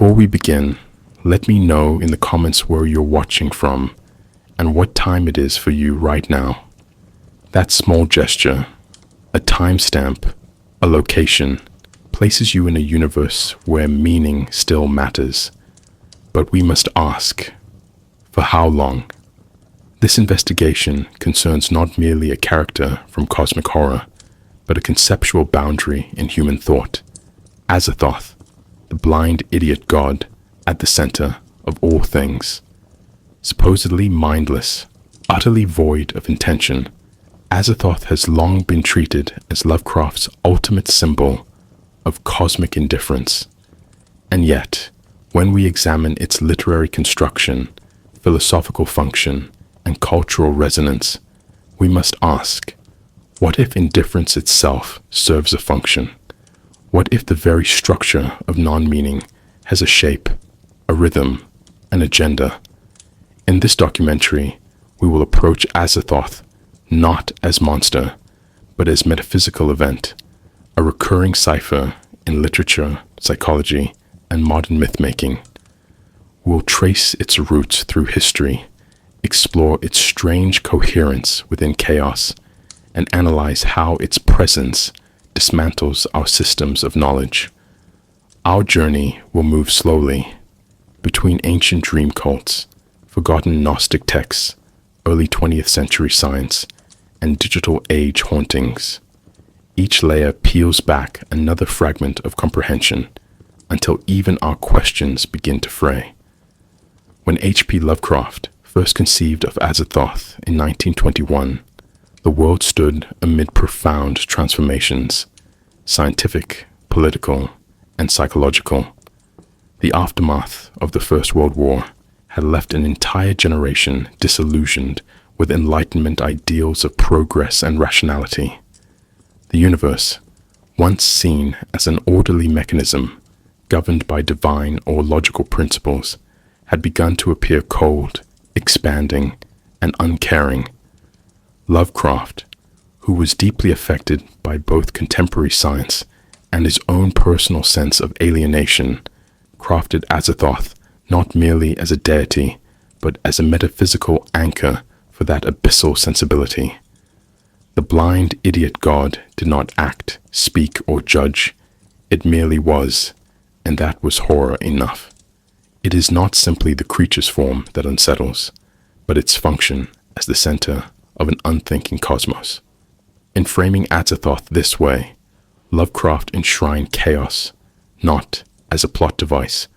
Before we begin, let me know in the comments where you're watching from and what time it is for you right now. That small gesture, a timestamp, a location, places you in a universe where meaning still matters. But we must ask, for how long? This investigation concerns not merely a character from cosmic horror, but a conceptual boundary in human thought. AZATHOTH, the blind idiot god at the center of all things. Supposedly mindless, utterly void of intention, AZATHOTH has long been treated as Lovecraft's ultimate symbol of cosmic indifference. And yet, when we examine its literary construction, philosophical function, and cultural resonance, we must ask, what if indifference itself serves a function? What if the very structure of non-meaning has a shape, a rhythm, an agenda? In this documentary, we will approach AZATHOTH not as monster, but as metaphysical event, a recurring cipher in literature, psychology, and modern myth-making. We'll trace its roots through history, explore its strange coherence within chaos, and analyze how its presence dismantles our systems of knowledge. Our journey will move slowly between ancient dream cults, forgotten Gnostic texts, early 20th century science, and digital age hauntings. Each layer peels back another fragment of comprehension until even our questions begin to fray. When H.P. Lovecraft first conceived of AZATHOTH in 1921, the world stood amid profound transformations, scientific, political, and psychological. The aftermath of the First World War had left an entire generation disillusioned with Enlightenment ideals of progress and rationality. The universe, once seen as an orderly mechanism governed by divine or logical principles, had begun to appear cold, expanding, and uncaring. Lovecraft, who was deeply affected by both contemporary science and his own personal sense of alienation, crafted AZATHOTH not merely as a deity, but as a metaphysical anchor for that abyssal sensibility. The blind idiot god did not act, speak, or judge. It merely was, and that was horror enough. It is not simply the creature's form that unsettles, but its function as the center of an unthinking cosmos. In framing AZATHOTH this way, Lovecraft enshrined chaos, not as a plot device,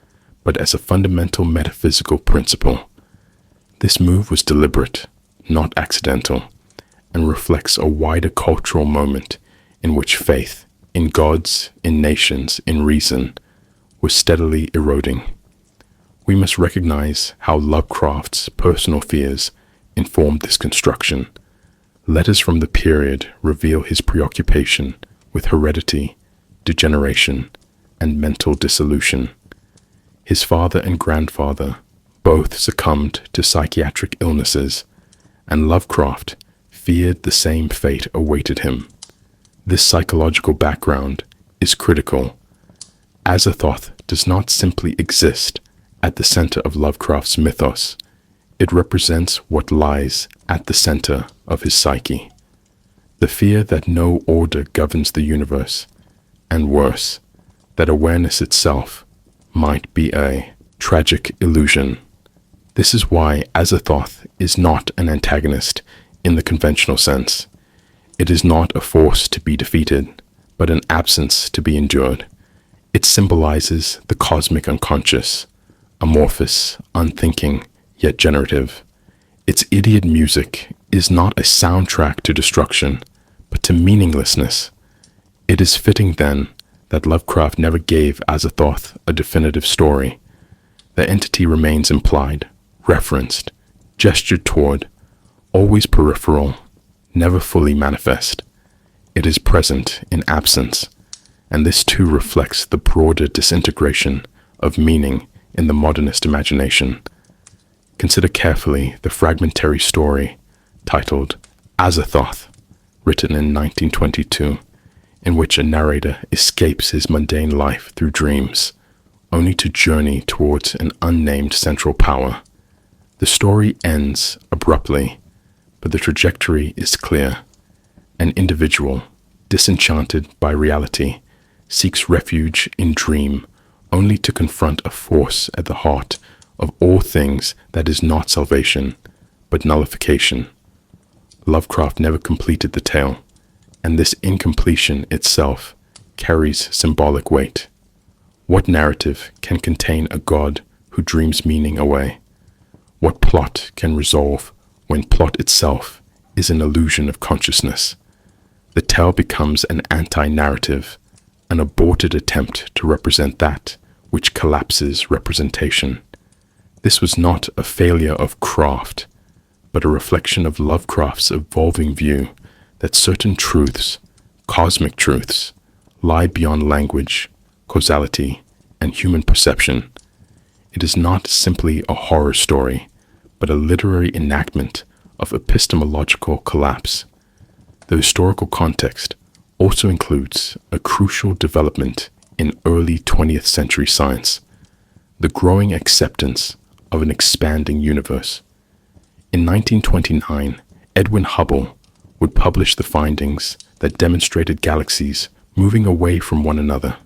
but as a fundamental metaphysical principle. This move was deliberate, not accidental, and reflects a wider cultural moment in which faith in gods, in nations, in reason, was steadily eroding. We must recognize how Lovecraft's personal fears informed this construction. Letters from the period reveal his preoccupation with heredity, degeneration, and mental dissolution. His father and grandfather both succumbed to psychiatric illnesses, and Lovecraft feared the same fate awaited him. This psychological background is critical. AZATHOTH does not simply exist at the center of Lovecraft's mythos. It represents what lies at the center of his psyche. The fear that no order governs the universe, and worse, that awareness itself might be a tragic illusion. This is why AZATHOTH is not an antagonist in the conventional sense. It is not a force to be defeated, but an absence to be endured. It symbolizes the cosmic unconscious, amorphous, unthinking, yet generative. Its idiot music is not a soundtrack to destruction, but to meaninglessness. It is fitting, then, that Lovecraft never gave AZATHOTH a definitive story. The entity remains implied, referenced, gestured toward, always peripheral, never fully manifest. It is present in absence, and this too reflects the broader disintegration of meaning in the modernist imagination. Consider carefully the fragmentary story titled AZATHOTH, written in 1922, in which a narrator escapes his mundane life through dreams, only to journey towards an unnamed central power. The story ends abruptly, but the trajectory is clear. An individual, disenchanted by reality, seeks refuge in dream, only to confront a force at the heart of all things that is not salvation, but nullification. Lovecraft never completed the tale, and this incompletion itself carries symbolic weight. What narrative can contain a god who dreams meaning away? What plot can resolve when plot itself is an illusion of consciousness? The tale becomes an anti-narrative, an aborted attempt to represent that which collapses representation. This was not a failure of craft, but a reflection of Lovecraft's evolving view that certain truths, cosmic truths, lie beyond language, causality, and human perception. It is not simply a horror story, but a literary enactment of epistemological collapse. The historical context also includes a crucial development in early 20th century science, the growing acceptance of an expanding universe. In 1929, Edwin Hubble would publish the findings that demonstrated galaxies moving away from one another,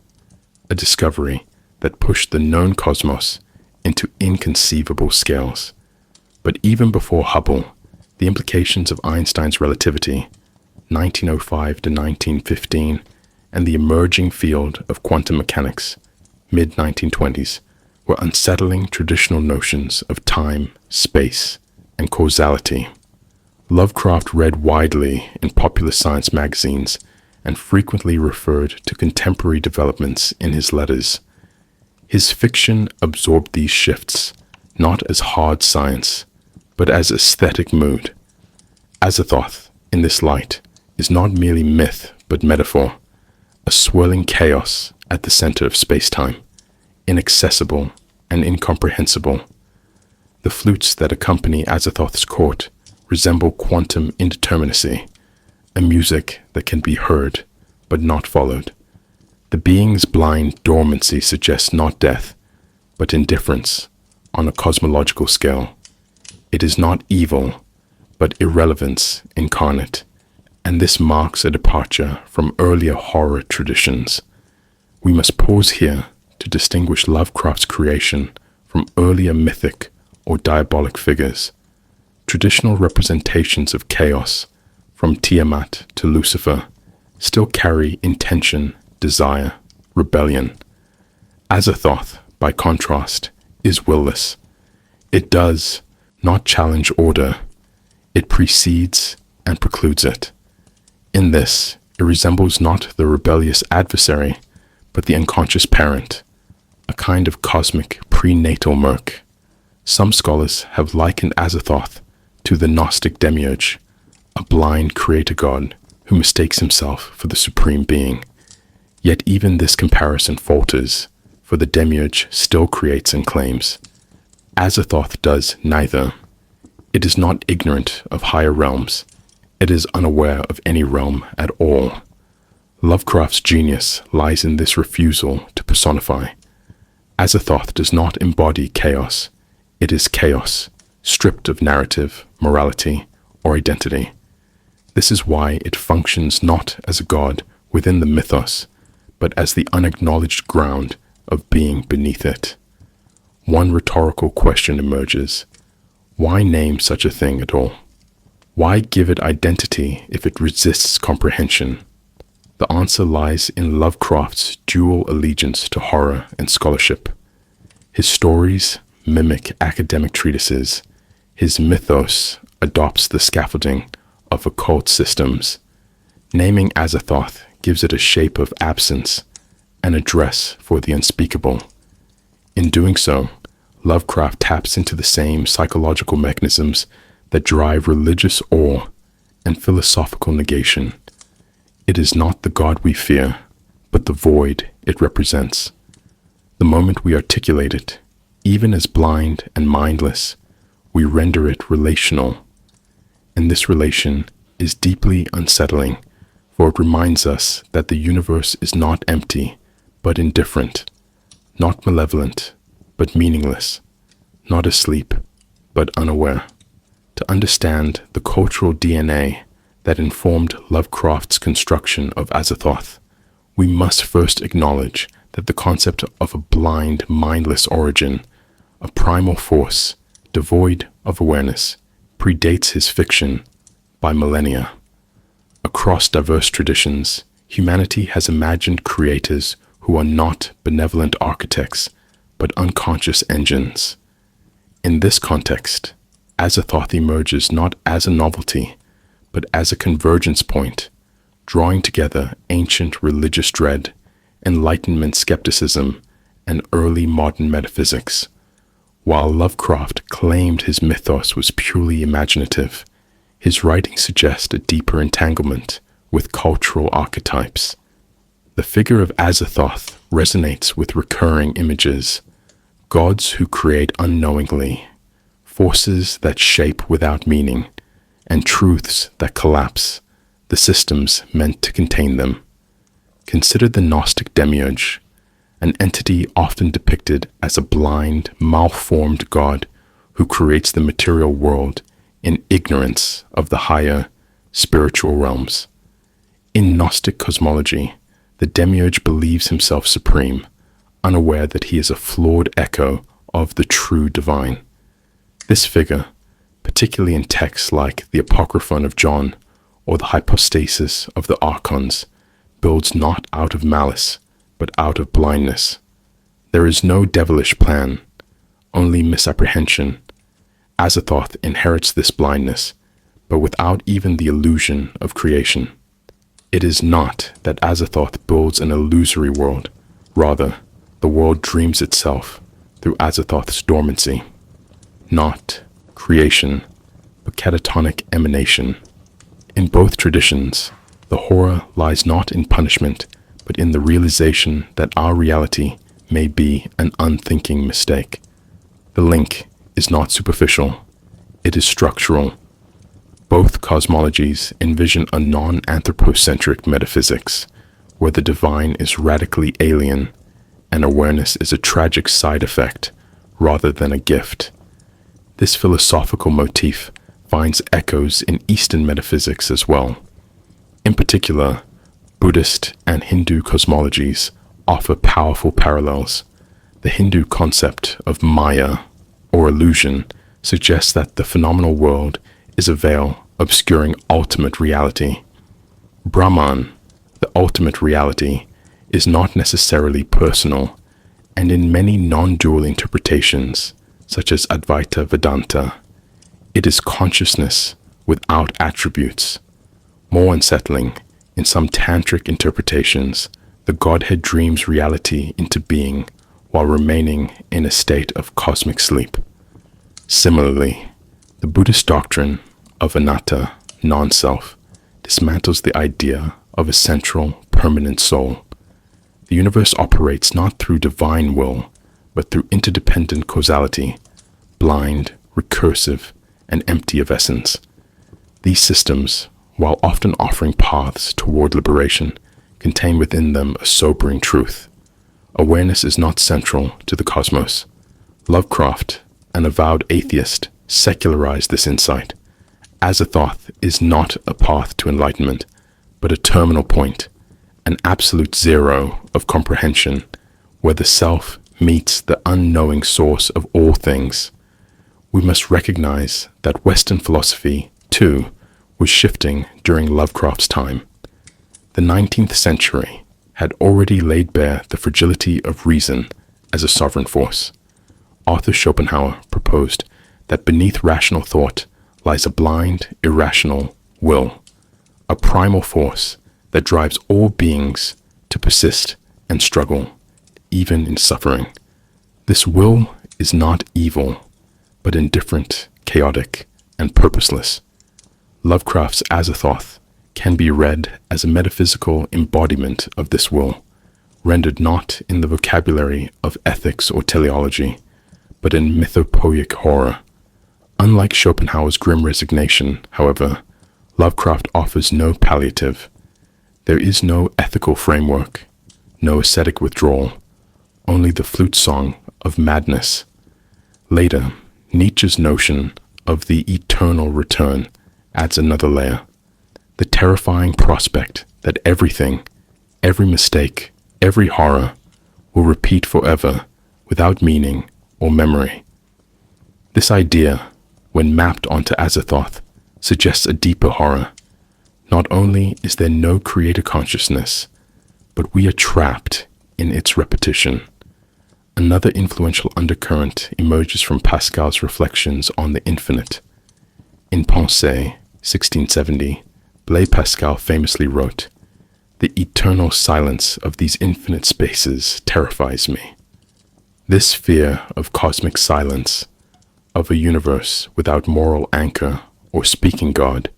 a discovery that pushed the known cosmos into inconceivable scales. But even before Hubble, the implications of Einstein's relativity, 1905 to 1915, and the emerging field of quantum mechanics, mid-1920s, were unsettling traditional notions of time, space, and causality. Lovecraft read widely in popular science magazines and frequently referred to contemporary developments in his letters. His fiction absorbed these shifts, not as hard science, but as aesthetic mood. AZATHOTH, in this light, is not merely myth but metaphor, a swirling chaos at the center of space-time, inaccessible and incomprehensible. The flutes that accompany Azathoth's court resemble quantum indeterminacy, a music that can be heard but not followed. The being's blind dormancy suggests not death, but indifference on a cosmological scale. It is not evil, but irrelevance incarnate, and this marks a departure from earlier horror traditions. We must pause here to distinguish Lovecraft's creation from earlier mythic or diabolic figures. Traditional representations of chaos, from Tiamat to Lucifer, still carry intention, desire, rebellion. Azathoth, by contrast, is willless. It does not challenge order. It precedes and precludes it. In this, it resembles not the rebellious adversary, but the unconscious parent, a kind of cosmic prenatal murk. Some scholars have likened Azathoth to the Gnostic demiurge, a blind creator god who mistakes himself for the supreme being. Yet even this comparison falters, for the demiurge still creates and claims. Azathoth does neither. It is not ignorant of higher realms. It is unaware of any realm at all. Lovecraft's genius lies in this refusal to personify. Azathoth does not embody chaos. It is chaos, stripped of narrative, morality, or identity. This is why it functions not as a god within the mythos, but as the unacknowledged ground of being beneath it. One rhetorical question emerges. Why name such a thing at all? Why give it identity if it resists comprehension? The answer lies in Lovecraft's dual allegiance to horror and scholarship. His stories mimic academic treatises. His mythos adopts the scaffolding of occult systems. Naming Azathoth gives it a shape of absence, an address for the unspeakable. In doing so, Lovecraft taps into the same psychological mechanisms that drive religious awe and philosophical negation. It is not the God we fear, but the void it represents. The moment we articulate it, even as blind and mindless, we render it relational. And this relation is deeply unsettling, for it reminds us that the universe is not empty, but indifferent, not malevolent, but meaningless, not asleep, but unaware. To understand the cultural DNA that informed Lovecraft's construction of Azathoth, we must first acknowledge that the concept of a blind, mindless origin, a primal force devoid of awareness, predates his fiction by millennia. Across diverse traditions, humanity has imagined creators who are not benevolent architects, but unconscious engines. In this context, Azathoth emerges not as a novelty, but as a convergence point, drawing together ancient religious dread, Enlightenment skepticism, and early modern metaphysics. While Lovecraft claimed his mythos was purely imaginative, his writings suggest a deeper entanglement with cultural archetypes. The figure of Azathoth resonates with recurring images: gods who create unknowingly, forces that shape without meaning, and truths that collapse the systems meant to contain them. Consider the Gnostic demiurge, an entity often depicted as a blind, malformed god who creates the material world in ignorance of the higher spiritual realms. In Gnostic cosmology, the demiurge believes himself supreme, unaware that he is a flawed echo of the true divine. This figure, particularly in texts like the Apocryphon of John or the Hypostasis of the Archons, builds not out of malice, but out of blindness. There is no devilish plan, only misapprehension. Azathoth inherits this blindness, but without even the illusion of creation. It is not that Azathoth builds an illusory world, rather, the world dreams itself through Azathoth's dormancy. Not creation, but catatonic emanation. In both traditions, the horror lies not in punishment, but in the realization that our reality may be an unthinking mistake. The link is not superficial, it is structural. Both cosmologies envision a non-anthropocentric metaphysics, where the divine is radically alien, and awareness is a tragic side effect rather than a gift. This philosophical motif finds echoes in Eastern metaphysics as well. In particular, Buddhist and Hindu cosmologies offer powerful parallels. The Hindu concept of Maya, or illusion, suggests that the phenomenal world is a veil obscuring ultimate reality. Brahman, the ultimate reality, is not necessarily personal, and in many non-dual interpretations, such as Advaita Vedanta, it is consciousness without attributes. More unsettling, in some tantric interpretations, the Godhead dreams reality into being while remaining in a state of cosmic sleep. Similarly, the Buddhist doctrine of anatta, non-self, dismantles the idea of a central, permanent soul. The universe operates not through divine will, but through interdependent causality, blind, recursive, and empty of essence. These systems, while often offering paths toward liberation, contain within them a sobering truth. Awareness is not central to the cosmos. Lovecraft, an avowed atheist, secularized this insight. Azathoth is not a path to enlightenment, but a terminal point, an absolute zero of comprehension, where the self meets the unknowing source of all things. We must recognize that Western philosophy, too, was shifting during Lovecraft's time. The 19th century had already laid bare the fragility of reason as a sovereign force. Arthur Schopenhauer proposed that beneath rational thought lies a blind, irrational will, a primal force that drives all beings to persist and struggle, even in suffering. This will is not evil, but indifferent, chaotic, and purposeless. Lovecraft's Azathoth can be read as a metaphysical embodiment of this will, rendered not in the vocabulary of ethics or teleology, but in mythopoeic horror. Unlike Schopenhauer's grim resignation, however, Lovecraft offers no palliative. There is no ethical framework, no ascetic withdrawal, only the flute song of madness. Later, Nietzsche's notion of the eternal return adds another layer. The terrifying prospect that everything, every mistake, every horror will repeat forever without meaning or memory. This idea, when mapped onto Azathoth, suggests a deeper horror. Not only is there no creator consciousness, but we are trapped in its repetition. Another influential undercurrent emerges from Pascal's reflections on the infinite. In Pensée, 1670, Blaise Pascal famously wrote, "The eternal silence of these infinite spaces terrifies me." This fear of cosmic silence, of a universe without moral anchor or speaking God,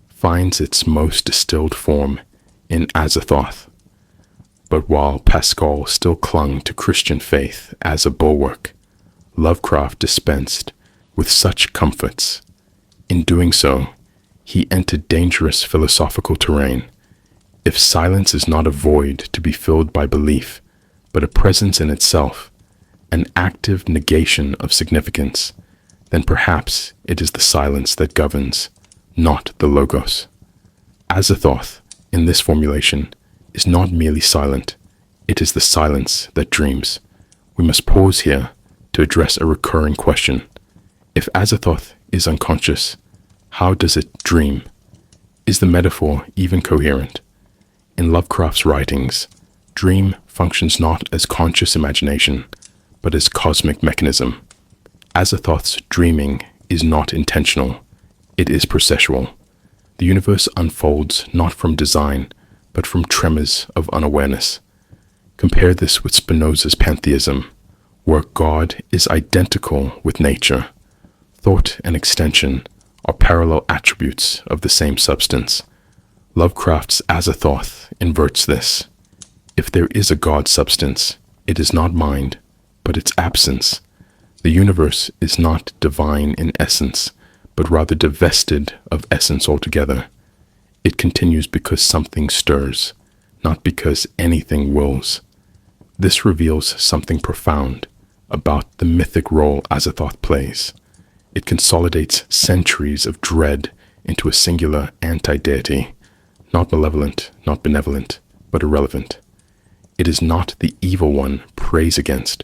finds its most distilled form in Azathoth. But while Pascal still clung to Christian faith as a bulwark, Lovecraft dispensed with such comforts. In doing so, he entered dangerous philosophical terrain. If silence is not a void to be filled by belief, but a presence in itself, an active negation of significance, then perhaps it is the silence that governs, not the logos. Azathoth, in this formulation, is not merely silent, it is the silence that dreams. We must pause here to address a recurring question. If Azathoth is unconscious, how does it dream? Is the metaphor even coherent? In Lovecraft's writings, dream functions not as conscious imagination, but as cosmic mechanism. Azathoth's dreaming is not intentional, it is processual. The universe unfolds not from design, but from tremors of unawareness. Compare this with Spinoza's pantheism, where God is identical with nature. Thought and extension are parallel attributes of the same substance. Lovecraft's Azathoth inverts this. If there is a God substance, it is not mind, but its absence. The universe is not divine in essence, but rather divested of essence altogether. It continues because something stirs, not because anything wills. This reveals something profound about the mythic role Azathoth plays. It consolidates centuries of dread into a singular anti-deity, not malevolent, not benevolent, but irrelevant. It is not the evil one prays against,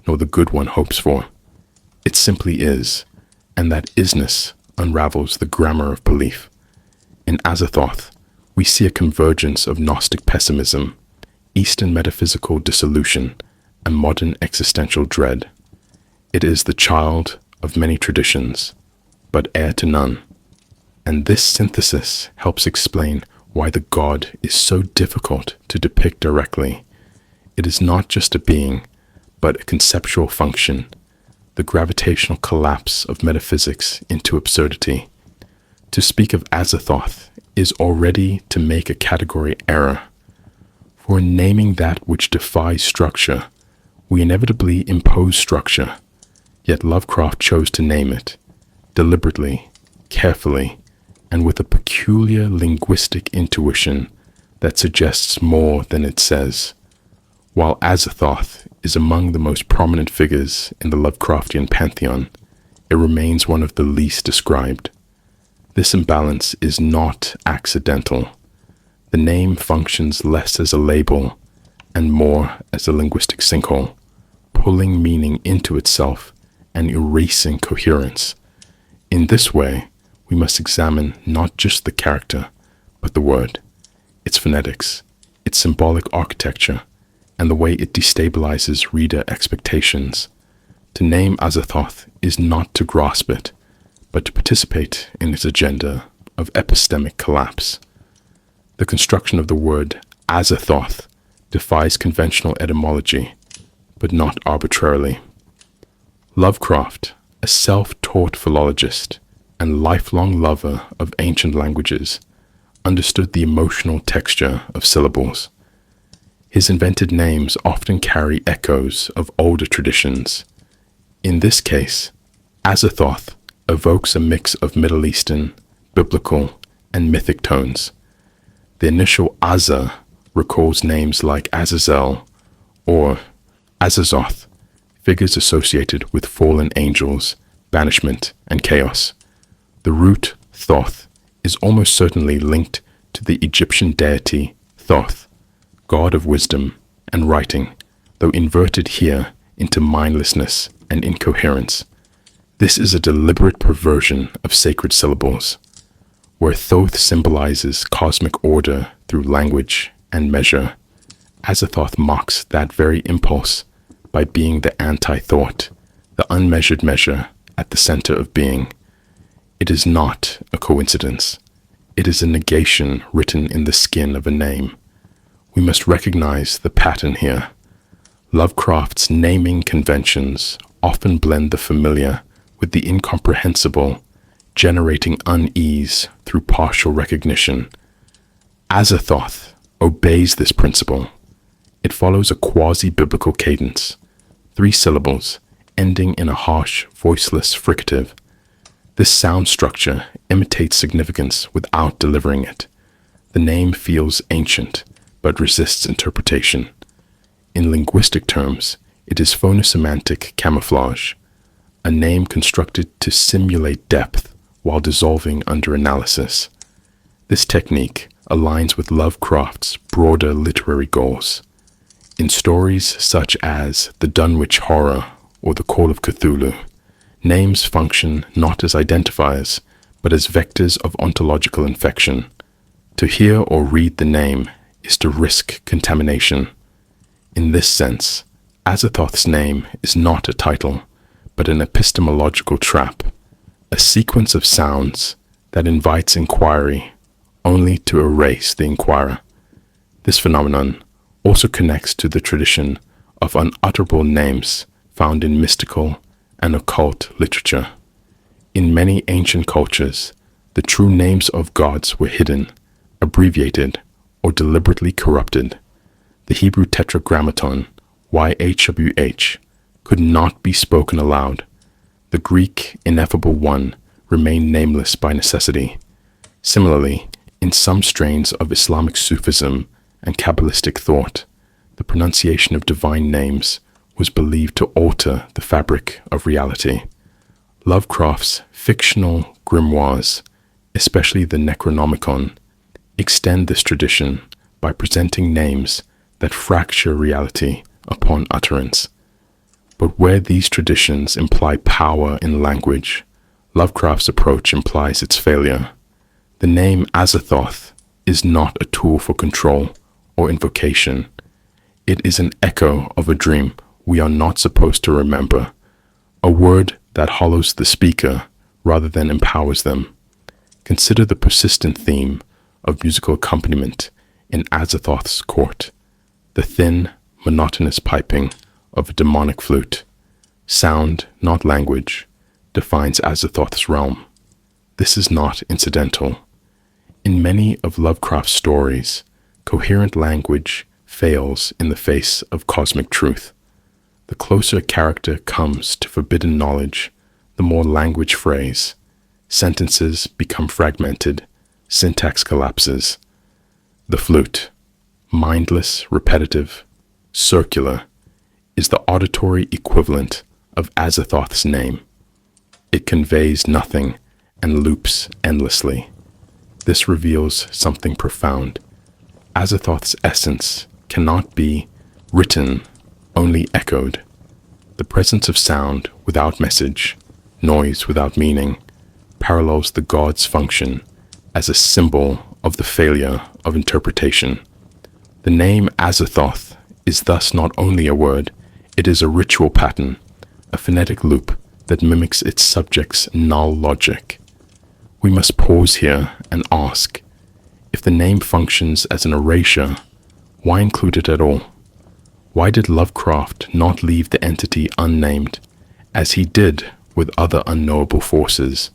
nor the good one hopes for. It simply is, and that isness unravels the grammar of belief. In Azathoth, we see a convergence of Gnostic pessimism, Eastern metaphysical dissolution, and modern existential dread. It is the child of many traditions, but heir to none. And this synthesis helps explain why the god is so difficult to depict directly. It is not just a being, but a conceptual function, the gravitational collapse of metaphysics into absurdity. To speak of Azathoth is already to make a category error. For in naming that which defies structure, we inevitably impose structure, yet Lovecraft chose to name it, deliberately, carefully, and with a peculiar linguistic intuition that suggests more than it says. While Azathoth is among the most prominent figures in the Lovecraftian pantheon, it remains one of the least described. This imbalance is not accidental. The name functions less as a label and more as a linguistic sinkhole, pulling meaning into itself and erasing coherence. In this way, we must examine not just the character, but the word, its phonetics, its symbolic architecture, and the way it destabilizes reader expectations. To name Azathoth is not to grasp it, but to participate in its agenda of epistemic collapse. The construction of the word Azathoth defies conventional etymology, but not arbitrarily. Lovecraft, a self-taught philologist and lifelong lover of ancient languages, understood the emotional texture of syllables. His invented names often carry echoes of older traditions. In this case, Azathoth evokes a mix of Middle Eastern, biblical, and mythic tones. The initial Azza recalls names like Azazel or AZATHOTH, figures associated with fallen angels, banishment, and chaos. The root Thoth is almost certainly linked to the Egyptian deity Thoth, god of wisdom and writing, though inverted here into mindlessness and incoherence. This is a deliberate perversion of sacred syllables, where Thoth symbolizes cosmic order through language and measure. AZATHOTH mocks that very impulse by being the anti-thought, the unmeasured measure at the center of being. It is not a coincidence. It is a negation written in the skin of a name. We must recognize the pattern here. Lovecraft's naming conventions often blend the familiar with the incomprehensible, generating unease through partial recognition. AZATHOTH obeys this principle. It follows a quasi-biblical cadence, 3 syllables, ending in a harsh, voiceless fricative. This sound structure imitates significance without delivering it. The name feels ancient, but resists interpretation. In linguistic terms, it is phonosemantic camouflage, a name constructed to simulate depth while dissolving under analysis. This technique aligns with Lovecraft's broader literary goals. In stories such as The Dunwich Horror or The Call of Cthulhu, names function not as identifiers, but as vectors of ontological infection. To hear or read the name is to risk contamination. In this sense, AZATHOTH's name is not a title, but an epistemological trap, a sequence of sounds that invites inquiry only to erase the inquirer. This phenomenon also connects to the tradition of unutterable names found in mystical and occult literature. In many ancient cultures, the true names of gods were hidden, abbreviated, or deliberately corrupted. The Hebrew tetragrammaton, YHWH, could not be spoken aloud. The Greek ineffable one remained nameless by necessity. Similarly, in some strains of Islamic Sufism and Kabbalistic thought, the pronunciation of divine names was believed to alter the fabric of reality. Lovecraft's fictional grimoires, especially the Necronomicon, extend this tradition by presenting names that fracture reality upon utterance. But where these traditions imply power in language, Lovecraft's approach implies its failure. The name AZATHOTH is not a tool for control or invocation. It is an echo of a dream we are not supposed to remember, a word that hollows the speaker rather than empowers them. Consider the persistent theme of musical accompaniment in AZATHOTH's court, the thin, monotonous piping of a demonic flute. Sound, not language, defines AZATHOTH's realm. This is not incidental. In many of Lovecraft's stories, coherent language fails in the face of cosmic truth. The closer a character comes to forbidden knowledge, the more language frays. Sentences become fragmented, syntax collapses. The flute, mindless, repetitive, circular, is the auditory equivalent of AZATHOTH's name. It conveys nothing and loops endlessly. This reveals something profound. AZATHOTH's essence cannot be written, only echoed. The presence of sound without message, noise without meaning, parallels the god's function as a symbol of the failure of interpretation. The name AZATHOTH is thus not only a word, it is a ritual pattern, a phonetic loop that mimics its subject's null logic. We must pause here and ask, if the name functions as an erasure, why include it at all? Why did Lovecraft not leave the entity unnamed, as he did with other unknowable forces?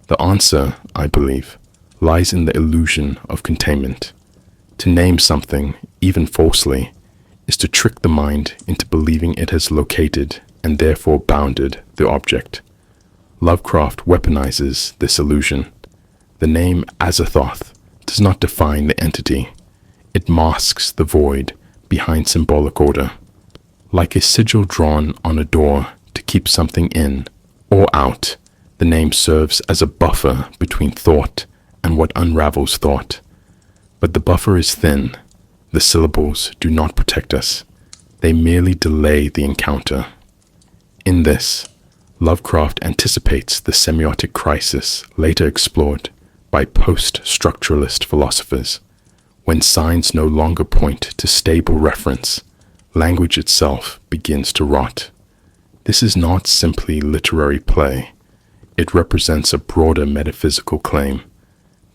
The answer, I believe, lies in the illusion of containment. To name something, even falsely, is to trick the mind into believing it has located and therefore bounded the object. Lovecraft weaponizes this illusion. The name AZATHOTH does not define the entity. It masks the void behind symbolic order. Like a sigil drawn on a door to keep something in or out, the name serves as a buffer between thought and what unravels thought. But the buffer is thin. The syllables do not protect us. They merely delay the encounter. In this, Lovecraft anticipates the semiotic crisis later explored by post-structuralist philosophers. When signs no longer point to stable reference, language itself begins to rot. This is not simply literary play. It represents a broader metaphysical claim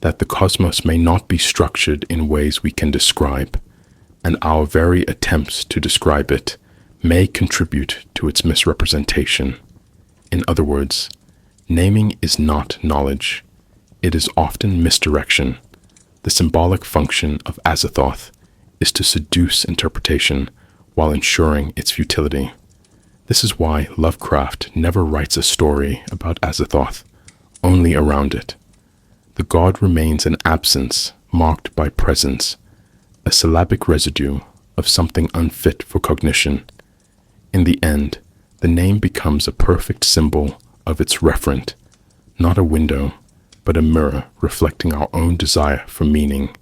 that the cosmos may not be structured in ways we can describe, and our very attempts to describe it may contribute to its misrepresentation. In other words, naming is not knowledge. It is often misdirection. The symbolic function of AZATHOTH is to seduce interpretation while ensuring its futility. This is why Lovecraft never writes a story about AZATHOTH, only around it. The god remains an absence marked by presence, a syllabic residue of something unfit for cognition. In the end, the name becomes a perfect symbol of its referent, not a window, but a mirror reflecting our own desire for meaning,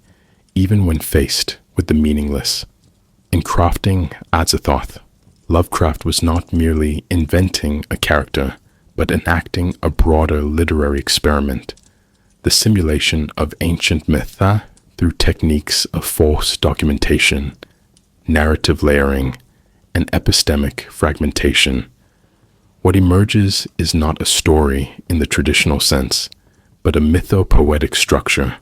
even when faced with the meaningless. In crafting AZATHOTH, Lovecraft was not merely inventing a character, but enacting a broader literary experiment, the simulation of ancient myth through techniques of false documentation, narrative layering, and epistemic fragmentation. What emerges is not a story in the traditional sense, but a mythopoetic structure,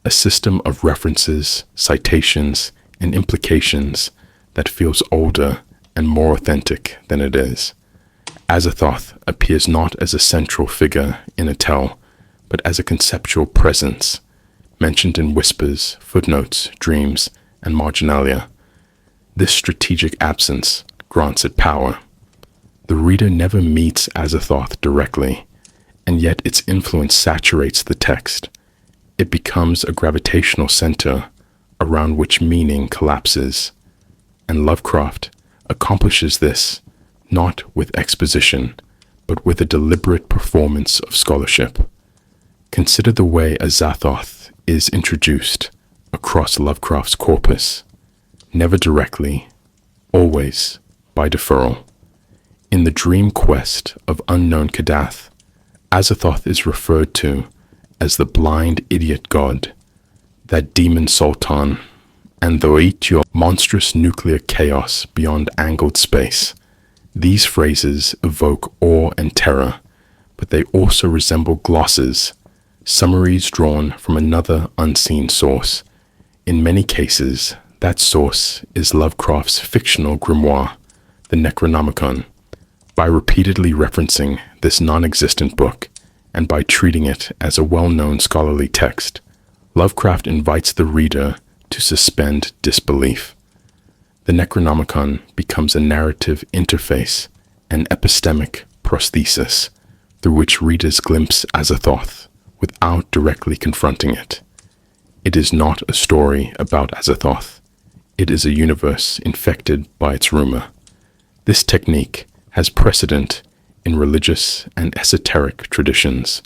a system of references, citations, and implications that feels older and more authentic than it is. AZATHOTH appears not as a central figure in a tale, but as a conceptual presence, mentioned in whispers, footnotes, dreams, and marginalia. This strategic absence grants it power. The reader never meets AZATHOTH directly, and yet its influence saturates the text. It becomes a gravitational center around which meaning collapses, and Lovecraft accomplishes this not with exposition, but with a deliberate performance of scholarship. Consider the way AZATHOTH is introduced across Lovecraft's corpus, never directly, always by deferral. In the dream quest of unknown Kadath, AZATHOTH is referred to as the blind idiot god, that demon sultan, and your monstrous nuclear chaos beyond angled space. These phrases evoke awe and terror, but they also resemble glosses, summaries drawn from another unseen source. In many cases, that source is Lovecraft's fictional grimoire, the Necronomicon. By repeatedly referencing this non-existent book, and by treating it as a well-known scholarly text, Lovecraft invites the reader to suspend disbelief. The Necronomicon becomes a narrative interface, an epistemic prosthesis, through which readers glimpse AZATHOTH without directly confronting it. It is not a story about AZATHOTH. It is a universe infected by its rumor. This technique has precedent in religious and esoteric traditions.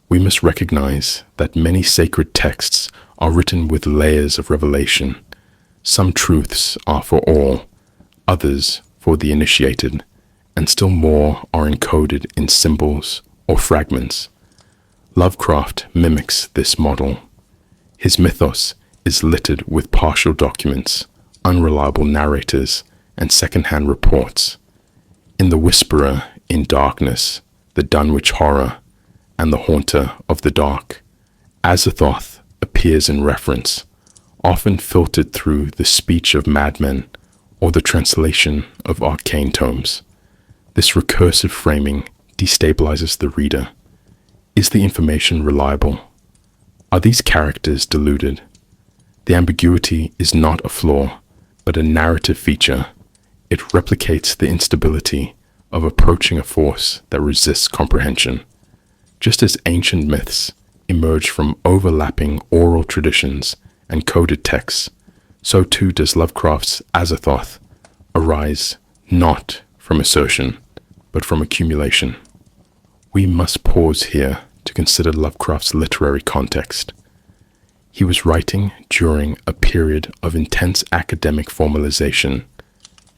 We must recognize that many sacred texts are written with layers of revelation. Some truths are for all, others for the initiated, and still more are encoded in symbols or fragments. Lovecraft mimics this model. His mythos is littered with partial documents, unreliable narrators, and second-hand reports. In The Whisperer in Darkness, The Dunwich Horror, and The Haunter of the Dark, AZATHOTH appears in reference, often filtered through the speech of madmen or the translation of arcane tomes. This recursive framing destabilizes the reader. Is the information reliable? Are these characters deluded? The ambiguity is not a flaw, but a narrative feature. It replicates the instability of approaching a force that resists comprehension. Just as ancient myths emerge from overlapping oral traditions and coded texts, so too does Lovecraft's AZATHOTH, arise not from assertion, but from accumulation. We must pause here to consider Lovecraft's literary context. He was writing during a period of intense academic formalization.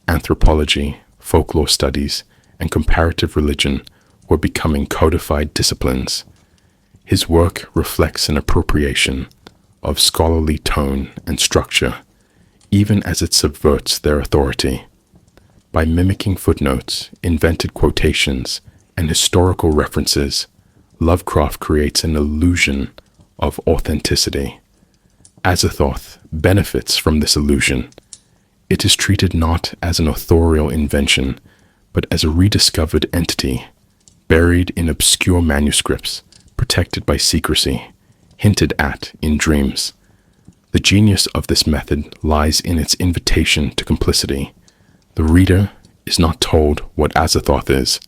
Anthropology, folklore studies, and comparative religion were becoming codified disciplines. His work reflects an appropriation of scholarly tone and structure, even as it subverts their authority. By mimicking footnotes, invented quotations, and historical references, Lovecraft creates an illusion of authenticity. Azathoth benefits from this illusion. It is treated not as an authorial invention, but as a rediscovered entity, buried in obscure manuscripts, protected by secrecy, hinted at in dreams. The genius of this method lies in its invitation to complicity. The reader is not told what Azathoth is,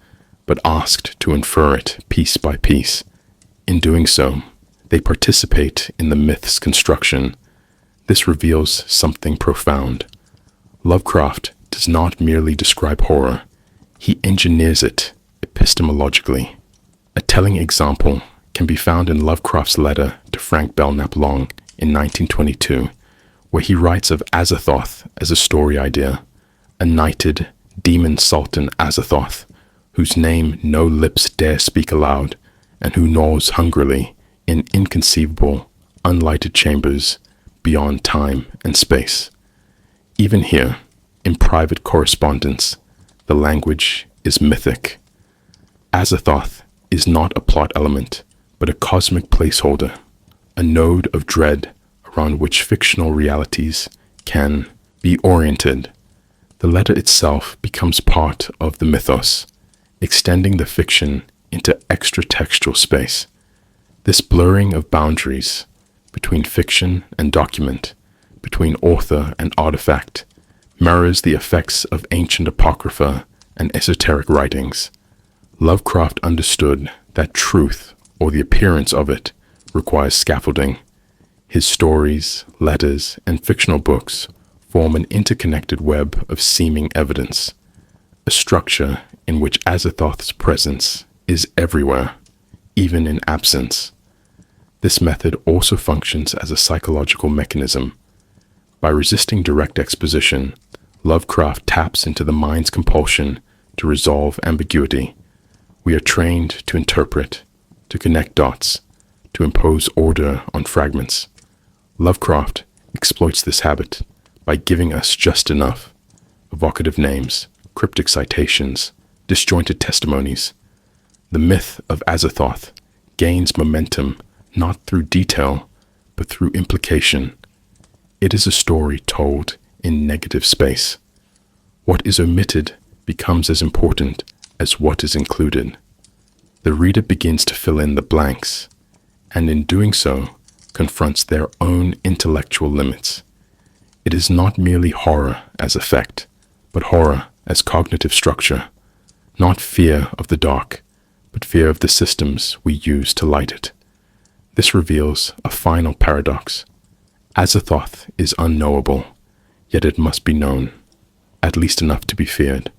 but asked to infer it piece by piece. In doing so, they participate in the myth's construction. This reveals something profound. Lovecraft does not merely describe horror, he engineers it epistemologically. A telling example can be found in Lovecraft's letter to Frank Belknap Long in 1922, where he writes of Azathoth as a story idea, a knighted demon sultan Azathoth, whose name no lips dare speak aloud, and who gnaws hungrily in inconceivable, unlighted chambers beyond time and space. Even here, in private correspondence, the language is mythic. Azathoth is not a plot element, but a cosmic placeholder, a node of dread around which fictional realities can be oriented. The letter itself becomes part of the mythos, extending the fiction into extra-textual space. This blurring of boundaries between fiction and document, between author and artifact, mirrors the effects of ancient apocrypha and esoteric writings. Lovecraft understood that truth, or the appearance of it, requires scaffolding. His stories, letters, and fictional books form an interconnected web of seeming evidence, a structure in which Azathoth's presence is everywhere, even in absence. This method also functions as a psychological mechanism. By resisting direct exposition, Lovecraft taps into the mind's compulsion to resolve ambiguity. We are trained to interpret, to connect dots, to impose order on fragments. Lovecraft exploits this habit by giving us just enough: evocative names, cryptic citations, disjointed testimonies. The myth of Azathoth gains momentum not through detail, but through implication. It is a story told in negative space. What is omitted becomes as important as what is included. The reader begins to fill in the blanks, and in doing so, confronts their own intellectual limits. It is not merely horror as effect, but horror as cognitive structure, not fear of the dark, but fear of the systems we use to light it. This reveals a final paradox. Azathoth is unknowable, yet it must be known, at least enough to be feared.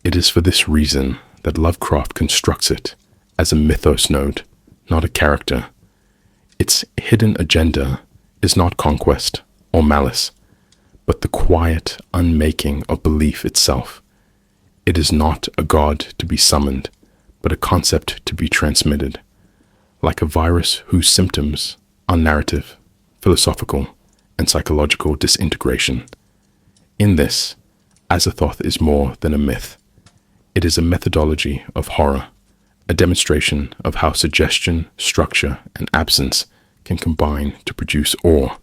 It is for this reason that Lovecraft constructs it as a mythos node, not a character. Its hidden agenda is not conquest or malice, but the quiet unmaking of belief itself. It is not a god to be summoned, but a concept to be transmitted, like a virus whose symptoms are narrative, philosophical, and psychological disintegration. In this, Azathoth is more than a myth. It is a methodology of horror, a demonstration of how suggestion, structure, and absence can combine to produce awe.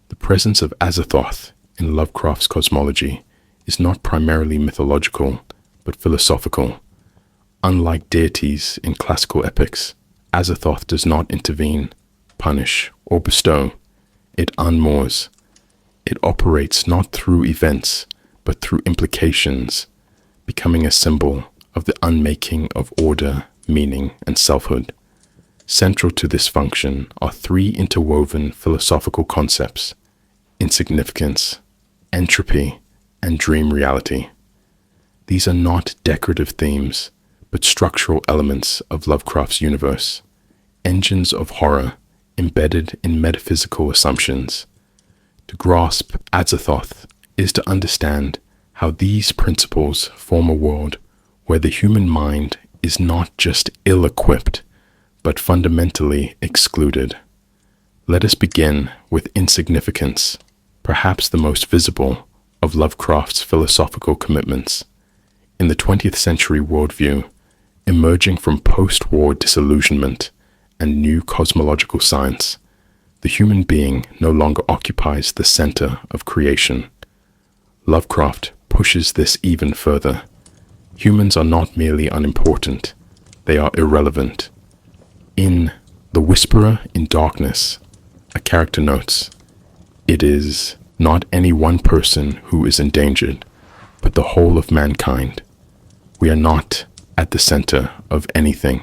The presence of Azathoth in Lovecraft's cosmology is not primarily mythological, but philosophical. Unlike deities in classical epics, Azathoth does not intervene, punish, or bestow. It unmoors. It operates not through events, but through implications, becoming a symbol of the unmaking of order, meaning, and selfhood. Central to this function are three interwoven philosophical concepts: insignificance, entropy, and dream reality. These are not decorative themes, but structural elements of Lovecraft's universe, engines of horror embedded in metaphysical assumptions. To grasp AZATHOTH is to understand how these principles form a world where the human mind is not just ill-equipped, but fundamentally excluded. Let us begin with insignificance, perhaps the most visible of Lovecraft's philosophical commitments. In the 20th century worldview, emerging from post-war disillusionment and new cosmological science, the human being no longer occupies the center of creation. Lovecraft pushes this even further. Humans are not merely unimportant, they are irrelevant. In The Whisperer in Darkness, a character notes, "It is not any one person who is endangered, but the whole of mankind. We are not at the center of anything."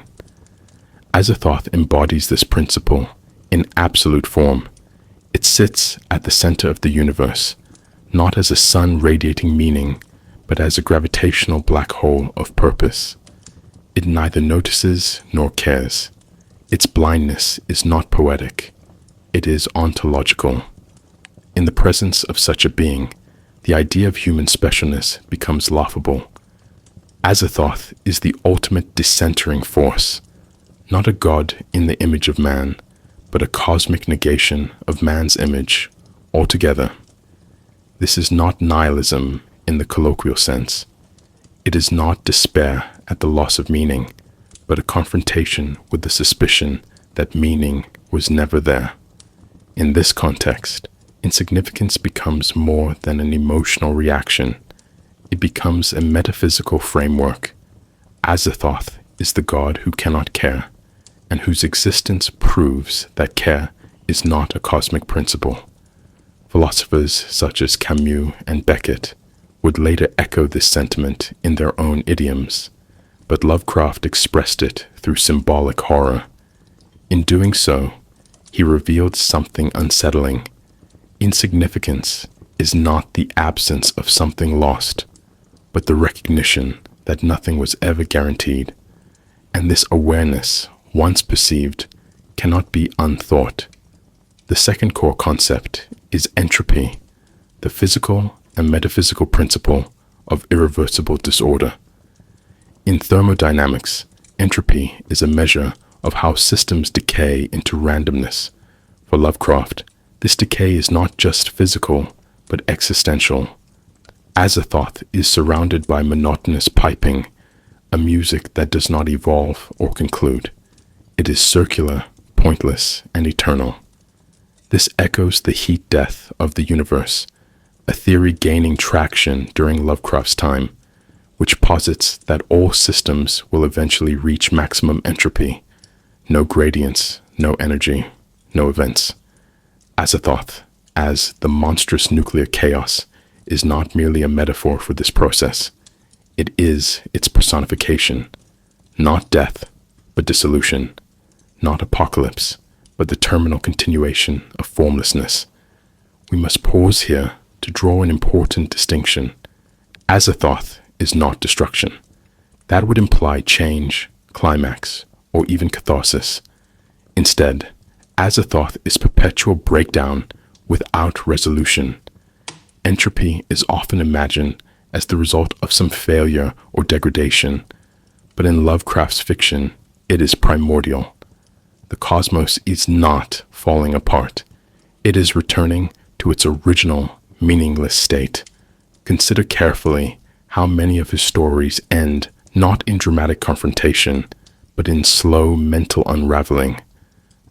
AZATHOTH embodies this principle in absolute form. It sits at the center of the universe, not as a sun radiating meaning, but as a gravitational black hole of purpose. It neither notices nor cares. Its blindness is not poetic. It is ontological. In the presence of such a being, the idea of human specialness becomes laughable. AZATHOTH is the ultimate decentering force, not a god in the image of man, but a cosmic negation of man's image altogether. This is not nihilism in the colloquial sense. It is not despair at the loss of meaning, but a confrontation with the suspicion that meaning was never there. In this context, insignificance becomes more than an emotional reaction. It becomes a metaphysical framework. AZATHOTH is the god who cannot care, and whose existence proves that care is not a cosmic principle. Philosophers such as Camus and Beckett would later echo this sentiment in their own idioms, but Lovecraft expressed it through symbolic horror. In doing so, he revealed something unsettling. Insignificance is not the absence of something lost, but the recognition that nothing was ever guaranteed, and this awareness, once perceived, cannot be unthought. The second core concept is entropy, the physical and metaphysical principle of irreversible disorder. In thermodynamics, entropy is a measure of how systems decay into randomness. For Lovecraft, this decay is not just physical, but existential. AZATHOTH is surrounded by monotonous piping, a music that does not evolve or conclude. It is circular, pointless, and eternal. This echoes the heat death of the universe, a theory gaining traction during Lovecraft's time, which posits that all systems will eventually reach maximum entropy. No gradients, no energy, no events. AZATHOTH, as the monstrous nuclear chaos, is not merely a metaphor for this process. It is its personification. Not death, but dissolution. Not apocalypse, but the terminal continuation of formlessness. We must pause here to draw an important distinction. AZATHOTH is not destruction. That would imply change, climax, or even catharsis. Instead, AZATHOTH is perpetual breakdown without resolution. Entropy is often imagined as the result of some failure or degradation, but in Lovecraft's fiction, it is primordial. The cosmos is not falling apart. It is returning to its original, meaningless state. Consider carefully how many of his stories end not in dramatic confrontation, but in slow mental unraveling.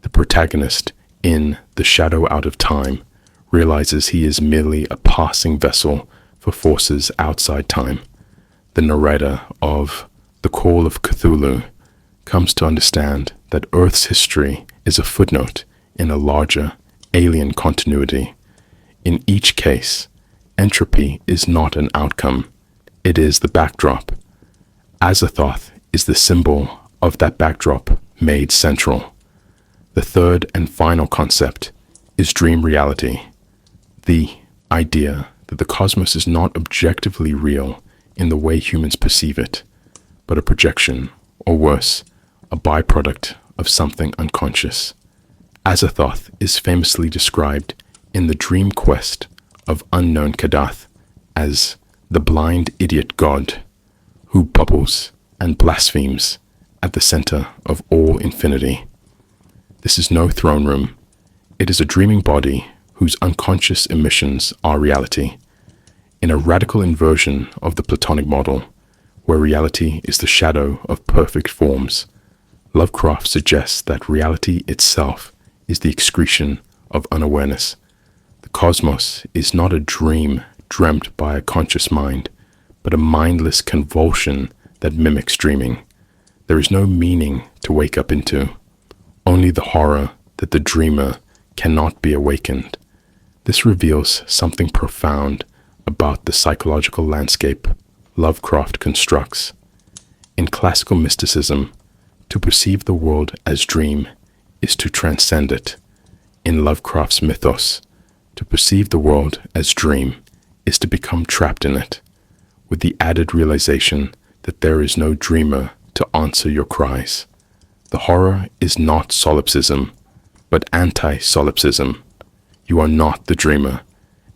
The protagonist, in The Shadow Out of Time, realizes he is merely a passing vessel for forces outside time. The narrator of The Call of Cthulhu comes to understand that Earth's history is a footnote in a larger, alien continuity. In each case, entropy is not an outcome, it is the backdrop. AZATHOTH is the symbol of that backdrop made central. The third and final concept is dream reality, the idea that the cosmos is not objectively real in the way humans perceive it, but a projection, or worse, a byproduct of something unconscious. Azathoth is famously described in the dream quest of unknown Kadath as the blind idiot god who bubbles and blasphemes at the center of all infinity. This is no throne room. It is a dreaming body whose unconscious emissions are reality, in a radical inversion of the Platonic model, where reality is the shadow of perfect forms. Lovecraft suggests that reality itself is the excretion of unawareness. The cosmos is not a dream dreamt by a conscious mind, but a mindless convulsion that mimics dreaming. There is no meaning to wake up into, only the horror that the dreamer cannot be awakened. This reveals something profound about the psychological landscape Lovecraft constructs. In classical mysticism, to perceive the world as dream is to transcend it. In Lovecraft's mythos, to perceive the world as dream is to become trapped in it, with the added realization that there is no dreamer to answer your cries. The horror is not solipsism, but anti-solipsism. You are not the dreamer,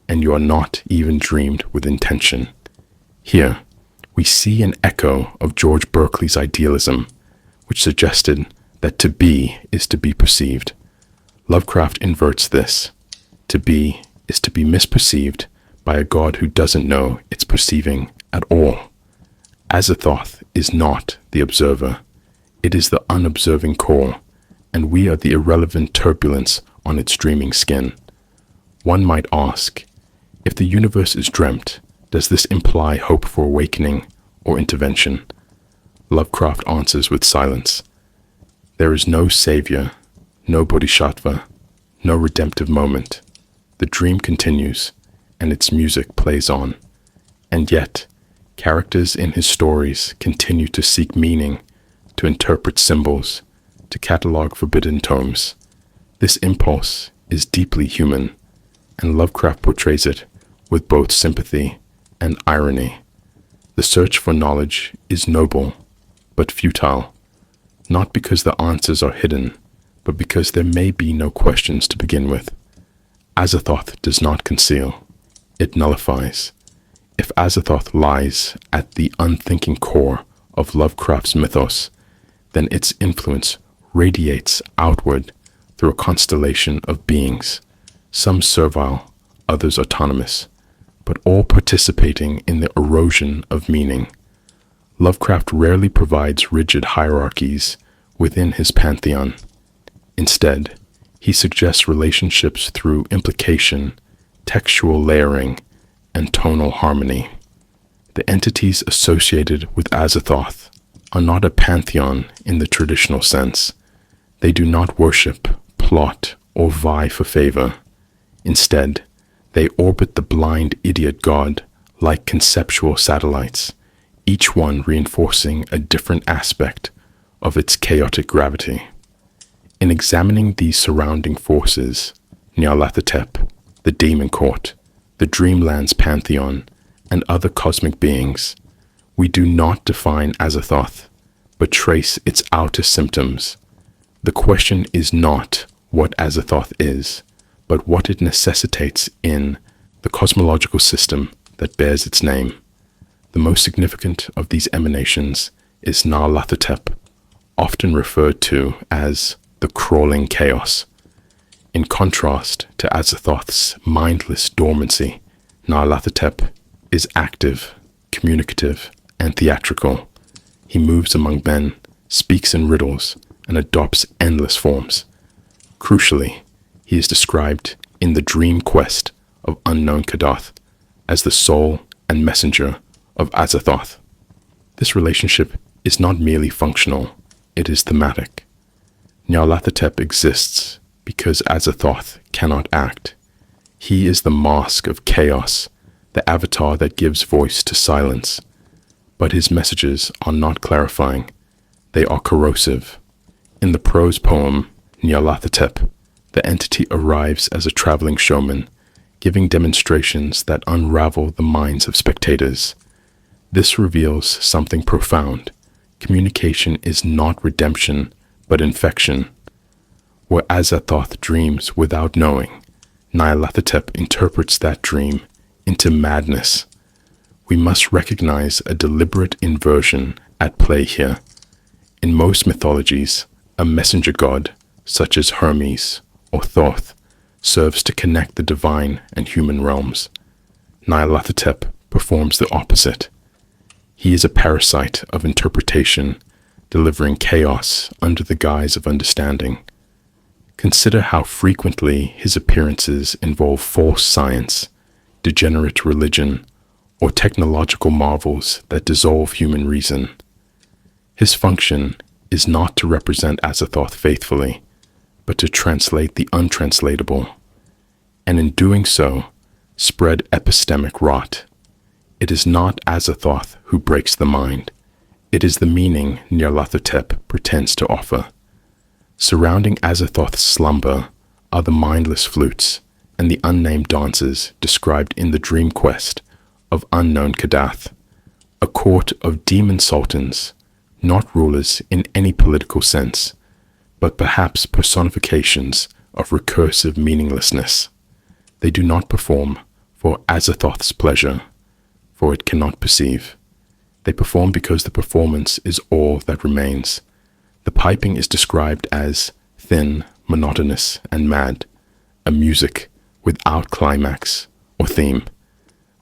and you are not even dreamed with intention. Here, we see an echo of George Berkeley's idealism, which suggested that to be is to be perceived. Lovecraft inverts this. To be is to be misperceived by a god who doesn't know it's perceiving at all. Azathoth is not the observer. It is the unobserving core, and we are the irrelevant turbulence on its dreaming skin. One might ask, if the universe is dreamt, does this imply hope for awakening or intervention? Lovecraft answers with silence. There is no savior, no bodhisattva, no redemptive moment. The dream continues, and its music plays on. And yet, characters in his stories continue to seek meaning, to interpret symbols, to catalog forbidden tomes. This impulse is deeply human, and Lovecraft portrays it with both sympathy and irony. The search for knowledge is noble, but futile, not because the answers are hidden, but because there may be no questions to begin with. Azathoth does not conceal, it nullifies. If Azathoth lies at the unthinking core of Lovecraft's mythos, then its influence radiates outward through a constellation of beings, some servile, others autonomous, but all participating in the erosion of meaning. Lovecraft rarely provides rigid hierarchies within his pantheon. Instead, he suggests relationships through implication, textual layering, and tonal harmony. The entities associated with Azathoth are not a pantheon in the traditional sense. They do not worship, plot, or vie for favor. Instead, they orbit the blind idiot god like conceptual satellites, each one reinforcing a different aspect of its chaotic gravity. In examining these surrounding forces, Nyarlathotep, the Demon Court, the Dreamlands Pantheon, and other cosmic beings, we do not define Azathoth, but trace its outer symptoms. The question is not what Azathoth is, but what it necessitates in the cosmological system that bears its name. The most significant of these emanations is Nyarlathotep, often referred to as the crawling chaos. In contrast to Azathoth's mindless dormancy, Nyarlathotep is active, communicative, and theatrical. He moves among men, speaks in riddles, and adopts endless forms. Crucially, he is described in the dream quest of unknown Kadath as the soul and messenger of Azathoth. This relationship is not merely functional, it is thematic. Nyarlathotep exists because Azathoth cannot act. He is the mask of chaos, the avatar that gives voice to silence. But his messages are not clarifying, they are corrosive. In the prose poem Nyarlathotep, the entity arrives as a traveling showman, giving demonstrations that unravel the minds of spectators. This reveals something profound. Communication is not redemption, but infection. Where Azathoth dreams without knowing, Nyarlathotep interprets that dream into madness. We must recognize a deliberate inversion at play here. In most mythologies, a messenger god, such as Hermes or Thoth, serves to connect the divine and human realms. Nyarlathotep performs the opposite. He is a parasite of interpretation, delivering chaos under the guise of understanding. Consider how frequently his appearances involve false science, degenerate religion, or technological marvels that dissolve human reason. His function is not to represent Azathoth faithfully, but to translate the untranslatable, and in doing so, spread epistemic rot. It is not Azathoth who breaks the mind. It is the meaning Nyarlathotep pretends to offer. Surrounding Azathoth's slumber are the mindless flutes and the unnamed dances described in the dream quest of unknown Kadath, a court of demon sultans, not rulers in any political sense, but perhaps personifications of recursive meaninglessness. They do not perform for Azathoth's pleasure, for it cannot perceive. They perform because the performance is all that remains. The piping is described as thin, monotonous, and mad, a music without climax or theme.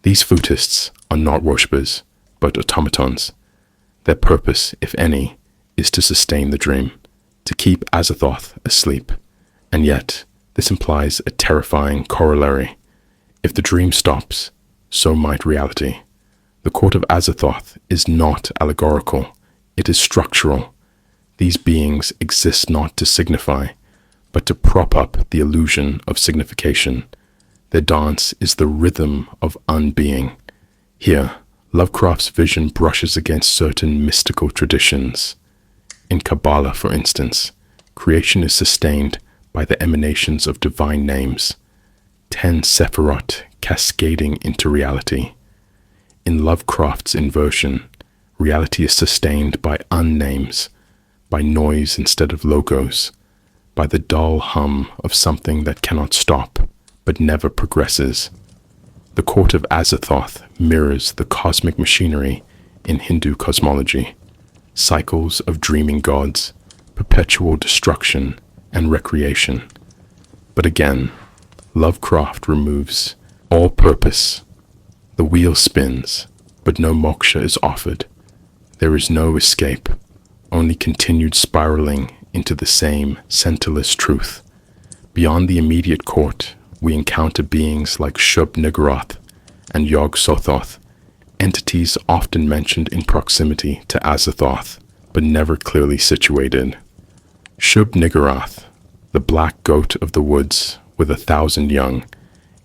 These flutists are not worshippers, but automatons. Their purpose, if any, is to sustain the dream, to keep Azathoth asleep. And yet, this implies a terrifying corollary. If the dream stops, so might reality. The court of Azathoth is not allegorical, it is structural. These beings exist not to signify, but to prop up the illusion of signification. Their dance is the rhythm of unbeing. Here, Lovecraft's vision brushes against certain mystical traditions. In Kabbalah, for instance, creation is sustained by the emanations of divine names, 10 Sephirot cascading into reality. In Lovecraft's inversion, reality is sustained by unnames, by noise instead of logos, by the dull hum of something that cannot stop, but never progresses. The court of Azathoth mirrors the cosmic machinery in Hindu cosmology, cycles of dreaming gods, perpetual destruction and recreation. But again, Lovecraft removes all purpose. The wheel spins, but no moksha is offered. There is no escape, only continued spiraling into the same centerless truth. Beyond the immediate court, we encounter beings like Shub-Niggurath and Yog-Sothoth, entities often mentioned in proximity to Azathoth, but never clearly situated. Shub-Niggurath, the black goat of the woods with 1,000 young,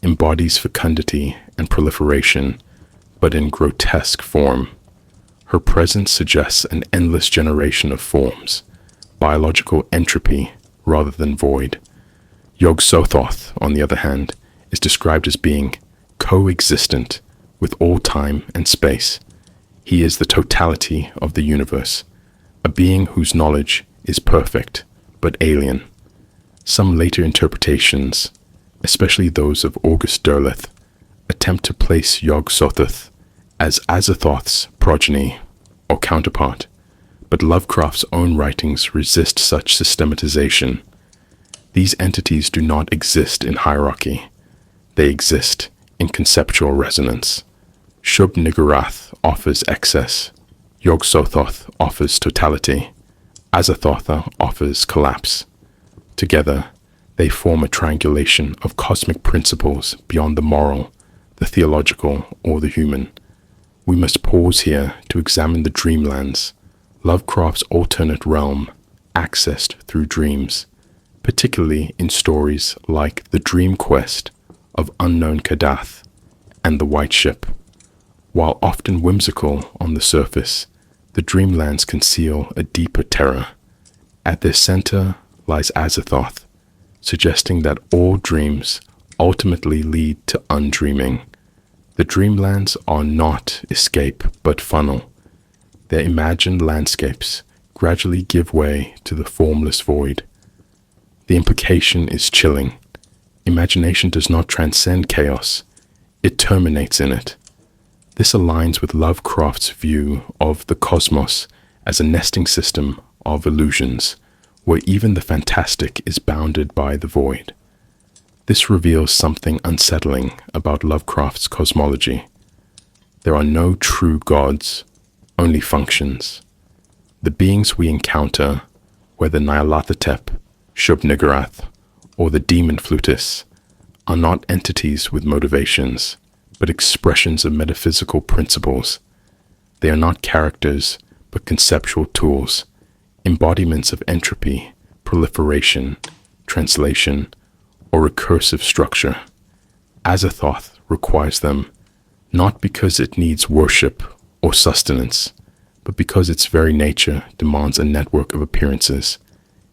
embodies fecundity and proliferation, but in grotesque form. Her presence suggests an endless generation of forms, biological entropy rather than void. Yog-Sothoth, on the other hand, is described as being coexistent with all time and space. He is the totality of the universe, a being whose knowledge is perfect but alien. Some later interpretations, especially those of August Derleth, attempt to place Yog-Sothoth as Azathoth's progeny or counterpart, but Lovecraft's own writings resist such systematization. These entities do not exist in hierarchy. They exist in conceptual resonance. Shub-Niggurath offers excess. Yog-Sothoth offers totality. Azathoth offers collapse. Together, they form a triangulation of cosmic principles beyond the moral, the theological, or the human. We must pause here to examine the dreamlands, Lovecraft's alternate realm, accessed through dreams, particularly in stories like The Dream Quest of Unknown Kadath and The White Ship. While often whimsical on the surface, the dreamlands conceal a deeper terror. At their center lies Azathoth, suggesting that all dreams ultimately lead to undreaming. The dreamlands are not escape but funnel. Their imagined landscapes gradually give way to the formless void. The implication is chilling. Imagination does not transcend chaos, it terminates in it. This aligns with Lovecraft's view of the cosmos as a nesting system of illusions, where even the fantastic is bounded by the void. This reveals something unsettling about Lovecraft's cosmology. There are no true gods, only functions. The beings we encounter, whether Nyarlathotep, Shub-Niggurath, or the demon flutists, are not entities with motivations, but expressions of metaphysical principles. They are not characters, but conceptual tools, embodiments of entropy, proliferation, translation, or recursive structure. AZATHOTH requires them, not because it needs worship or sustenance, but because its very nature demands a network of appearances.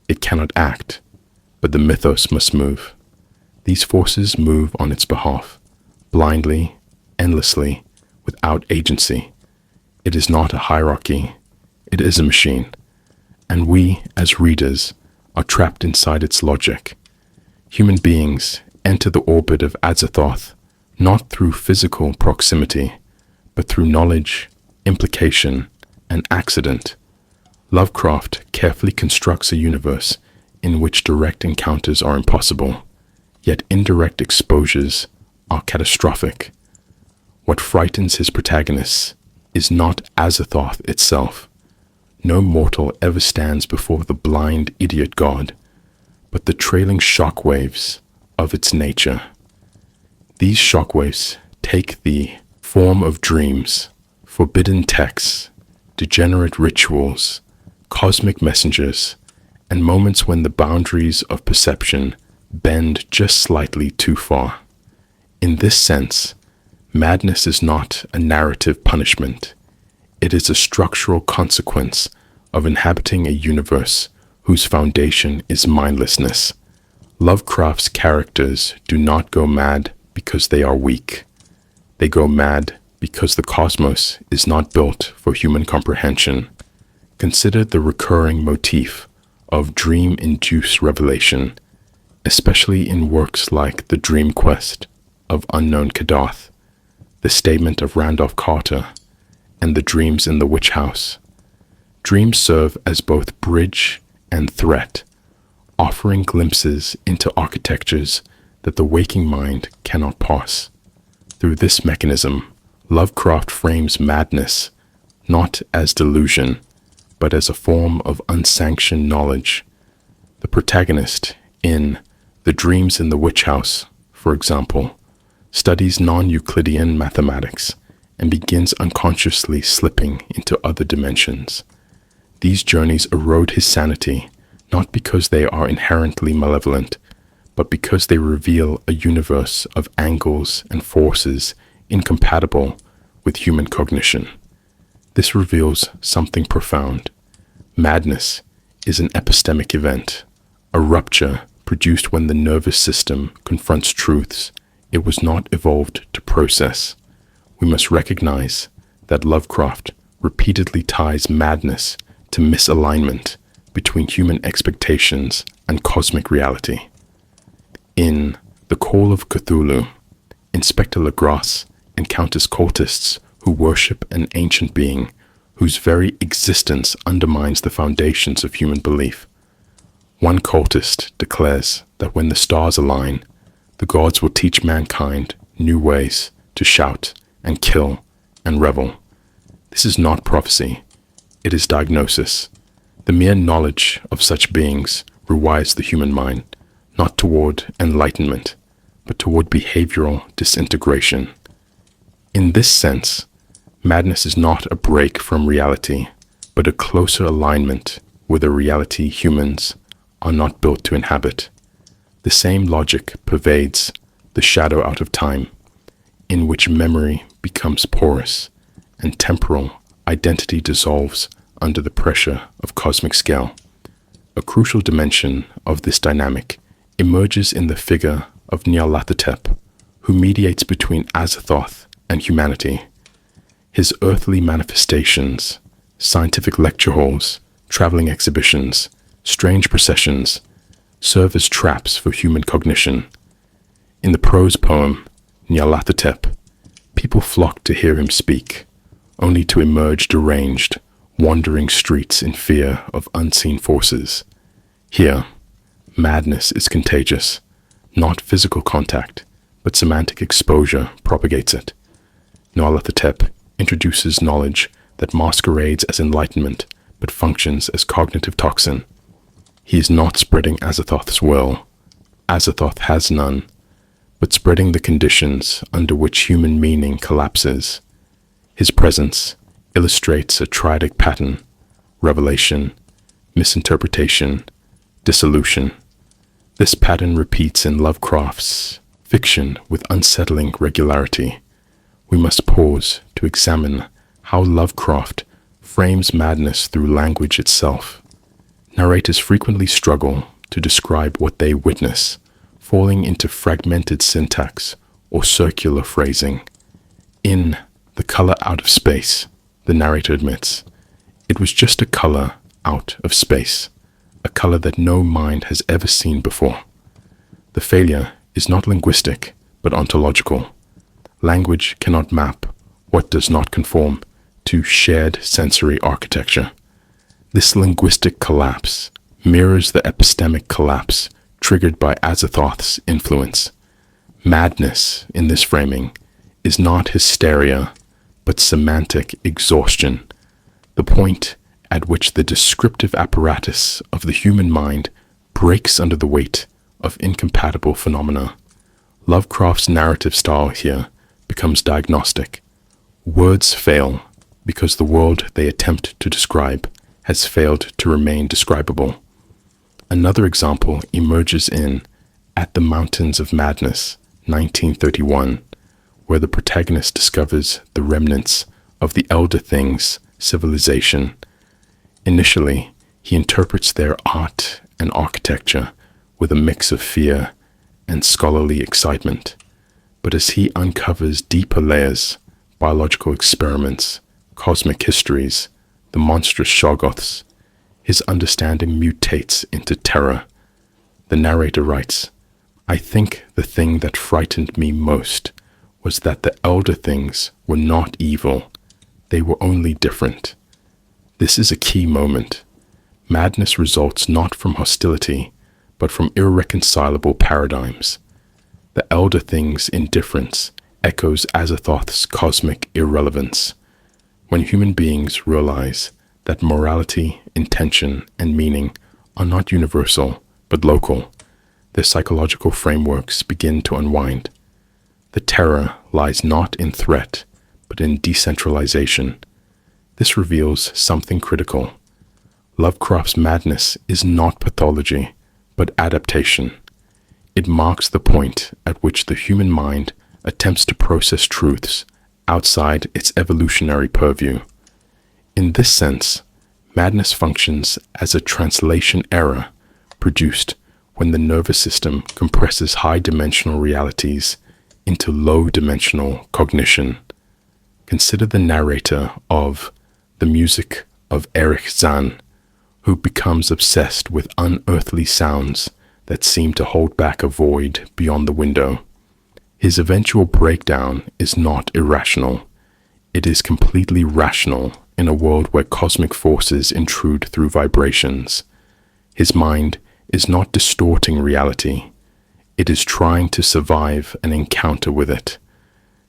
It cannot act, but the mythos must move. These forces move on its behalf, blindly, endlessly, without agency. It is not a hierarchy, it is a machine, and we, as readers, are trapped inside its logic. Human beings enter the orbit of AZATHOTH not through physical proximity, but through knowledge, implication, and accident. Lovecraft carefully constructs a universe in which direct encounters are impossible, yet indirect exposures are catastrophic. What frightens his protagonists is not AZATHOTH itself. No mortal ever stands before the blind idiot god, but the trailing shockwaves of its nature. These shockwaves take the form of dreams, forbidden texts, degenerate rituals, cosmic messengers, and moments when the boundaries of perception bend just slightly too far. In this sense, madness is not a narrative punishment. It is a structural consequence of inhabiting a universe whose foundation is mindlessness. Lovecraft's characters do not go mad because they are weak. They go mad because the cosmos is not built for human comprehension. Consider the recurring motif of dream-induced revelation, especially in works like The Dream Quest of Unknown Kadath, The Statement of Randolph Carter, and The Dreams in the Witch House. Dreams serve as both bridge and threat, offering glimpses into architectures that the waking mind cannot parse. Through this mechanism, Lovecraft frames madness not as delusion, but as a form of unsanctioned knowledge. The protagonist in The Dreams in the Witch House, for example, studies non-Euclidean mathematics and begins unconsciously slipping into other dimensions. These journeys erode his sanity, not because they are inherently malevolent, but because they reveal a universe of angles and forces incompatible with human cognition. This reveals something profound. Madness is an epistemic event, a rupture produced when the nervous system confronts truths it was not evolved to process. We must recognize that Lovecraft repeatedly ties madness to misalignment between human expectations and cosmic reality. In The Call of Cthulhu, Inspector Legras encounters cultists who worship an ancient being whose very existence undermines the foundations of human belief. One cultist declares that when the stars align, the gods will teach mankind new ways to shout and kill and revel. This is not prophecy, it is diagnosis. The mere knowledge of such beings rewires the human mind, not toward enlightenment, but toward behavioral disintegration. In this sense, madness is not a break from reality, but a closer alignment with a reality humans are not built to inhabit. The same logic pervades The Shadow Out of Time, in which memory becomes porous and temporal identity dissolves under the pressure of cosmic scale. A crucial dimension of this dynamic emerges in the figure of Nyarlathotep, who mediates between Azathoth and humanity. His earthly manifestations, scientific lecture halls, traveling exhibitions, strange processions, serve as traps for human cognition. In the prose poem, Nyarlathotep, people flock to hear him speak, only to emerge deranged, wandering streets in fear of unseen forces. Here, madness is contagious, not physical contact, but semantic exposure propagates it. Nyarlathotep introduces knowledge that masquerades as enlightenment, but functions as cognitive toxin. He is not spreading Azathoth's will. Azathoth has none, but spreading the conditions under which human meaning collapses. His presence illustrates a triadic pattern: revelation, misinterpretation, dissolution. This pattern repeats in Lovecraft's fiction with unsettling regularity. We must pause to examine how Lovecraft frames madness through language itself. Narrators frequently struggle to describe what they witness, falling into fragmented syntax or circular phrasing. In The Color Out of Space, the narrator admits, it was just a color out of space, a color that no mind has ever seen before. The failure is not linguistic, but ontological. Language cannot map what does not conform to shared sensory architecture. This linguistic collapse mirrors the epistemic collapse triggered by Azathoth's influence. Madness, in this framing, is not hysteria, but semantic exhaustion, the point at which the descriptive apparatus of the human mind breaks under the weight of incompatible phenomena. Lovecraft's narrative style here becomes diagnostic. Words fail because the world they attempt to describe has failed to remain describable. Another example emerges in At the Mountains of Madness, 1931, where the protagonist discovers the remnants of the Elder Things civilization. Initially, he interprets their art and architecture with a mix of fear and scholarly excitement. But as he uncovers deeper layers, biological experiments, cosmic histories, the monstrous Shoggoths, his understanding mutates into terror. The narrator writes, I think the thing that frightened me most was that the Elder Things were not evil. They were only different. This is a key moment. Madness results not from hostility, but from irreconcilable paradigms. The Elder Things' indifference echoes Azathoth's cosmic irrelevance. When human beings realize that morality, intention, and meaning are not universal, but local, their psychological frameworks begin to unwind. The terror lies not in threat, but in decentralization. This reveals something critical. Lovecraft's madness is not pathology, but adaptation. It marks the point at which the human mind attempts to process truths outside its evolutionary purview. In this sense, madness functions as a translation error produced when the nervous system compresses high-dimensional realities into low-dimensional cognition. Consider the narrator of The Music of Erich Zann, who becomes obsessed with unearthly sounds that seem to hold back a void beyond the window. His eventual breakdown is not irrational. It is completely rational in a world where cosmic forces intrude through vibrations. His mind is not distorting reality. It is trying to survive an encounter with it.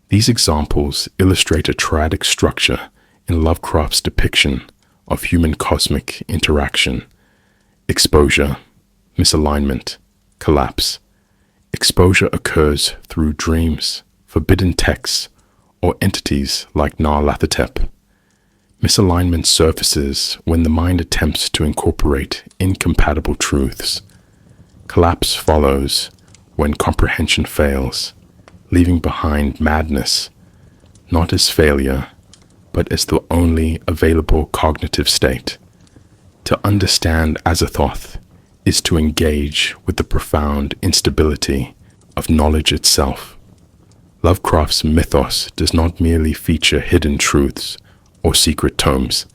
These examples illustrate a triadic structure in Lovecraft's depiction of human-cosmic interaction: exposure, misalignment, collapse. Exposure occurs through dreams, forbidden texts, or entities like Nyarlathotep. Misalignment surfaces when the mind attempts to incorporate incompatible truths. Collapse follows when comprehension fails, leaving behind madness, not as failure, but as the only available cognitive state. To understand Azathoth is to engage with the profound instability of knowledge itself. Lovecraft's mythos does not merely feature hidden truths or secret tomes.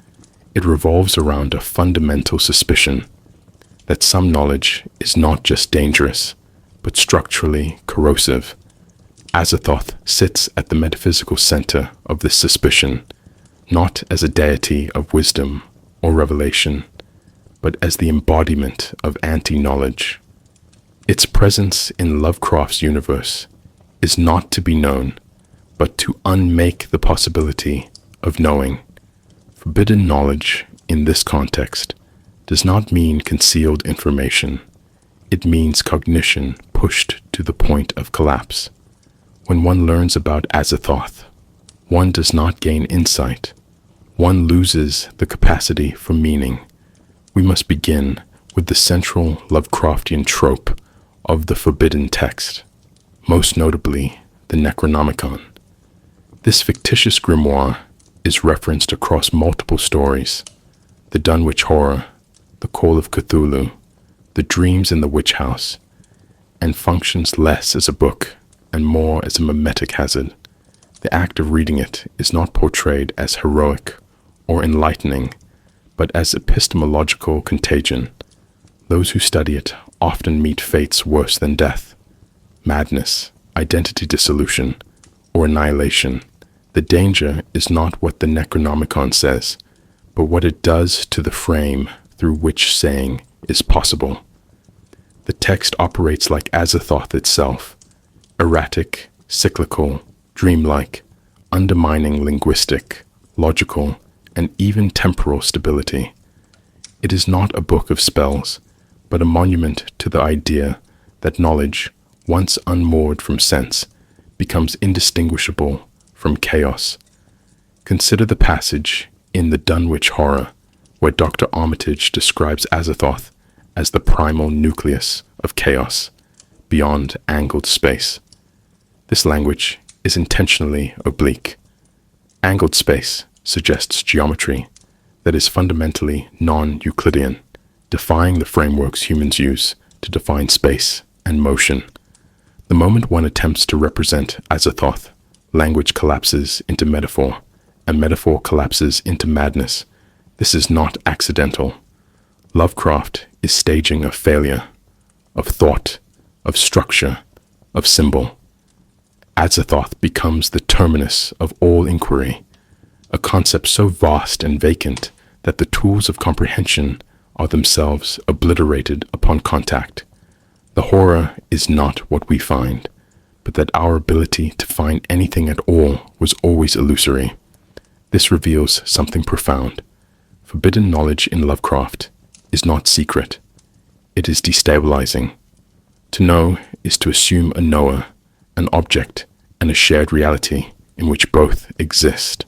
It revolves around a fundamental suspicion that some knowledge is not just dangerous, but structurally corrosive. Azathoth sits at the metaphysical center of this suspicion, not as a deity of wisdom or revelation, but as the embodiment of anti-knowledge. Its presence in Lovecraft's universe is not to be known, but to unmake the possibility of knowing. Forbidden knowledge, in this context, does not mean concealed information. It means cognition pushed to the point of collapse. When one learns about Azathoth, one does not gain insight. One loses the capacity for meaning. We must begin with the central Lovecraftian trope of the forbidden text, most notably the Necronomicon. This fictitious grimoire is referenced across multiple stories: the Dunwich Horror, the Call of Cthulhu, the Dreams in the Witch House, and functions less as a book and more as a mimetic hazard. The act of reading it is not portrayed as heroic or enlightening, but as epistemological contagion. Those who study it often meet fates worse than death, madness, identity dissolution, or annihilation. The danger is not what the Necronomicon says, but what it does to the frame through which saying is possible. The text operates like Azathoth itself, erratic, cyclical, dreamlike, undermining linguistic, logical, and even temporal stability. It is not a book of spells, but a monument to the idea that knowledge, once unmoored from sense, becomes indistinguishable from chaos. Consider the passage in the Dunwich Horror, where Dr. Armitage describes Azathoth as the primal nucleus of chaos, beyond angled space. This language is intentionally oblique. Angled space suggests geometry that is fundamentally non-Euclidean, defying the frameworks humans use to define space and motion. The moment one attempts to represent Azathoth, language collapses into metaphor, and metaphor collapses into madness. This is not accidental. Lovecraft is staging a failure of thought, of structure, of symbol. Azathoth becomes the terminus of all inquiry, a concept so vast and vacant that the tools of comprehension are themselves obliterated upon contact. The horror is not what we find, but that our ability to find anything at all was always illusory. This reveals something profound. Forbidden knowledge in Lovecraft is not secret. It is destabilizing. To know is to assume a knower, an object, and a shared reality in which both exist.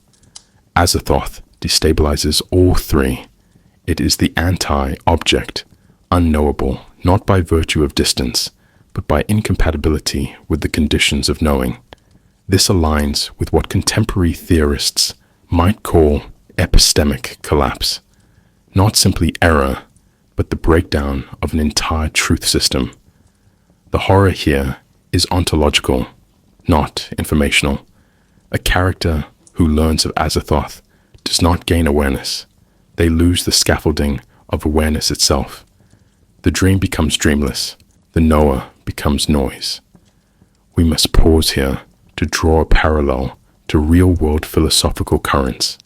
Azathoth destabilizes all three. It is the anti-object, unknowable, not by virtue of distance, but by incompatibility with the conditions of knowing. This aligns with what contemporary theorists might call epistemic collapse, not simply error, but the breakdown of an entire truth system. The horror here is ontological, not informational. A character who learns of Azathoth does not gain awareness. They lose the scaffolding of awareness itself. The dream becomes dreamless. The knower becomes noise. We must pause here to draw a parallel to real-world philosophical currents.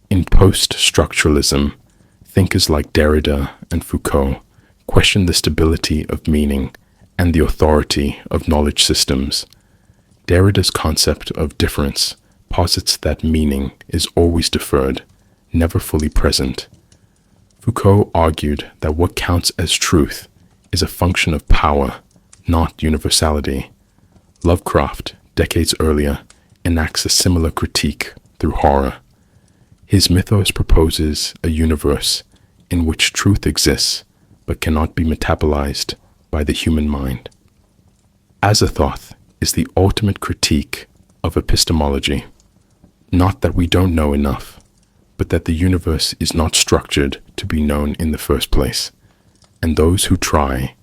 In post-structuralism, thinkers like Derrida and Foucault question the stability of meaning and the authority of knowledge systems. Derrida's concept of difference posits that meaning is always deferred, never fully present. Foucault argued that what counts as truth is a function of power, not universality. Lovecraft, decades earlier, enacts a similar critique through horror. His mythos proposes a universe in which truth exists but cannot be metabolized by the human mind. Azathoth is the ultimate critique of epistemology. Not that we don't know enough, but that the universe is not structured to be known in the first place. And those who try,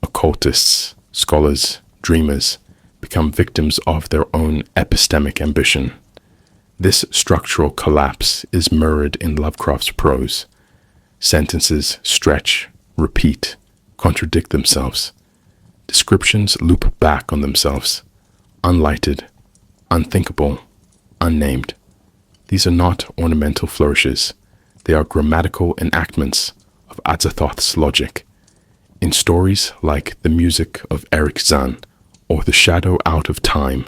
occultists, scholars, dreamers, become victims of their own epistemic ambition. This structural collapse is mirrored in Lovecraft's prose. Sentences stretch, repeat, contradict themselves. Descriptions loop back on themselves, unlighted, unthinkable, unnamed. These are not ornamental flourishes. They are grammatical enactments of Azathoth's logic. In stories like The Music of Eric Zahn or The Shadow Out of Time,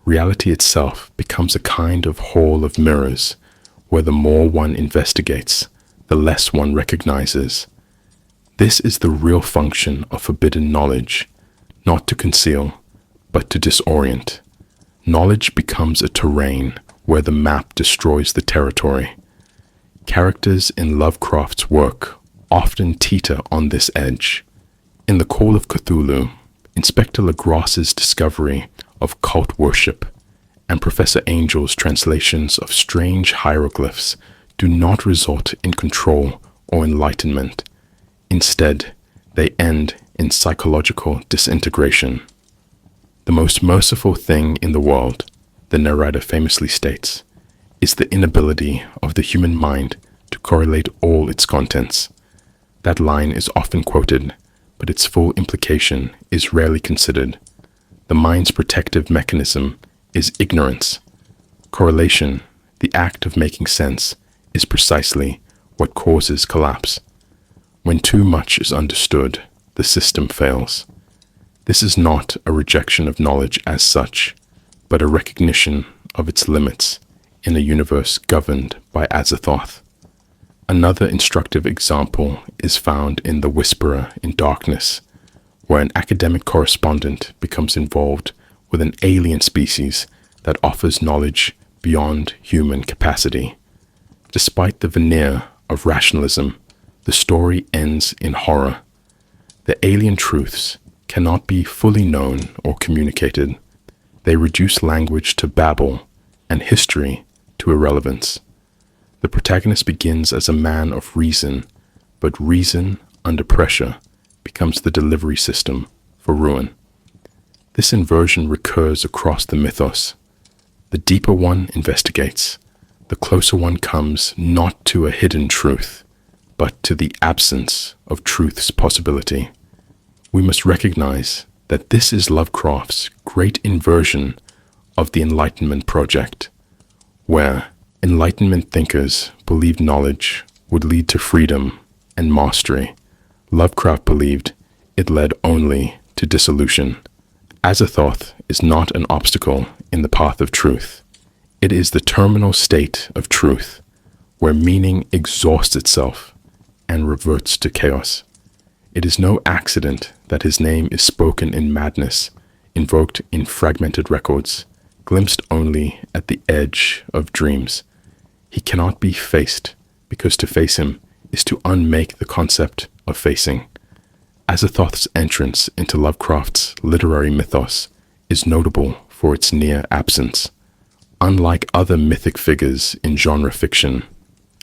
reality itself becomes a kind of hall of mirrors where the more one investigates, the less one recognizes. This is the real function of forbidden knowledge, not to conceal, but to disorient. Knowledge becomes a terrain where the map destroys the territory. Characters in Lovecraft's work often teeter on this edge. In The Call of Cthulhu, Inspector Legrasse's discovery of cult worship and Professor Angel's translations of strange hieroglyphs do not result in control or enlightenment. Instead, they end in psychological disintegration. The most merciful thing in the world, the narrator famously states, is the inability of the human mind to correlate all its contents. That line is often quoted, but its full implication is rarely considered. The mind's protective mechanism is ignorance. Correlation, the act of making sense, is precisely what causes collapse. When too much is understood, the system fails. This is not a rejection of knowledge as such, but a recognition of its limits in a universe governed by Azathoth. Another instructive example is found in The Whisperer in Darkness, where an academic correspondent becomes involved with an alien species that offers knowledge beyond human capacity. Despite the veneer of rationalism, the story ends in horror. The alien truths cannot be fully known or communicated. They reduce language to babble and history to irrelevance. The protagonist begins as a man of reason, but reason under pressure becomes the delivery system for ruin. This inversion recurs across the mythos. The deeper one investigates, the closer one comes not to a hidden truth, but to the absence of truth's possibility. We must recognize that this is Lovecraft's great inversion of the Enlightenment project, where Enlightenment thinkers believed knowledge would lead to freedom and mastery. Lovecraft believed it led only to dissolution. Azathoth is not an obstacle in the path of truth. It is the terminal state of truth, where meaning exhausts itself and reverts to chaos. It is no accident that his name is spoken in madness, invoked in fragmented records, glimpsed only at the edge of dreams. He cannot be faced, because to face him is to unmake the concept of facing. Azathoth's entrance into Lovecraft's literary mythos is notable for its near absence. Unlike other mythic figures in genre fiction,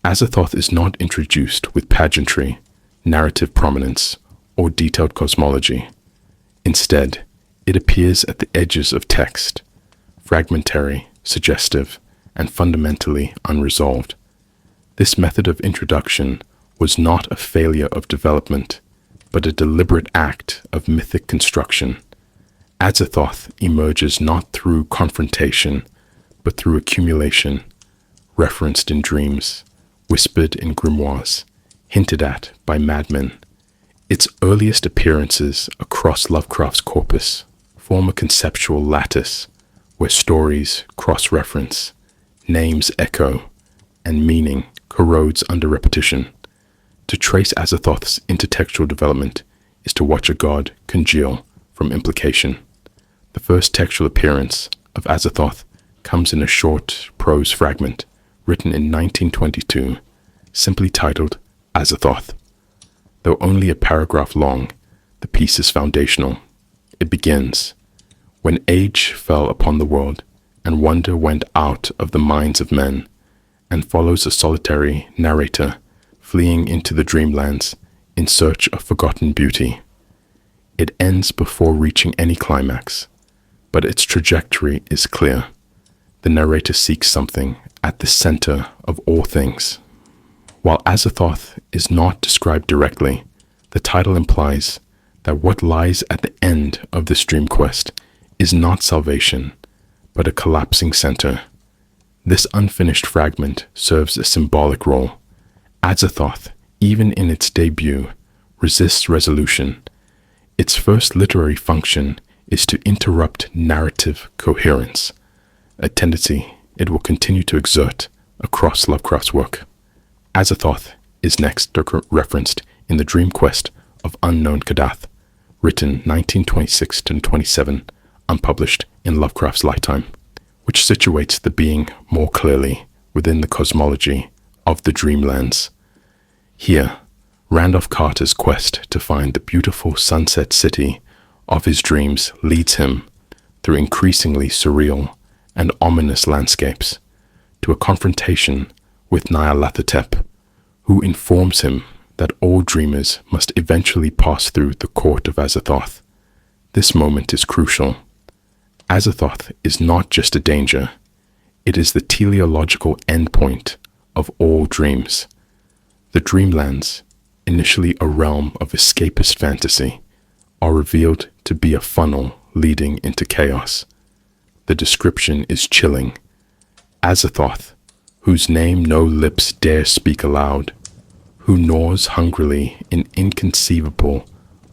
Azathoth is not introduced with pageantry, narrative prominence, or detailed cosmology. Instead, it appears at the edges of text, fragmentary, suggestive, and fundamentally unresolved. This method of introduction was not a failure of development, but a deliberate act of mythic construction. Azathoth emerges not through confrontation, but through accumulation, referenced in dreams, whispered in grimoires, hinted at by madmen. Its earliest appearances across Lovecraft's corpus form a conceptual lattice where stories cross-reference, names echo, and meaning corrodes under repetition. To trace Azathoth's intertextual development is to watch a god congeal from implication. The first textual appearance of Azathoth comes in a short prose fragment written in 1922, simply titled Azathoth. Though only a paragraph long, the piece is foundational. It begins, "When age fell upon the world, and wonder went out of the minds of men," and follows a solitary narrator fleeing into the dreamlands in search of forgotten beauty. It ends before reaching any climax, but its trajectory is clear. The narrator seeks something at the center of all things. While Azathoth is not described directly, the title implies that what lies at the end of this dream quest is not salvation, but a collapsing center. This unfinished fragment serves a symbolic role. Azathoth, even in its debut, resists resolution. Its first literary function is to interrupt narrative coherence, a tendency it will continue to exert across Lovecraft's work. Azathoth is next referenced in the Dream Quest of Unknown Kadath, written 1926-27, unpublished in Lovecraft's lifetime, which situates the being more clearly within the cosmology of the Dreamlands. Here, Randolph Carter's quest to find the beautiful sunset city of his dreams leads him through increasingly surreal and ominous landscapes to a confrontation with Nyarlathotep, who informs him that all dreamers must eventually pass through the court of Azathoth. This moment is crucial. Azathoth is not just a danger, it is the teleological endpoint of all dreams. The Dreamlands, initially a realm of escapist fantasy, are revealed to be a funnel leading into chaos. The description is chilling. Azathoth, whose name no lips dare speak aloud, who gnaws hungrily in inconceivable,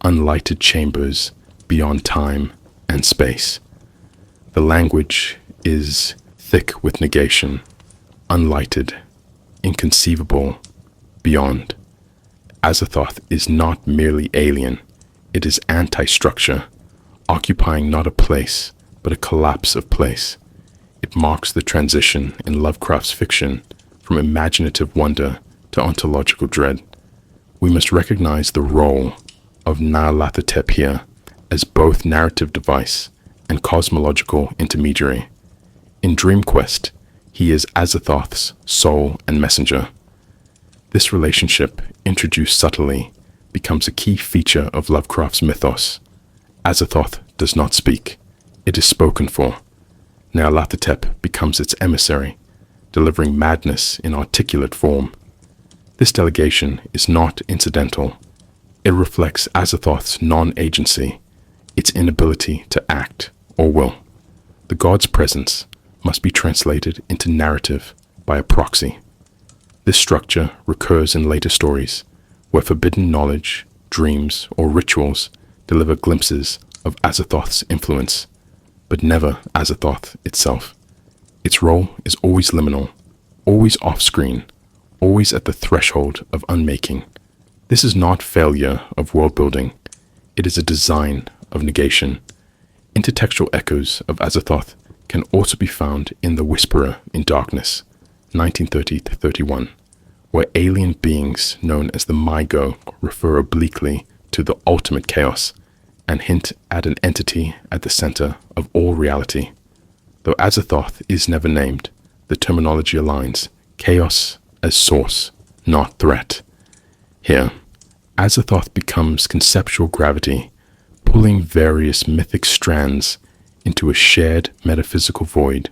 unlighted chambers beyond time and space. The language is thick with negation, unlighted, inconceivable, beyond. Azathoth is not merely alien, it is anti-structure, occupying not a place, but a collapse of place. It marks the transition in Lovecraft's fiction from imaginative wonder to ontological dread. We must recognize the role of Nyarlathotep here as both narrative device and cosmological intermediary. In Dream Quest, he is Azathoth's soul and messenger. This relationship, introduced subtly, becomes a key feature of Lovecraft's mythos. Azathoth does not speak, it is spoken for. Nyarlathotep becomes its emissary, delivering madness in articulate form. This delegation is not incidental. It reflects Azathoth's non-agency, its inability to act or will. The god's presence must be translated into narrative by a proxy. This structure recurs in later stories, where forbidden knowledge, dreams, or rituals deliver glimpses of Azathoth's influence, but never Azathoth itself. Its role is always liminal, always off-screen, always at the threshold of unmaking. This is not failure of world-building, it is a design of negation. Intertextual echoes of Azathoth can also be found in The Whisperer in Darkness, 1930-31, where alien beings known as the Mygo refer obliquely to the ultimate chaos and hint at an entity at the center of all reality. Though Azathoth is never named, the terminology aligns chaos as source, not threat. Here, Azathoth becomes conceptual gravity, pulling various mythic strands into a shared metaphysical void.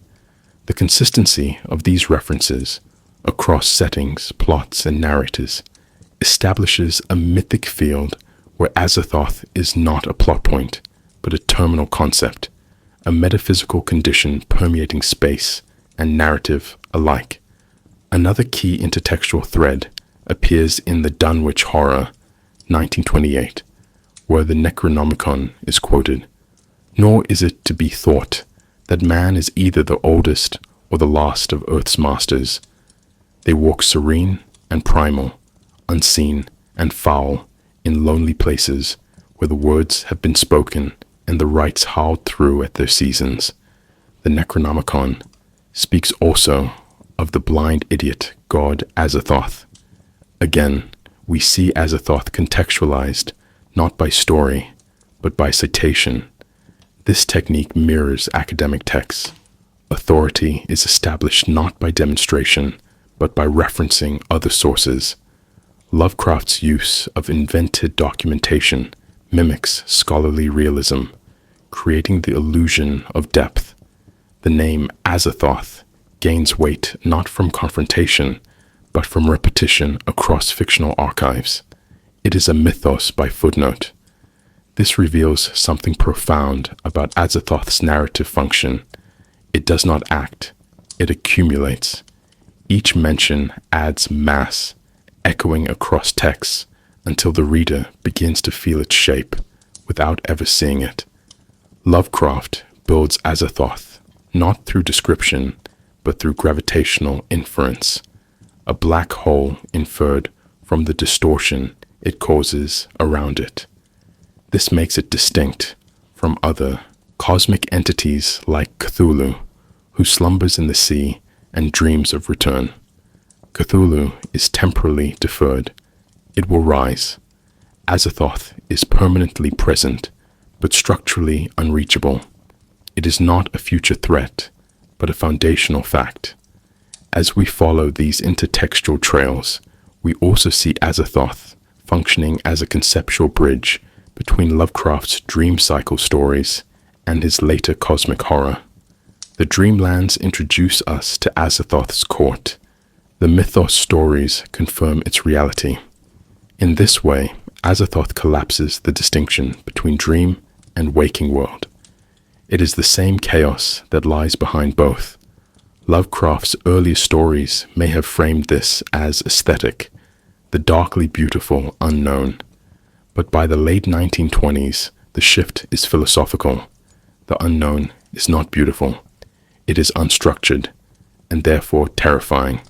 The consistency of these references across settings, plots, and narrators establishes a mythic field where Azathoth is not a plot point, but a terminal concept, a metaphysical condition permeating space and narrative alike. Another key intertextual thread appears in The Dunwich Horror, 1928, where the Necronomicon is quoted. Nor is it to be thought that man is either the oldest or the last of Earth's masters. They walk serene and primal, unseen and foul, in lonely places where the words have been spoken and the rites howled through at their seasons. The Necronomicon speaks also of the blind idiot god Azathoth. Again, we see Azathoth contextualized not by story, but by citation. This technique mirrors academic texts. Authority is established not by demonstration, but by referencing other sources. Lovecraft's use of invented documentation mimics scholarly realism, creating the illusion of depth. The name Azathoth gains weight not from confrontation, but from repetition across fictional archives. It is a mythos by footnote. This reveals something profound about Azathoth's narrative function. It does not act, it accumulates. Each mention adds mass, echoing across texts until the reader begins to feel its shape without ever seeing it. Lovecraft builds Azathoth not through description, but through gravitational inference, a black hole inferred from the distortion it causes around it. This makes it distinct from other cosmic entities like Cthulhu, who slumbers in the sea and dreams of return. Cthulhu is temporally deferred. It will rise. Azathoth is permanently present, but structurally unreachable. It is not a future threat, but a foundational fact. As we follow these intertextual trails, we also see Azathoth functioning as a conceptual bridge between Lovecraft's dream cycle stories and his later cosmic horror. The Dreamlands introduce us to Azathoth's court. The mythos stories confirm its reality. In this way, Azathoth collapses the distinction between dream and waking world. It is the same chaos that lies behind both. Lovecraft's earliest stories may have framed this as aesthetic, the darkly beautiful unknown. But by the late 1920s, the shift is philosophical. The unknown is not beautiful. It is unstructured, and therefore terrifying.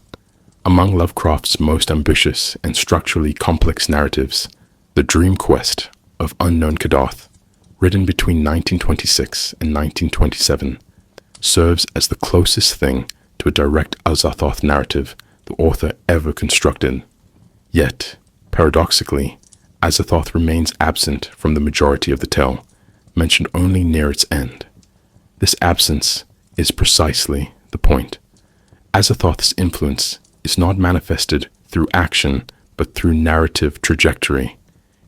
Among Lovecraft's most ambitious and structurally complex narratives, The Dream Quest of Unknown Kadath, written between 1926 and 1927, serves as the closest thing to a direct Azathoth narrative the author ever constructed. Yet, paradoxically, Azathoth remains absent from the majority of the tale, mentioned only near its end. This absence is precisely the point. Azathoth's influence is not manifested through action, but through narrative trajectory.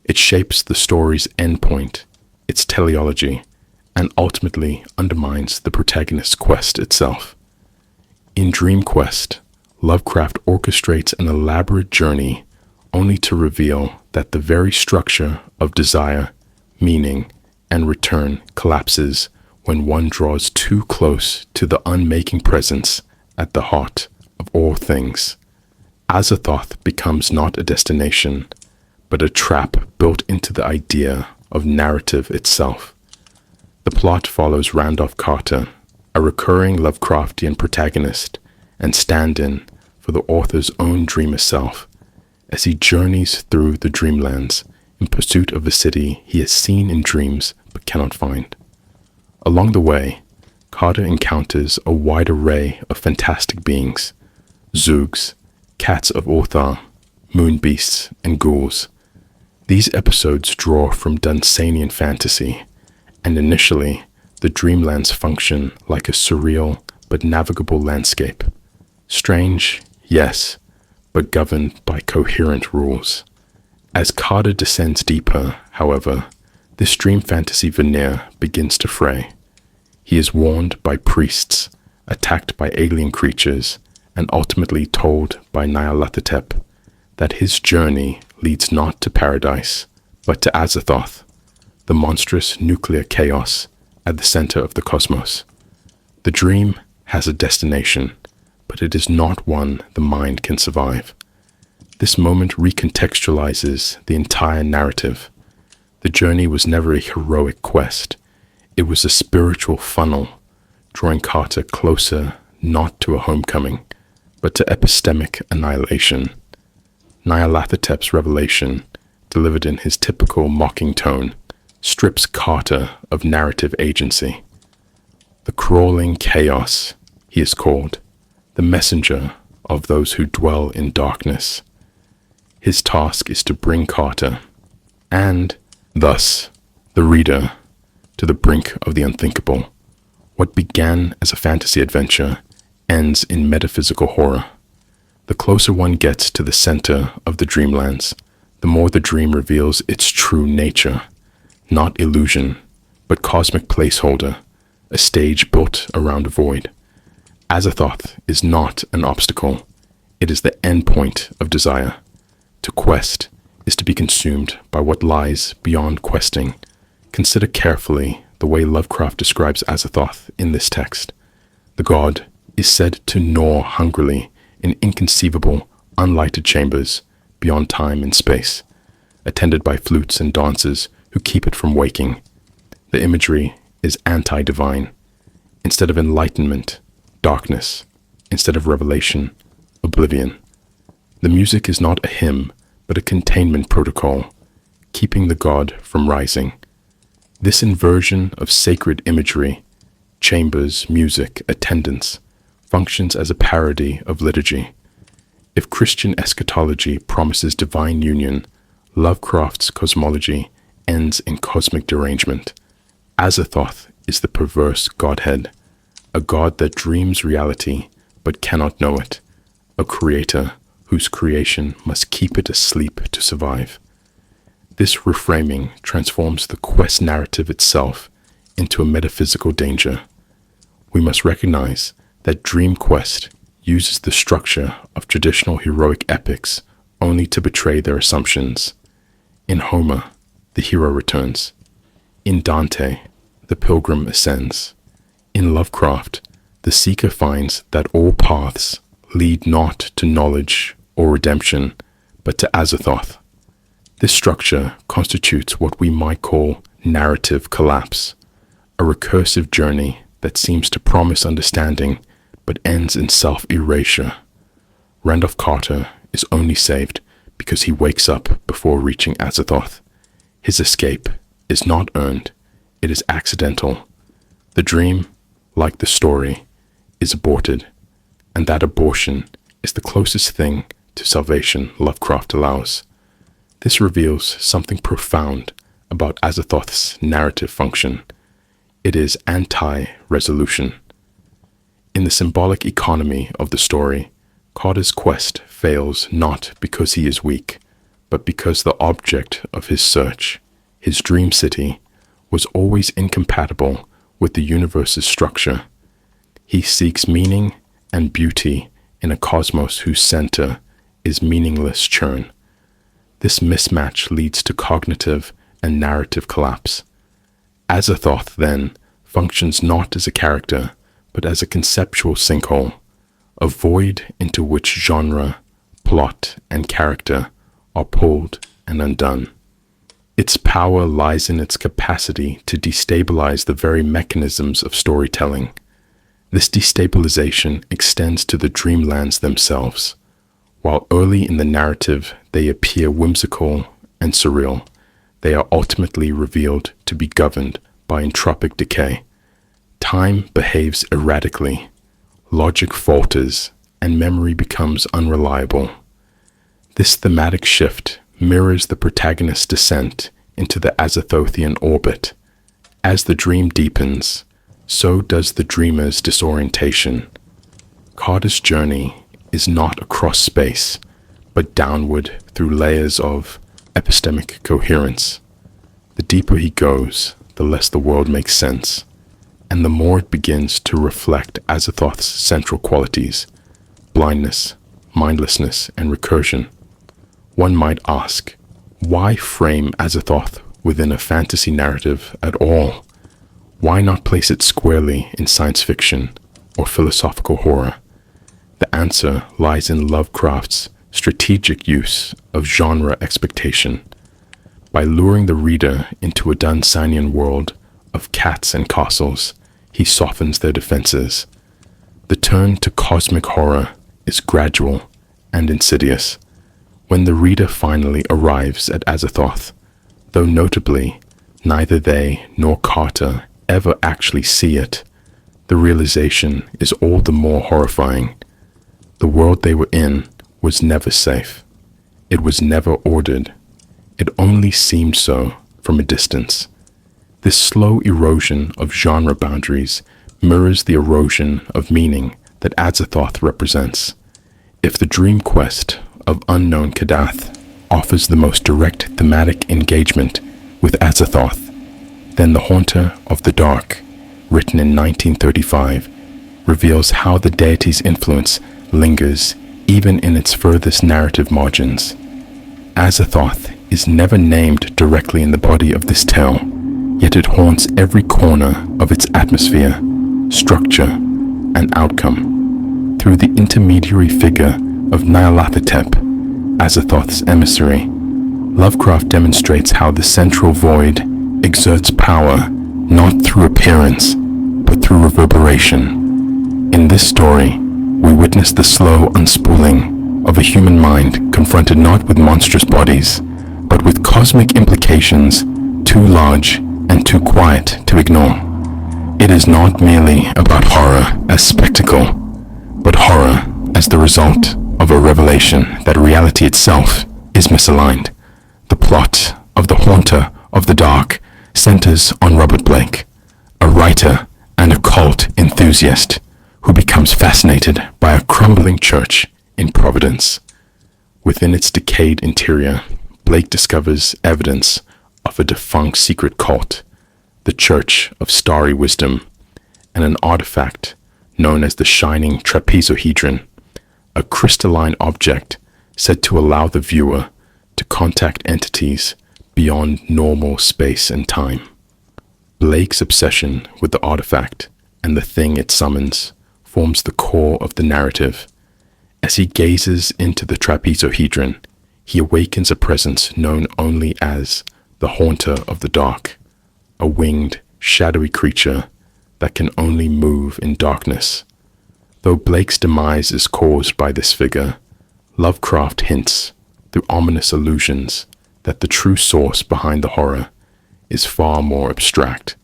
It shapes the story's endpoint, its teleology, and ultimately undermines the protagonist's quest itself. In Dream Quest, Lovecraft orchestrates an elaborate journey only to reveal that the very structure of desire, meaning, and return collapses when one draws too close to the unmaking presence at the heart of all things. Azathoth becomes not a destination, but a trap built into the idea of narrative itself. The plot follows Randolph Carter, a recurring Lovecraftian protagonist and stand-in for the author's own dreamer self, as he journeys through the Dreamlands in pursuit of a city he has seen in dreams but cannot find. Along the way, Carter encounters a wide array of fantastic beings: Zoogs, cats of Orthar, moon beasts, and ghouls. These episodes draw from Dunsanian fantasy, and initially, the Dreamlands function like a surreal but navigable landscape. Strange, yes, but governed by coherent rules. As Carter descends deeper, however, this dream fantasy veneer begins to fray. He is warned by priests, attacked by alien creatures, and ultimately told by Nyarlathotep that his journey leads not to paradise, but to Azathoth, the monstrous nuclear chaos at the center of the cosmos. The dream has a destination, but it is not one the mind can survive. This moment recontextualizes the entire narrative. The journey was never a heroic quest. It was a spiritual funnel, drawing Carter closer not to a homecoming, but to epistemic annihilation. Nyarlathotep's revelation, delivered in his typical mocking tone, strips Carter of narrative agency. The crawling chaos, he is called, the messenger of those who dwell in darkness. His task is to bring Carter, and thus the reader, to the brink of the unthinkable. What began as a fantasy adventure ends in metaphysical horror. The closer one gets to the center of the Dreamlands, the more the dream reveals its true nature. not illusion, but cosmic placeholder, a stage built around a void. Azathoth is not an obstacle. It is the endpoint of desire. To quest is to be consumed by what lies beyond questing. Consider carefully the way Lovecraft describes Azathoth in this text. The god is said to gnaw hungrily in inconceivable, unlighted chambers beyond time and space, attended by flutes and dancers who keep it from waking. The imagery is anti-divine. Instead of enlightenment, darkness. Instead of revelation, oblivion. The music is not a hymn, but a containment protocol, keeping the god from rising. This inversion of sacred imagery, chambers, music, attendance, functions as a parody of liturgy. If Christian eschatology promises divine union, Lovecraft's cosmology ends in cosmic derangement. Azathoth is the perverse godhead, a god that dreams reality but cannot know it, a creator whose creation must keep it asleep to survive. This reframing transforms the quest narrative itself into a metaphysical danger. We must recognize that Dream Quest uses the structure of traditional heroic epics only to betray their assumptions. In Homer, the hero returns. In Dante, the pilgrim ascends. In Lovecraft, the seeker finds that all paths lead not to knowledge or redemption, but to Azathoth. This structure constitutes what we might call narrative collapse, a recursive journey that seems to promise understanding but ends in self-erasure. Randolph Carter is only saved because he wakes up before reaching Azathoth. His escape is not earned, it is accidental. The dream, like the story, is aborted, and that abortion is the closest thing to salvation Lovecraft allows. This reveals something profound about Azathoth's narrative function. It is anti-resolution. In the symbolic economy of the story, Carter's quest fails not because he is weak, but because the object of his search, his dream city, was always incompatible with the universe's structure. He seeks meaning and beauty in a cosmos whose center is meaningless churn. This mismatch leads to cognitive and narrative collapse. Azathoth, then, functions not as a character, but as a conceptual sinkhole, a void into which genre, plot, and character are pulled and undone. Its power lies in its capacity to destabilize the very mechanisms of storytelling. This destabilization extends to the dreamlands themselves. While early in the narrative they appear whimsical and surreal, they are ultimately revealed to be governed by entropic decay. Time behaves erratically, logic falters, and memory becomes unreliable. This thematic shift mirrors the protagonist's descent into the Azathothian orbit. As the dream deepens, so does the dreamer's disorientation. Carter's journey is not across space, but downward through layers of epistemic coherence. The deeper he goes, the less the world makes sense, and the more it begins to reflect Azathoth's central qualities: blindness, mindlessness, and recursion. One might ask, why frame Azathoth within a fantasy narrative at all? Why not place it squarely in science fiction or philosophical horror? The answer lies in Lovecraft's strategic use of genre expectation. By luring the reader into a Dunsanian world of cats and castles, he softens their defenses. The turn to cosmic horror is gradual and insidious. When the reader finally arrives at Azathoth, though notably neither they nor Carter ever actually see it, the realization is all the more horrifying. The world they were in was never safe. It was never ordered. It only seemed so from a distance. This slow erosion of genre boundaries mirrors the erosion of meaning that Azathoth represents. If the dream quest of unknown Kadath offers the most direct thematic engagement with Azathoth, Then The Haunter of the Dark, written in 1935, reveals how the deity's influence lingers even in its furthest narrative margins. Azathoth is never named directly in the body of this tale, yet it haunts every corner of its atmosphere, structure, and outcome. Through the intermediary figure of Nyarlathotep, Azathoth's emissary, Lovecraft demonstrates how the central void exerts power not through appearance, but through reverberation. In this story, we witness the slow unspooling of a human mind confronted not with monstrous bodies, but with cosmic implications too large and too quiet to ignore. It is not merely about horror as spectacle, but horror as the result of a revelation that reality itself is misaligned. The plot of The Haunter of the Dark centers on Robert Blake, a writer and occult enthusiast who becomes fascinated by a crumbling church in Providence. Within its decayed interior, Blake discovers evidence of a defunct secret cult, the Church of Starry Wisdom, and an artifact known as the Shining Trapezohedron, a crystalline object said to allow the viewer to contact entities beyond normal space and time. Blake's obsession with the artifact and the thing it summons forms the core of the narrative. As he gazes into the trapezohedron, he awakens a presence known only as the Haunter of the Dark, a winged, shadowy creature that can only move in darkness. Though Blake's demise is caused by this figure, Lovecraft hints, through ominous allusions, that the true source behind the horror is far more abstract.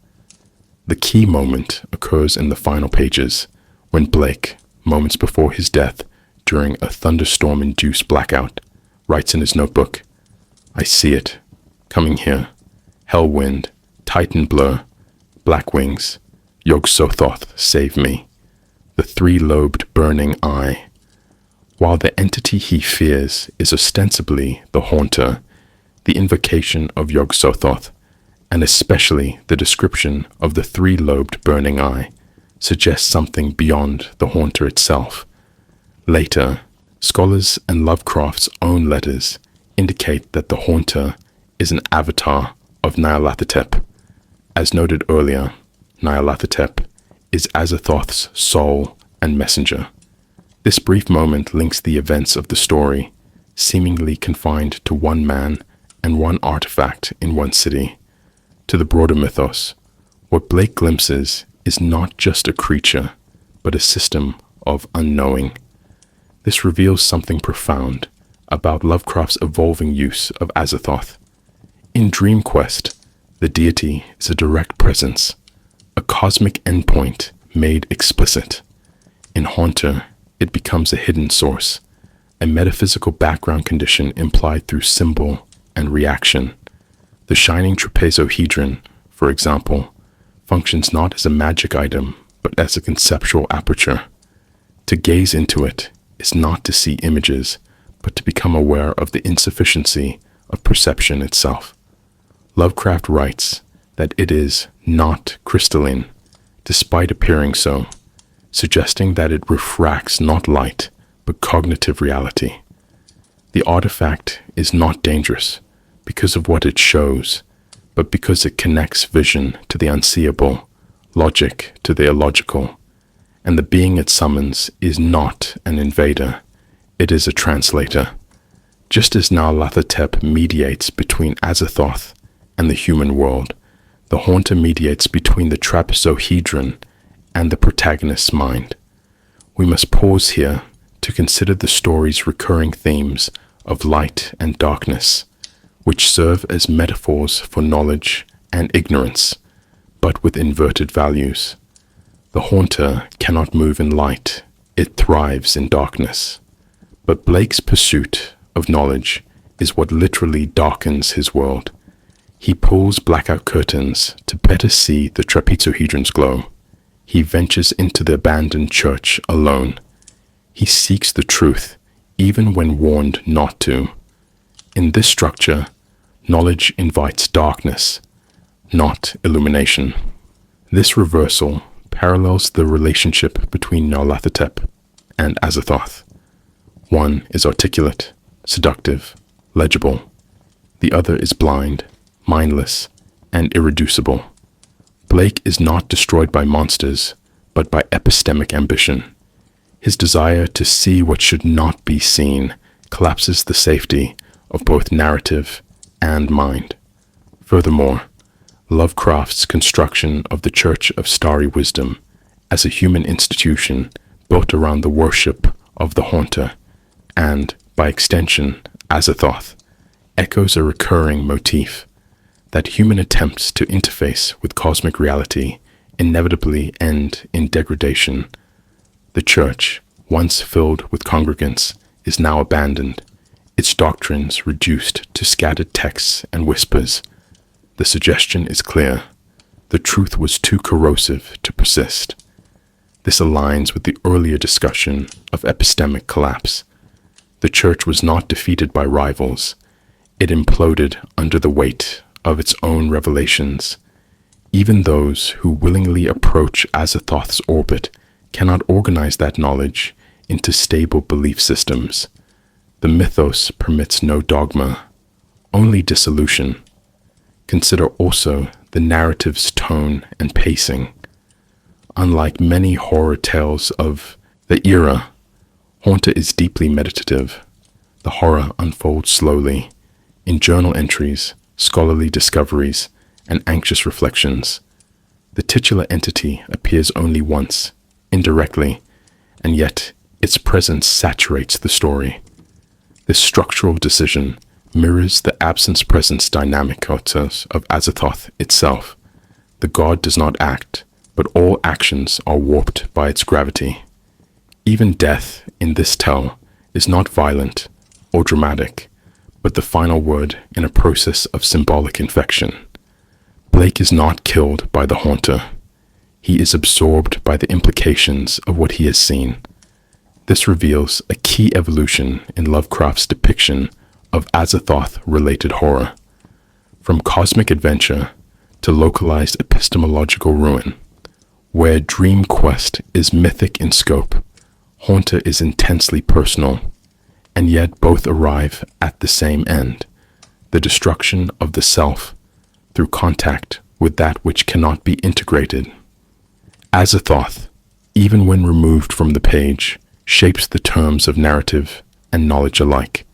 The key moment occurs in the final pages, when Blake, moments before his death during a thunderstorm-induced blackout, writes in his notebook, "I see it, coming here, hell wind, titan blur, black wings, Yog-Sothoth, save me, the three-lobed burning eye." While the entity he fears is ostensibly the Haunter, the invocation of Yog-Sothoth, and especially the description of the three-lobed burning eye, suggests something beyond the Haunter itself. Later, scholars and Lovecraft's own letters indicate that the Haunter is an avatar of Nyarlathotep. As noted earlier, Nyarlathotep is Azathoth's soul and messenger. This brief moment links the events of the story, seemingly confined to one man and one artifact in one city, to the broader mythos. What Blake glimpses is not just a creature, but a system of unknowing. This reveals something profound about Lovecraft's evolving use of Azathoth. In Dream Quest, the deity is a direct presence, a cosmic endpoint made explicit. In Haunter, it becomes a hidden source, a metaphysical background condition implied through symbol and reaction. The Shining Trapezohedron, for example, functions not as a magic item, but as a conceptual aperture. To gaze into it is not to see images, but to become aware of the insufficiency of perception itself. Lovecraft writes that it is not crystalline, despite appearing so, suggesting that it refracts not light, but cognitive reality. The artifact is not dangerous because of what it shows, but because it connects vision to the unseeable, logic to the illogical, and the being it summons is not an invader, it is a translator. Just as Nyarlathotep mediates between Azathoth and the human world, the Haunter mediates between the trapezohedron and the protagonist's mind. We must pause here to consider the story's recurring themes of light and darkness, which serve as metaphors for knowledge and ignorance, but with inverted values. The Haunter cannot move in light, it thrives in darkness. But Blake's pursuit of knowledge is what literally darkens his world. He pulls blackout curtains to better see the trapezohedron's glow. He ventures into the abandoned church alone. He seeks the truth, even when warned not to. In this structure, knowledge invites darkness, not illumination. This reversal parallels the relationship between Nyarlathotep and Azathoth. One is articulate, seductive, legible. The other is blind, mindless, and irreducible. Blake is not destroyed by monsters, but by epistemic ambition. His desire to see what should not be seen collapses the safety of both narrative and mind. Furthermore, Lovecraft's construction of the Church of Starry Wisdom as a human institution built around the worship of the Haunter, and, by extension, Azathoth, echoes a recurring motif that human attempts to interface with cosmic reality inevitably end in degradation. The church, once filled with congregants, is now abandoned, its doctrines reduced to scattered texts and whispers. The suggestion is clear. The truth was too corrosive to persist. This aligns with the earlier discussion of epistemic collapse. The church was not defeated by rivals. It imploded under the weight of its own revelations. Even those who willingly approach Azathoth's orbit cannot organize that knowledge into stable belief systems. The mythos permits no dogma, only dissolution. Consider also the narrative's tone and pacing. Unlike many horror tales of the era, Haunter is deeply meditative. The horror unfolds slowly, in journal entries, scholarly discoveries, and anxious reflections. The titular entity appears only once, indirectly, and yet its presence saturates the story. This structural decision mirrors the absence-presence dynamic of Azathoth itself. The god does not act, but all actions are warped by its gravity. Even death in this tale is not violent or dramatic, but the final word in a process of symbolic infection. Blake is not killed by the Haunter. He is absorbed by the implications of what he has seen. This reveals a key evolution in Lovecraft's depiction of Azathoth-related horror, from cosmic adventure to localized epistemological ruin. Where Dream Quest is mythic in scope, Haunter is intensely personal, and yet both arrive at the same end, the destruction of the self through contact with that which cannot be integrated. Azathoth, even when removed from the page, shapes the terms of narrative and knowledge alike.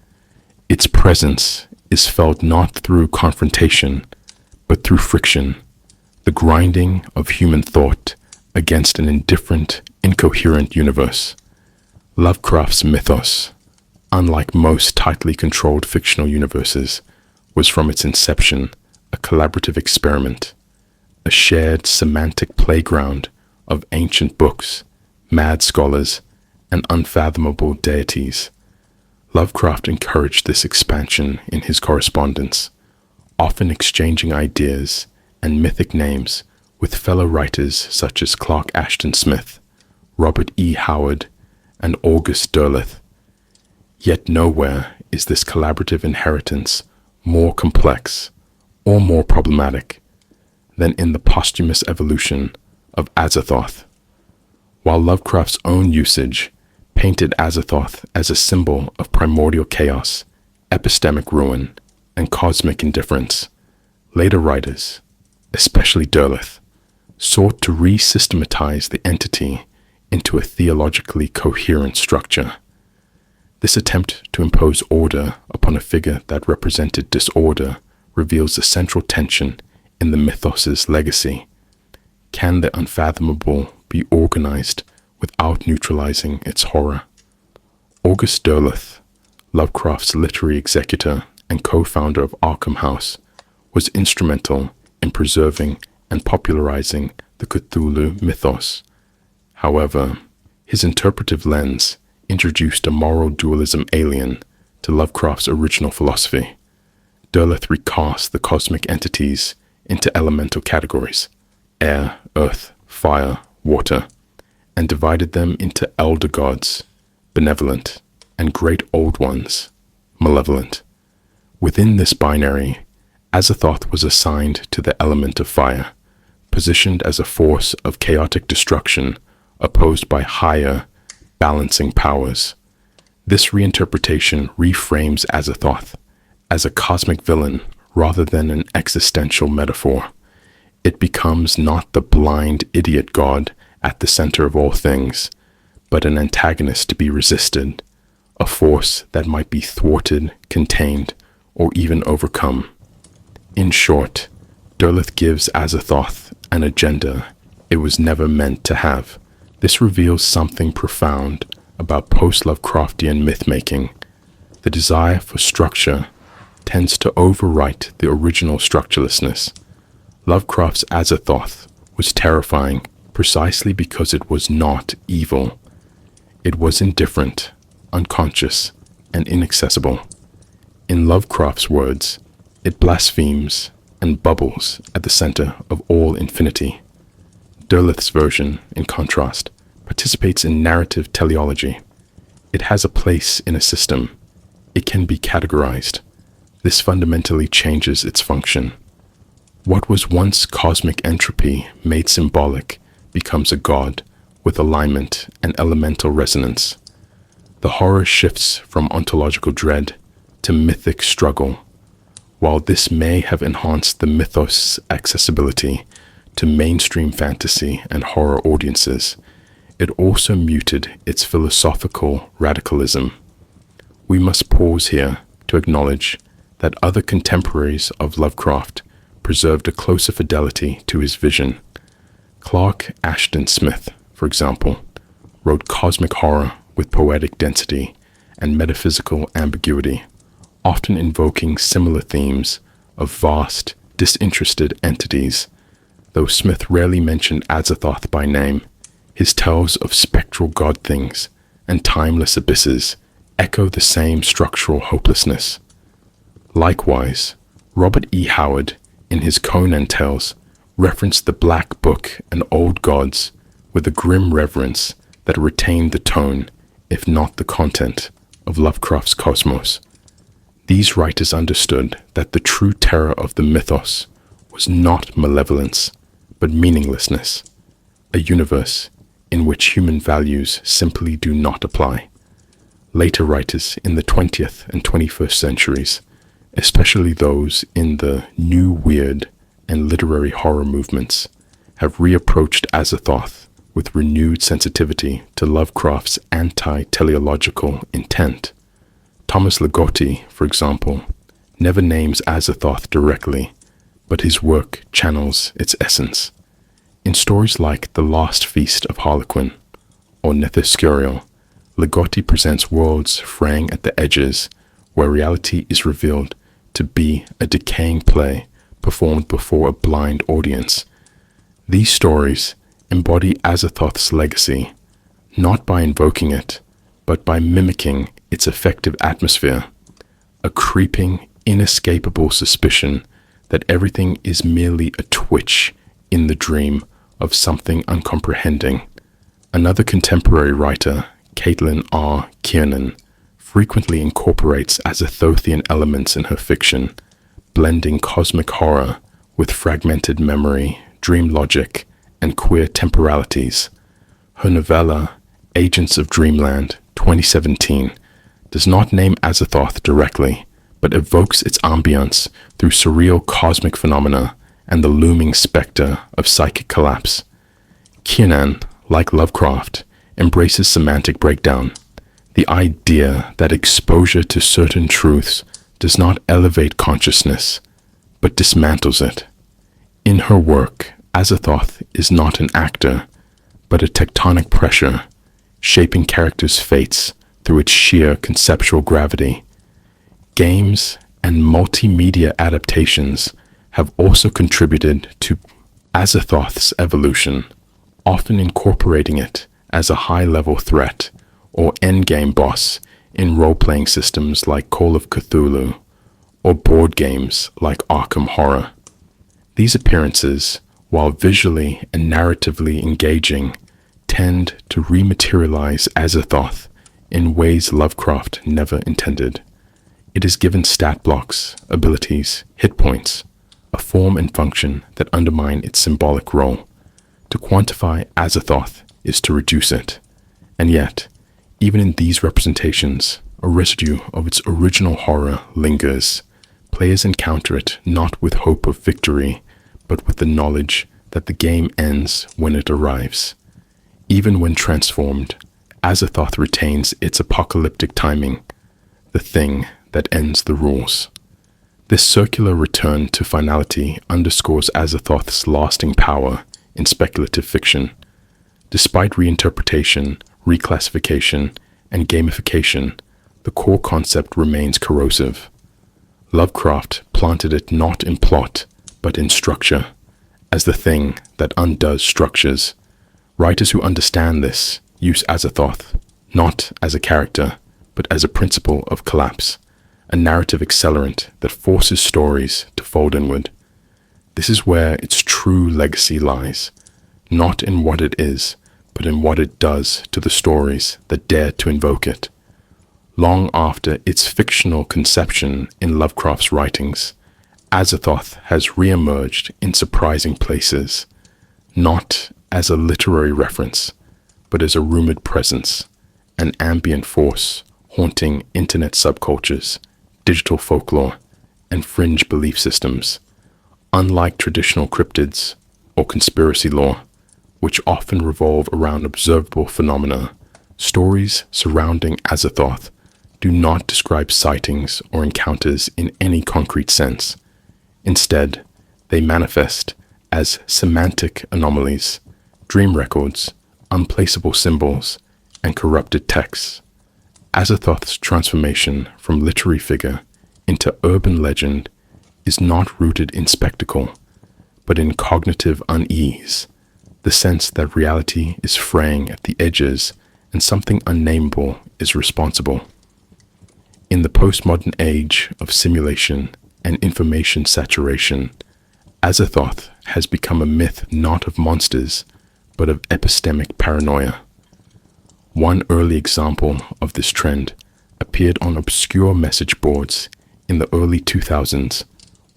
Its presence is felt not through confrontation, but through friction, the grinding of human thought against an indifferent, incoherent universe. Lovecraft's mythos, unlike most tightly controlled fictional universes, was from its inception a collaborative experiment, a shared semantic playground of ancient books, mad scholars, and unfathomable deities. Lovecraft encouraged this expansion in his correspondence, often exchanging ideas and mythic names with fellow writers such as Clark Ashton Smith, Robert E. Howard, and August Derleth. Yet nowhere is this collaborative inheritance more complex or more problematic than in the posthumous evolution of Azathoth. While Lovecraft's own usage painted Azathoth as a symbol of primordial chaos, epistemic ruin, and cosmic indifference, later writers, especially Derleth, sought to re-systematize the entity into a theologically coherent structure. This attempt to impose order upon a figure that represented disorder reveals a central tension in the mythos's legacy. Can the unfathomable be organized without neutralizing its horror? August Derleth, Lovecraft's literary executor and co-founder of Arkham House, was instrumental in preserving and popularizing the Cthulhu mythos. However, his interpretive lens introduced a moral dualism alien to Lovecraft's original philosophy. Derleth recast the cosmic entities into elemental categories: air, earth, fire, water, and divided them into elder gods, benevolent, and great old ones, malevolent. Within this binary, Azathoth was assigned to the element of fire, positioned as a force of chaotic destruction opposed by higher, balancing powers. This reinterpretation reframes Azathoth as a cosmic villain rather than an existential metaphor. It becomes not the blind idiot god at the center of all things, but an antagonist to be resisted, a force that might be thwarted, contained, or even overcome. In short, Derleth gives Azathoth an agenda it was never meant to have. This reveals something profound about post-Lovecraftian myth-making. The desire for structure tends to overwrite the original structurelessness. Lovecraft's Azathoth was terrifying precisely because it was not evil. It was indifferent, unconscious, and inaccessible. In Lovecraft's words, it blasphemes and bubbles at the center of all infinity. Derleth's version, in contrast, participates in narrative teleology. It has a place in a system. It can be categorized. This fundamentally changes its function. What was once cosmic entropy made symbolic becomes a god with alignment and elemental resonance. The horror shifts from ontological dread to mythic struggle. While this may have enhanced the mythos' accessibility to mainstream fantasy and horror audiences, it also muted its philosophical radicalism. We must pause here to acknowledge that other contemporaries of Lovecraft preserved a closer fidelity to his vision. Clark Ashton Smith, for example, wrote cosmic horror with poetic density and metaphysical ambiguity, often invoking similar themes of vast, disinterested entities. Though Smith rarely mentioned Azathoth by name, his tales of spectral god things and timeless abysses echo the same structural hopelessness. Likewise, Robert E. Howard, in his Conan tales, referenced the Black Book and old gods with a grim reverence that retained the tone, if not the content, of Lovecraft's cosmos. These writers understood that the true terror of the mythos was not malevolence, but meaninglessness, a universe in which human values simply do not apply. Later writers in the 20th and 21st centuries, especially those in the New Weird and literary horror movements, have reapproached Azathoth with renewed sensitivity to Lovecraft's anti-teleological intent. Thomas Ligotti, for example, never names Azathoth directly, but his work channels its essence. In stories like The Last Feast of Harlequin or Nethyscurial, Ligotti presents worlds fraying at the edges where reality is revealed to be a decaying play performed before a blind audience. These stories embody Azathoth's legacy, not by invoking it, but by mimicking its effective atmosphere, a creeping, inescapable suspicion that everything is merely a twitch in the dream of something uncomprehending. Another contemporary writer, Caitlin R. Kiernan, frequently incorporates Azathothian elements in her fiction, blending cosmic horror with fragmented memory, dream logic, and queer temporalities. Her novella, Agents of Dreamland, 2017, does not name Azathoth directly, but evokes its ambience through surreal cosmic phenomena and the looming specter of psychic collapse. Kiernan, like Lovecraft, embraces semantic breakdown, the idea that exposure to certain truths does not elevate consciousness, but dismantles it. In her work, Azathoth is not an actor, but a tectonic pressure, shaping characters' fates through its sheer conceptual gravity. Games and multimedia adaptations have also contributed to Azathoth's evolution, often incorporating it as a high-level threat or endgame boss in role-playing systems like Call of Cthulhu or board games like Arkham Horror. These appearances, while visually and narratively engaging, tend to rematerialize Azathoth in ways Lovecraft never intended. It is given stat blocks, abilities, hit points, a form and function that undermine its symbolic role. To quantify Azathoth is to reduce it. And yet, even in these representations, a residue of its original horror lingers. Players encounter it not with hope of victory, but with the knowledge that the game ends when it arrives. Even when transformed, Azathoth retains its apocalyptic timing, the thing that ends the rules. This circular return to finality underscores Azathoth's lasting power in speculative fiction. Despite reinterpretation, reclassification, and gamification, the core concept remains corrosive. Lovecraft planted it not in plot, but in structure, as the thing that undoes structures. Writers who understand this use Azathoth not as a character, but as a principle of collapse, a narrative accelerant that forces stories to fold inward. This is where its true legacy lies, not in what it is, but in what it does to the stories that dare to invoke it. Long after its fictional conception in Lovecraft's writings, Azathoth has re-emerged in surprising places, not as a literary reference, but as a rumored presence, an ambient force haunting internet subcultures, digital folklore, and fringe belief systems. Unlike traditional cryptids or conspiracy lore, which often revolve around observable phenomena, stories surrounding Azathoth do not describe sightings or encounters in any concrete sense. Instead, they manifest as semantic anomalies, dream records, unplaceable symbols, and corrupted texts. Azathoth's transformation from literary figure into urban legend is not rooted in spectacle, but in cognitive unease, the sense that reality is fraying at the edges and something unnameable is responsible. In the postmodern age of simulation and information saturation, Azathoth has become a myth not of monsters, but of epistemic paranoia. One early example of this trend appeared on obscure message boards in the early 2000s,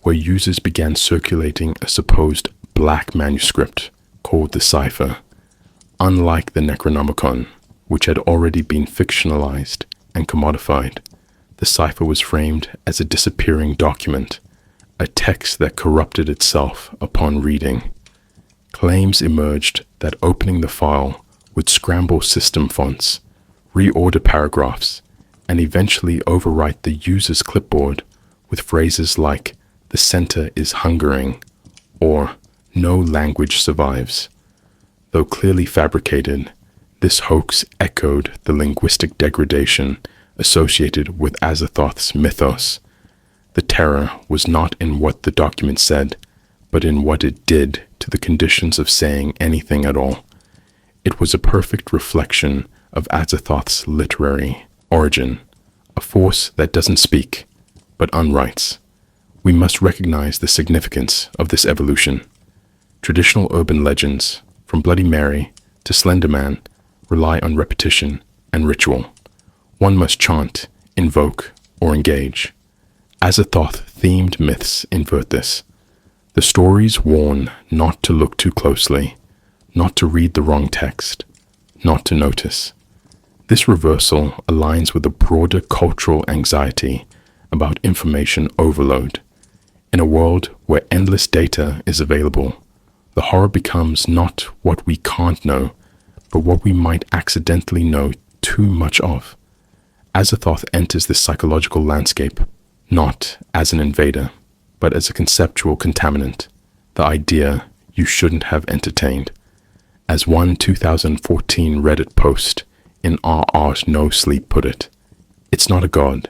where users began circulating a supposed black manuscript called the Cipher. Unlike the Necronomicon, which had already been fictionalized and commodified, the cipher was framed as a disappearing document, a text that corrupted itself upon reading. Claims emerged that opening the file would scramble system fonts, reorder paragraphs, and eventually overwrite the user's clipboard with phrases like, "The center is hungering," or "No language survives." Though clearly fabricated, this hoax echoed the linguistic degradation associated with Azathoth's mythos. The terror was not in what the document said, but in what it did to the conditions of saying anything at all. It was a perfect reflection of Azathoth's literary origin, a force that doesn't speak, but unwrites. We must recognize the significance of this evolution. Traditional urban legends, from Bloody Mary to Slender Man, rely on repetition and ritual. One must chant, invoke, or engage. Azathoth-themed myths invert this. The stories warn not to look too closely, not to read the wrong text, not to notice. This reversal aligns with a broader cultural anxiety about information overload. In a world where endless data is available, the horror becomes not what we can't know, but what we might accidentally know too much of. Azathoth enters this psychological landscape not as an invader, but as a conceptual contaminant, the idea you shouldn't have entertained. As one 2014 Reddit post in r No Sleep put it, "It's not a god.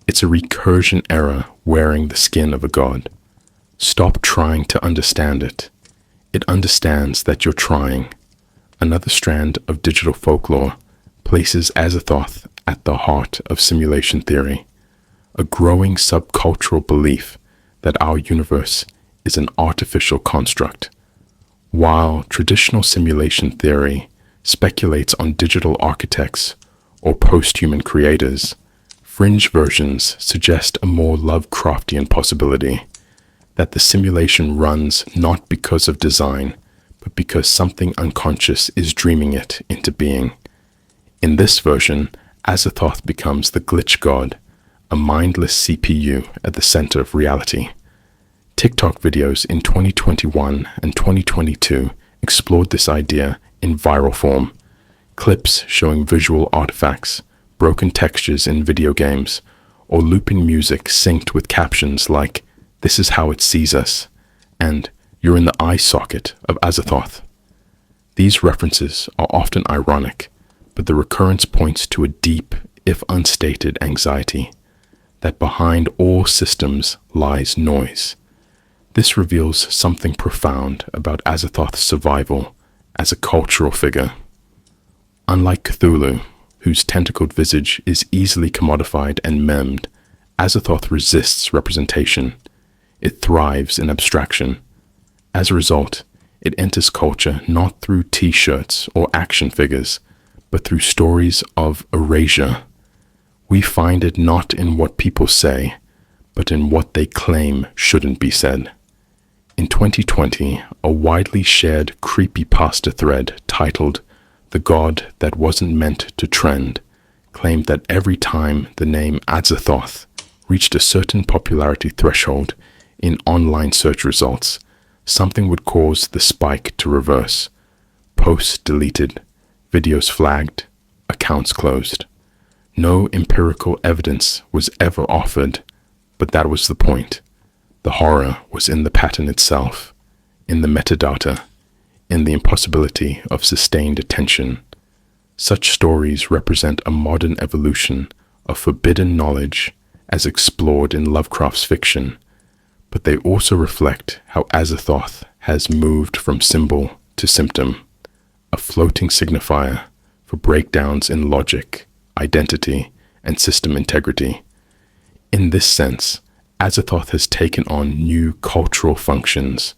It's a recursion error wearing the skin of a god. Stop trying to understand it. It understands that you're trying." Another strand of digital folklore places Azathoth at the heart of simulation theory, a growing subcultural belief that our universe is an artificial construct. While traditional simulation theory speculates on digital architects or post-human creators, Fringe versions suggest a more Lovecraftian possibility, that the simulation runs not because of design, but because something unconscious is dreaming it into being. In this version, AZATHOTH becomes the glitch god, a mindless CPU at the center of reality. TikTok videos in 2021 and 2022 explored this idea in viral form. Clips showing visual artifacts, broken textures in video games, or looping music synced with captions like, "This is how it sees us," and "You're in the eye socket of AZATHOTH." These references are often ironic, but the recurrence points to a deep, if unstated, anxiety, that behind all systems lies noise. This reveals something profound about AZATHOTH's survival as a cultural figure. Unlike Cthulhu, whose tentacled visage is easily commodified and memed, AZATHOTH resists representation. It thrives in abstraction. As a result, it enters culture not through t-shirts or action figures, but through stories of erasure. We find it not in what people say, but in what they claim shouldn't be said. In 2020, a widely shared creepypasta thread titled "The God That Wasn't Meant to Trend" claimed that every time the name AZATHOTH reached a certain popularity threshold in online search results, something would cause the spike to reverse. Posts deleted, videos flagged, accounts closed. No empirical evidence was ever offered, but that was the point. The horror was in the pattern itself, in the metadata, in the impossibility of sustained attention. Such stories represent a modern evolution of forbidden knowledge as explored in Lovecraft's fiction, but they also reflect how AZATHOTH has moved from symbol to symptom, a floating signifier for breakdowns in logic, identity, and system integrity. In this sense, AZATHOTH has taken on new cultural functions,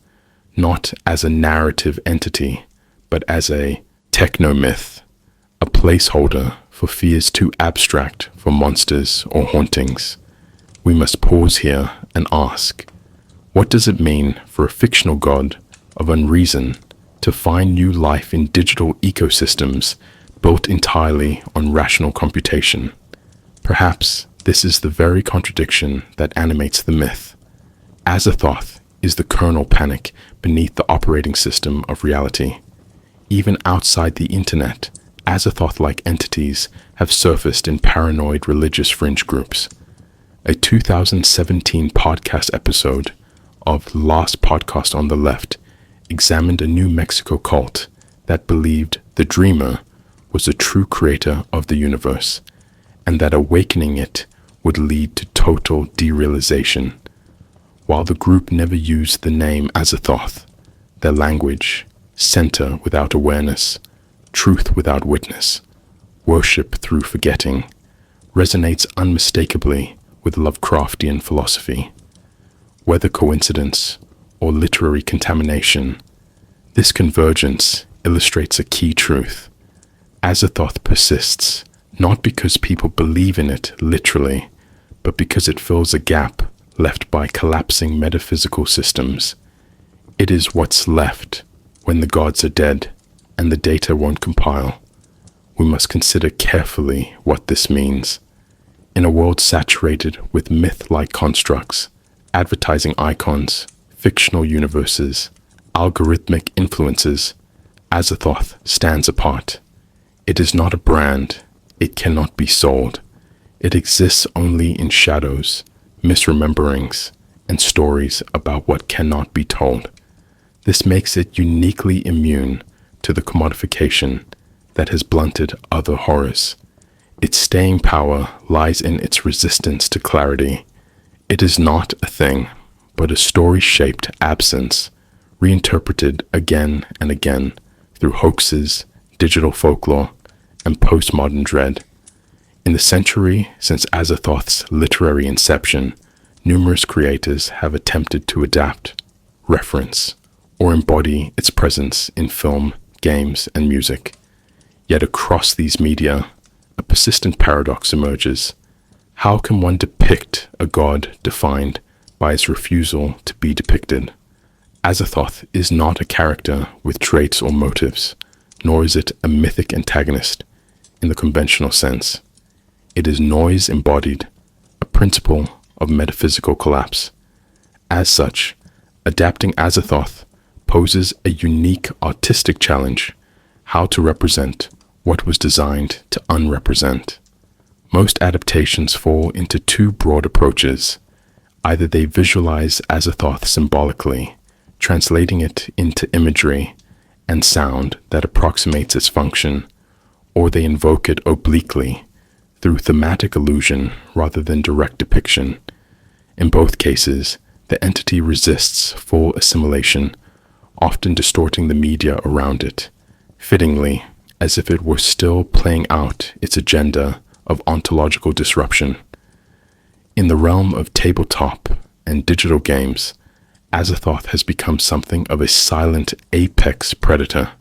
not as a narrative entity, but as a technomyth, a placeholder for fears too abstract for monsters or hauntings. We must pause here and ask, what does it mean for a fictional god of unreason to find new life in digital ecosystems built entirely on rational computation? Perhaps this is the very contradiction that animates the myth. AZATHOTH is the kernel panic beneath the operating system of reality. Even outside the internet, AZATHOTH-like entities have surfaced in paranoid religious fringe groups. A 2017 podcast episode of Last Podcast on the Left examined a New Mexico cult that believed the Dreamer was the true creator of the universe, and that awakening it would lead to total derealization. While the group never used the name AZATHOTH, their language, center without awareness, truth without witness, worship through forgetting, resonates unmistakably with Lovecraftian philosophy. Whether coincidence or literary contamination, this convergence illustrates a key truth. AZATHOTH persists, not because people believe in it literally, but because it fills a gap left by collapsing metaphysical systems. It is what's left when the gods are dead and the data won't compile. We must consider carefully what this means. In a world saturated with myth-like constructs, advertising icons, fictional universes, algorithmic influences, AZATHOTH stands apart. It is not a brand. It cannot be sold. It exists only in shadows, misrememberings, and stories about what cannot be told. This makes it uniquely immune to the commodification that has blunted other horrors. Its staying power lies in its resistance to clarity. It is not a thing, but a story-shaped absence, reinterpreted again and again through hoaxes, digital folklore, and postmodern dread. In the century since AZATHOTH's literary inception, numerous creators have attempted to adapt, reference, or embody its presence in film, games, and music. Yet across these media, a persistent paradox emerges. How can one depict a god defined by his refusal to be depicted? Azathoth is not a character with traits or motives, nor is it a mythic antagonist in the conventional sense. It is noise embodied, a principle of metaphysical collapse. As such, adapting Azathoth poses a unique artistic challenge: how to represent what was designed to unrepresent. Most adaptations fall into two broad approaches. Either they visualize Azathoth symbolically, translating it into imagery and sound that approximates its function, or they invoke it obliquely through thematic allusion rather than direct depiction. In both cases, the entity resists full assimilation, often distorting the media around it, fittingly as if it were still playing out its agenda of ontological disruption. In the realm of tabletop and digital games, Azathoth has become something of a silent apex predator,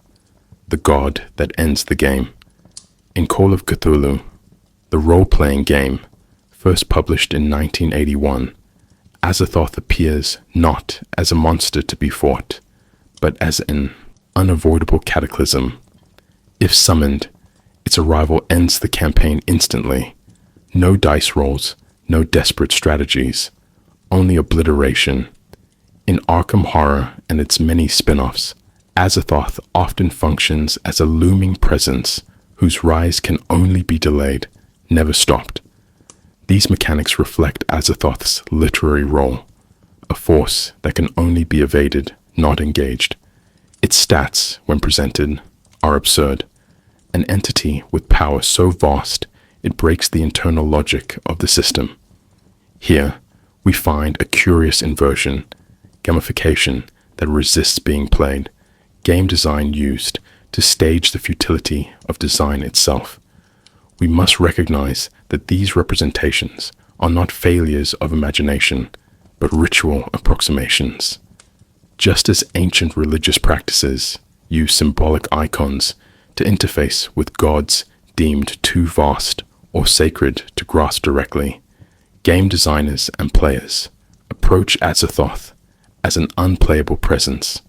the god that ends the game. In Call of Cthulhu, the role-playing game, first published in 1981, Azathoth appears not as a monster to be fought, but as an unavoidable cataclysm. If summoned, its arrival ends the campaign instantly. No dice rolls, no desperate strategies, only obliteration. In Arkham Horror and its many spin-offs, Azathoth often functions as a looming presence whose rise can only be delayed, never stopped. These mechanics reflect Azathoth's literary role, a force that can only be evaded, not engaged. Its stats, when presented, are absurd. An entity with power so vast it breaks the internal logic of the system. Here, we find a curious inversion, gamification that resists being played, game design used to stage the futility of design itself. We must recognize that these representations are not failures of imagination, but ritual approximations. Just as ancient religious practices use symbolic icons to interface with gods deemed too vast or sacred to grasp directly, game designers and players approach Azathoth as an unplayable presence,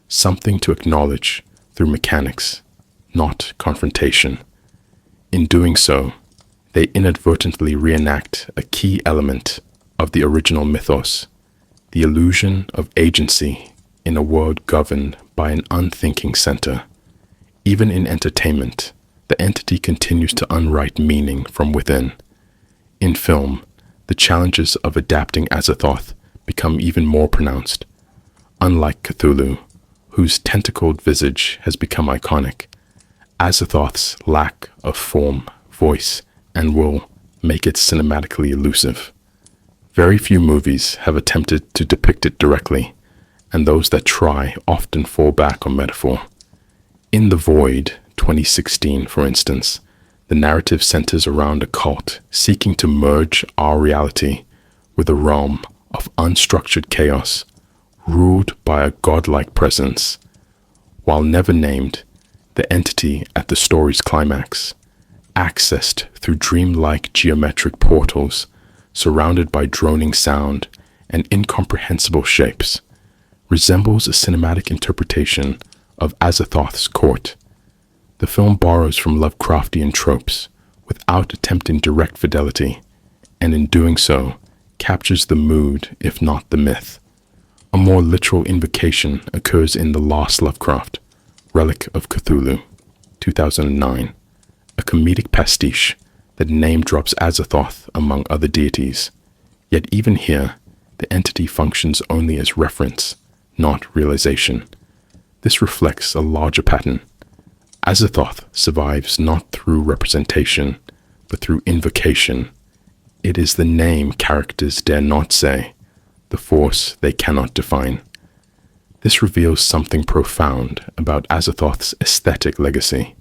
something to acknowledge through mechanics, not confrontation. In doing so, they inadvertently reenact a key element of the original mythos, the illusion of agency in a world governed by an unthinking center. Even in entertainment, the entity continues to unwrite meaning from within. In film, the challenges of adapting Azathoth become even more pronounced. Unlike Cthulhu, whose tentacled visage has become iconic, Azathoth's lack of form, voice, and will make it cinematically elusive. Very few movies have attempted to depict it directly, and those that try often fall back on metaphor. In The Void, 2016, for instance, the narrative centers around a cult seeking to merge our reality with a realm of unstructured chaos, ruled by a godlike presence. While never named, the entity at the story's climax, accessed through dreamlike geometric portals, surrounded by droning sound and incomprehensible shapes, resembles a cinematic interpretation of Azathoth's court. The film borrows from Lovecraftian tropes without attempting direct fidelity, and in doing so, captures the mood, if not the myth. A more literal invocation occurs in The Last Lovecraft, Relic of Cthulhu, 2009, a comedic pastiche that name-drops Azathoth among other deities. Yet even here, the entity functions only as reference, not realization. This reflects a larger pattern. Azathoth survives not through representation, but through invocation. It is the name characters dare not say, the force they cannot define. This reveals something profound about Azathoth's aesthetic legacy.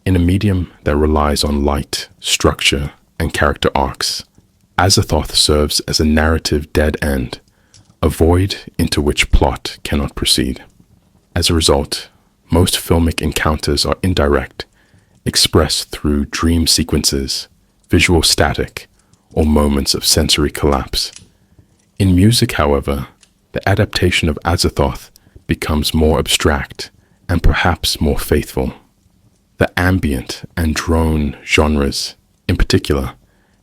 In a medium that relies on light, structure, and character arcs, Azathoth serves as a narrative dead end, a void into which plot cannot proceed. As a result, most filmic encounters are indirect, expressed through dream sequences, visual static, or moments of sensory collapse. In music, however, the adaptation of Azathoth becomes more abstract and perhaps more faithful. The ambient and drone genres, in particular,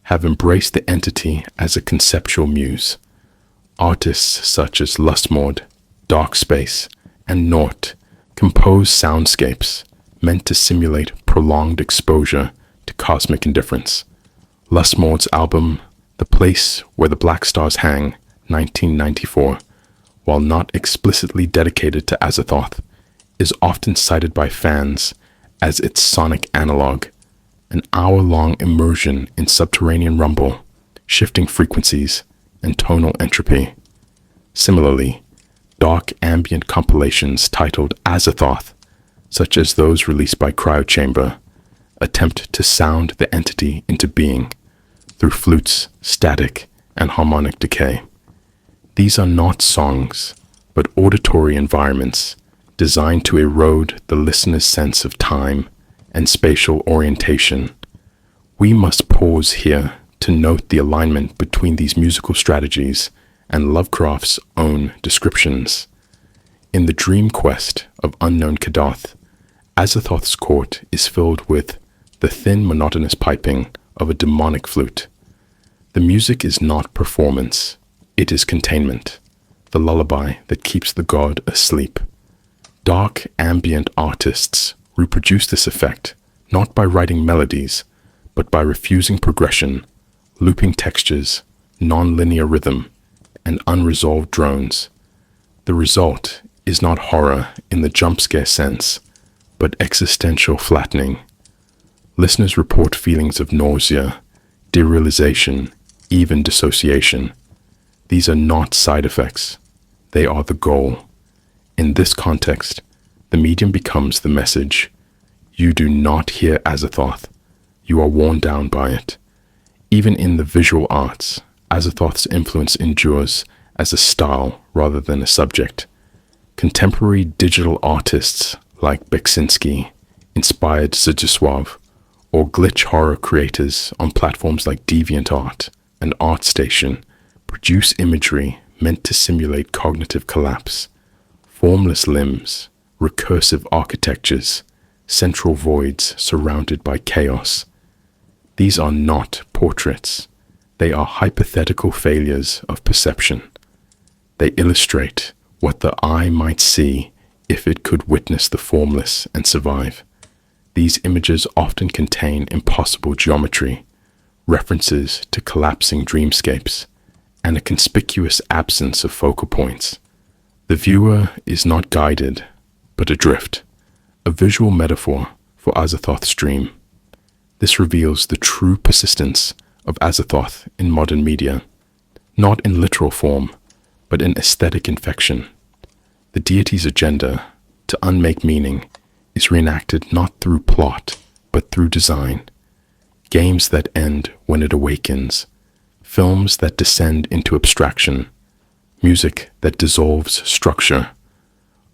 have embraced the entity as a conceptual muse. Artists such as Lustmord, Dark Space, and Naught compose soundscapes meant to simulate prolonged exposure to cosmic indifference. Lustmord's album, The Place Where the Black Stars Hang, 1994, while not explicitly dedicated to Azathoth, is often cited by fans as its sonic analog, an hour-long immersion in subterranean rumble, shifting frequencies, and tonal entropy. Similarly, dark ambient compilations titled Azathoth, such as those released by Cryochamber, attempt to sound the entity into being through flutes, static, and harmonic decay. These are not songs, but auditory environments designed to erode the listener's sense of time and spatial orientation. We must pause here to note the alignment between these musical strategies and Lovecraft's own descriptions. In the dream quest of unknown Kadath, Azathoth's court is filled with the thin, monotonous piping of a demonic flute. The music is not performance, it is containment, the lullaby that keeps the god asleep. Dark ambient artists reproduce this effect not by writing melodies, but by refusing progression, looping textures, non-linear rhythm, and unresolved drones. The result is not horror in the jump scare sense, but existential flattening. Listeners report feelings of nausea, derealization, even dissociation. These are not side effects. They are the goal. In this context, the medium becomes the message. You do not hear Azathoth. You are worn down by it. Even in the visual arts, Azathoth's influence endures as a style rather than a subject. Contemporary digital artists like Beksinski inspired Zdzisław, or glitch horror creators on platforms like DeviantArt and ArtStation produce imagery meant to simulate cognitive collapse. Formless limbs, recursive architectures, central voids surrounded by chaos. These are not portraits. They are hypothetical failures of perception. They illustrate what the eye might see if it could witness the formless and survive. These images often contain impossible geometry, references to collapsing dreamscapes, and a conspicuous absence of focal points. The viewer is not guided, but adrift, a visual metaphor for Azathoth's dream. This reveals the true persistence of Azathoth in modern media, not in literal form, but in aesthetic infection. The deity's agenda to unmake meaning is reenacted not through plot, but through design. Games that end when it awakens, films that descend into abstraction, music that dissolves structure,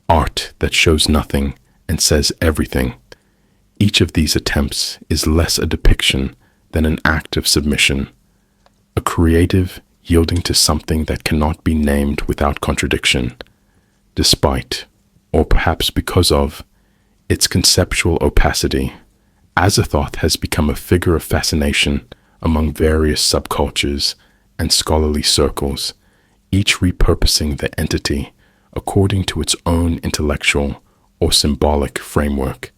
art that shows nothing and says everything. Each of these attempts is less a depiction than an act of submission, a creative yielding to something that cannot be named without contradiction, despite, or perhaps because of, its conceptual opacity. Azathoth has become a figure of fascination among various subcultures and scholarly circles, each repurposing the entity according to its own intellectual or symbolic framework.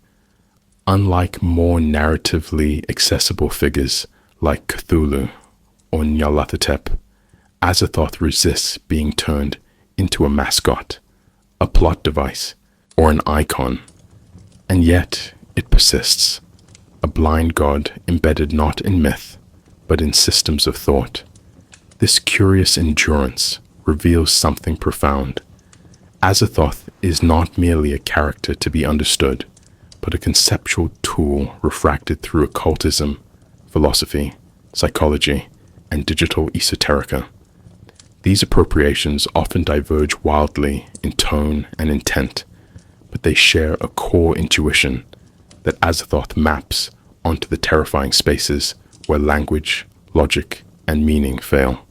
Unlike more narratively accessible figures like Cthulhu or Nyarlathotep, Azathoth resists being turned into a mascot, a plot device, or an icon. And yet it persists, a blind god embedded not in myth, but in systems of thought. This curious endurance reveals something profound. Azathoth is not merely a character to be understood, but a conceptual tool refracted through occultism, philosophy, psychology, and digital esoterica. These appropriations often diverge wildly in tone and intent, but they share a core intuition that Azathoth maps onto the terrifying spaces where language, logic, and meaning fail.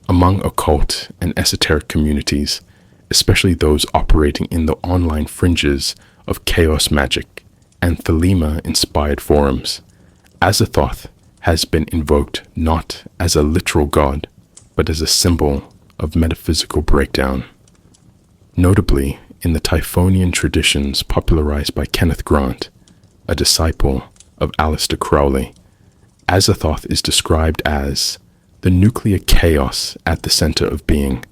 Among occult and esoteric communities, especially those operating in the online fringes of chaos magic and Thelema-inspired forums, Azathoth has been invoked not as a literal god, but as a symbol of metaphysical breakdown. Notably, in the Typhonian traditions popularized by Kenneth Grant, a disciple of Aleister Crowley, Azathoth is described as the nuclear chaos at the center of being,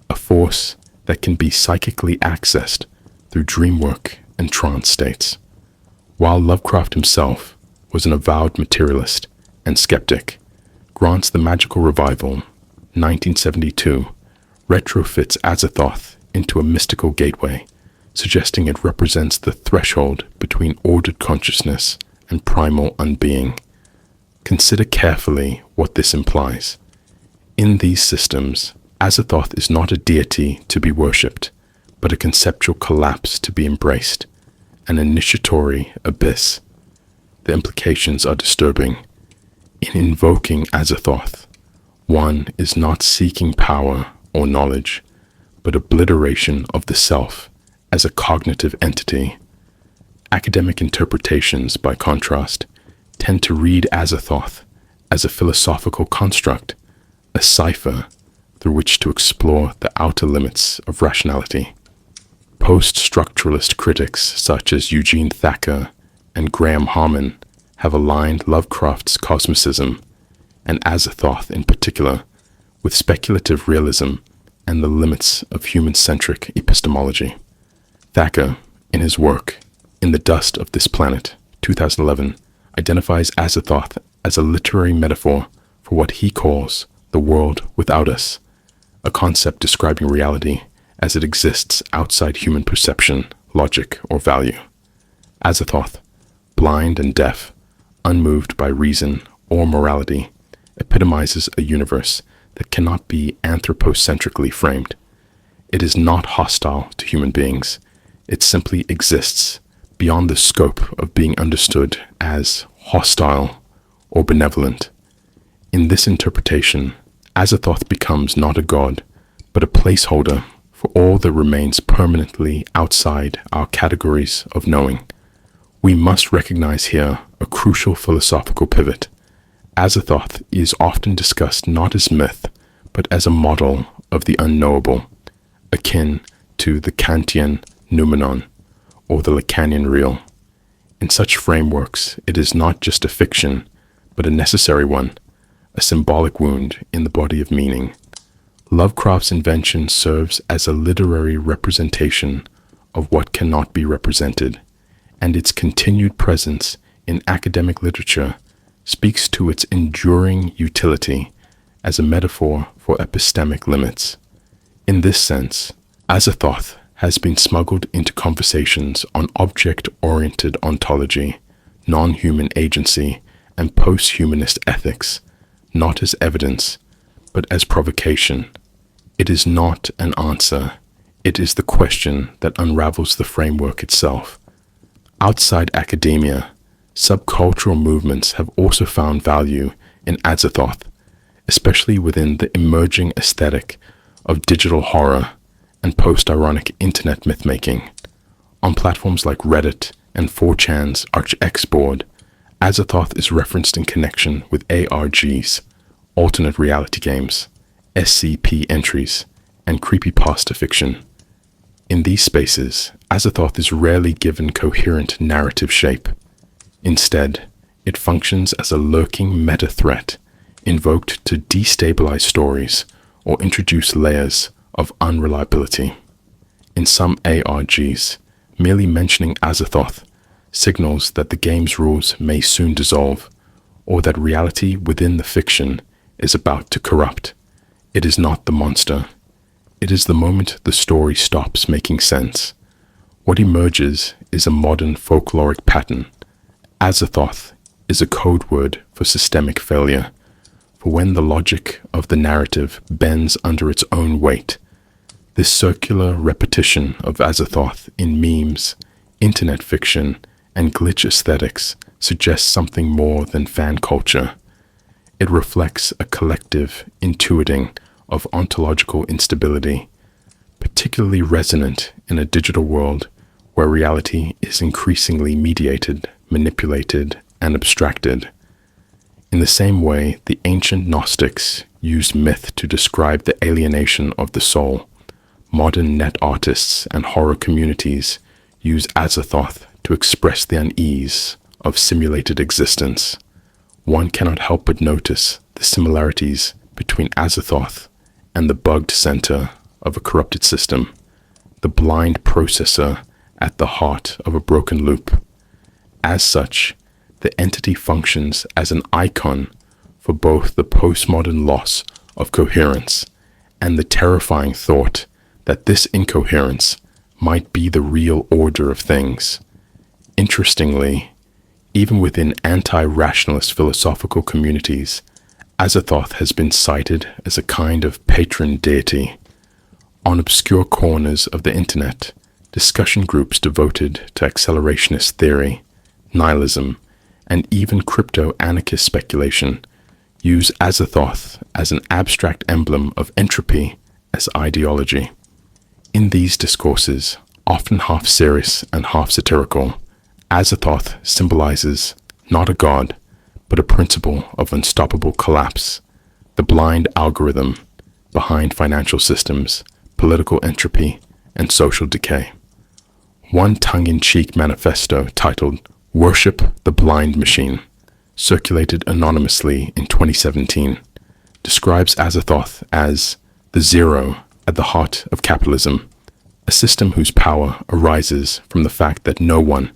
a force that can be psychically accessed through dreamwork and trance states. While Lovecraft himself was an avowed materialist and skeptic, Grant's The Magical Revival, 1972, retrofits Azathoth into a mystical gateway, suggesting it represents the threshold between ordered consciousness and primal unbeing. Consider carefully what this implies. In these systems, Azathoth is not a deity to be worshipped, but a conceptual collapse to be embraced, an initiatory abyss. The implications are disturbing. In invoking Azathoth, one is not seeking power or knowledge, but obliteration of the self as a cognitive entity. Academic interpretations, by contrast, tend to read Azathoth as a philosophical construct, a cipher through which to explore the outer limits of rationality. Post-structuralist critics such as Eugene Thacker and Graham Harman have aligned Lovecraft's cosmicism, and Azathoth in particular, with speculative realism and the limits of human-centric epistemology. Thacker, in his work In the Dust of This Planet, 2011, identifies Azathoth as a literary metaphor for what he calls the world without us, a concept describing reality as it exists outside human perception, logic, or value. Azathoth, blind and deaf, unmoved by reason or morality, epitomizes a universe that cannot be anthropocentrically framed. It is not hostile to human beings. It simply exists beyond the scope of being understood as hostile or benevolent. In this interpretation, Azathoth becomes not a god, but a placeholder for all that remains permanently outside our categories of knowing. We must recognize here a crucial philosophical pivot. Azathoth is often discussed not as myth, but as a model of the unknowable, akin to the Kantian noumenon or the Lacanian real. In such frameworks, it is not just a fiction, but a necessary one, a symbolic wound in the body of meaning. Lovecraft's invention serves as a literary representation of what cannot be represented, and its continued presence in academic literature speaks to its enduring utility as a metaphor for epistemic limits. In this sense, Azathoth has been smuggled into conversations on object-oriented ontology, non-human agency, and post-humanist ethics, not as evidence, but as provocation. It is not an answer. It is the question that unravels the framework itself. Outside academia, subcultural movements have also found value in Azathoth, especially within the emerging aesthetic of digital horror and post-ironic internet mythmaking. On platforms like Reddit and 4chan's ArchX board, Azathoth is referenced in connection with ARGs, alternate reality games, SCP entries, and creepypasta fiction. In these spaces, Azathoth is rarely given coherent narrative shape. Instead, it functions as a lurking meta-threat invoked to destabilize stories or introduce layers of unreliability. In some ARGs, merely mentioning Azathoth signals that the game's rules may soon dissolve, or that reality within the fiction is about to corrupt. It is not the monster. It is the moment the story stops making sense. What emerges is a modern folkloric pattern. Azathoth is a code word for systemic failure, for when the logic of the narrative bends under its own weight. This circular repetition of Azathoth in memes, internet fiction, and glitch aesthetics suggests something more than fan culture. It reflects a collective intuiting of ontological instability, particularly resonant in a digital world where reality is increasingly mediated, manipulated, and abstracted. In the same way, the ancient Gnostics used myth to describe the alienation of the soul, modern net artists and horror communities use AZATHOTH to express the unease of simulated existence. One cannot help but notice the similarities between AZATHOTH and the bugged center of a corrupted system, the blind processor at the heart of a broken loop. As such, the entity functions as an icon for both the postmodern loss of coherence and the terrifying thought that this incoherence might be the real order of things. Interestingly, even within anti-rationalist philosophical communities, AZATHOTH has been cited as a kind of patron deity. On obscure corners of the internet, discussion groups devoted to accelerationist theory, nihilism, and even crypto-anarchist speculation use AZATHOTH as an abstract emblem of entropy as ideology. In these discourses, often half serious and half satirical, AZATHOTH symbolizes not a god, but a principle of unstoppable collapse, the blind algorithm behind financial systems, political entropy, and social decay. One tongue-in-cheek manifesto titled "Worship the Blind Machine," circulated anonymously in 2017, describes AZATHOTH as the zero at the heart of capitalism, a system whose power arises from the fact that no one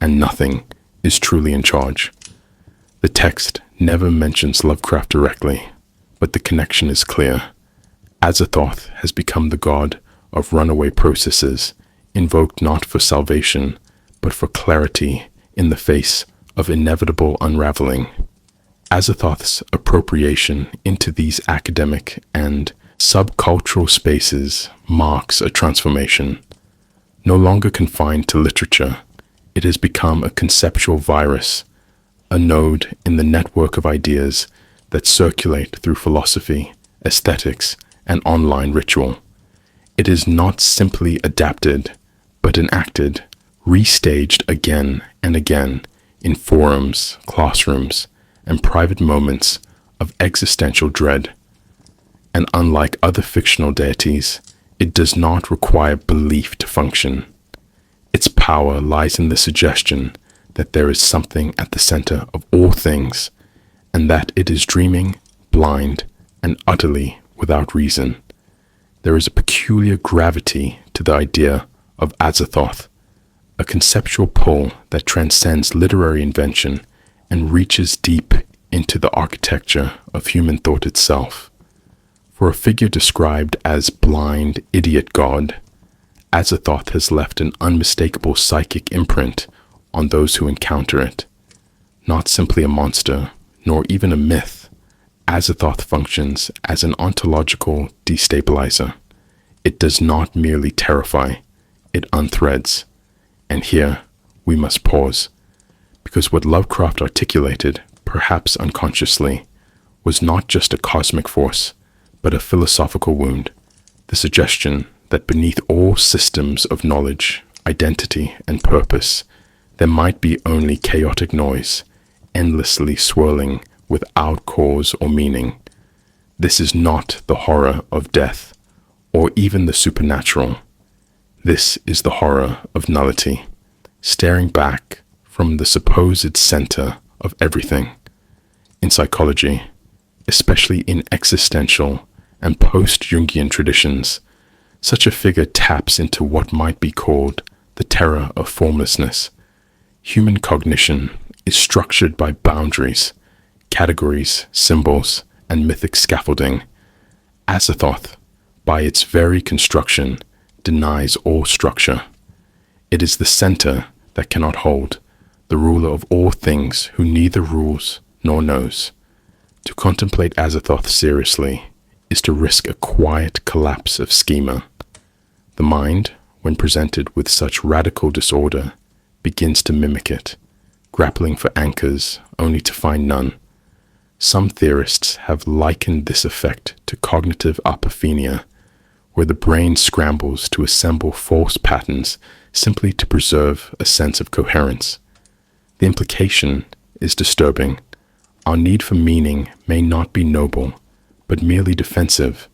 and nothing is truly in charge. The text never mentions Lovecraft directly, but the connection is clear. AZATHOTH has become the god of runaway processes, invoked not for salvation, but for clarity in the face of inevitable unraveling. AZATHOTH's appropriation into these academic and subcultural spaces marks a transformation. No longer confined to literature, it has become a conceptual virus, a node in the network of ideas that circulate through philosophy, aesthetics, and online ritual. It is not simply adapted, but enacted, restaged again and again in forums, classrooms, and private moments of existential dread. And unlike other fictional deities, it does not require belief to function. Its power lies in the suggestion that there is something at the center of all things, and that it is dreaming, blind, and utterly without reason. There is a peculiar gravity to the idea of AZATHOTH, a conceptual pull that transcends literary invention and reaches deep into the architecture of human thought itself. For a figure described as blind, idiot god, AZATHOTH has left an unmistakable psychic imprint on those who encounter it. Not simply a monster, nor even a myth, AZATHOTH functions as an ontological destabilizer. It does not merely terrify, it unthreads. And here we must pause, because what Lovecraft articulated, perhaps unconsciously, was not just a cosmic force, but a philosophical wound, the suggestion that beneath all systems of knowledge, identity, and purpose, there might be only chaotic noise, endlessly swirling without cause or meaning. This is not the horror of death, or even the supernatural. This is the horror of nullity, staring back from the supposed center of everything. In psychology, especially in existential and post-Jungian traditions, such a figure taps into what might be called the terror of formlessness. Human cognition is structured by boundaries, categories, symbols, and mythic scaffolding. AZATHOTH, by its very construction, denies all structure. It is the center that cannot hold, the ruler of all things who neither rules nor knows. To contemplate AZATHOTH seriously is to risk a quiet collapse of schema. The mind, when presented with such radical disorder, begins to mimic it, grappling for anchors only to find none. Some theorists have likened this effect to cognitive apophenia, where the brain scrambles to assemble false patterns simply to preserve a sense of coherence. The implication is disturbing. Our need for meaning may not be noble, but merely defensive,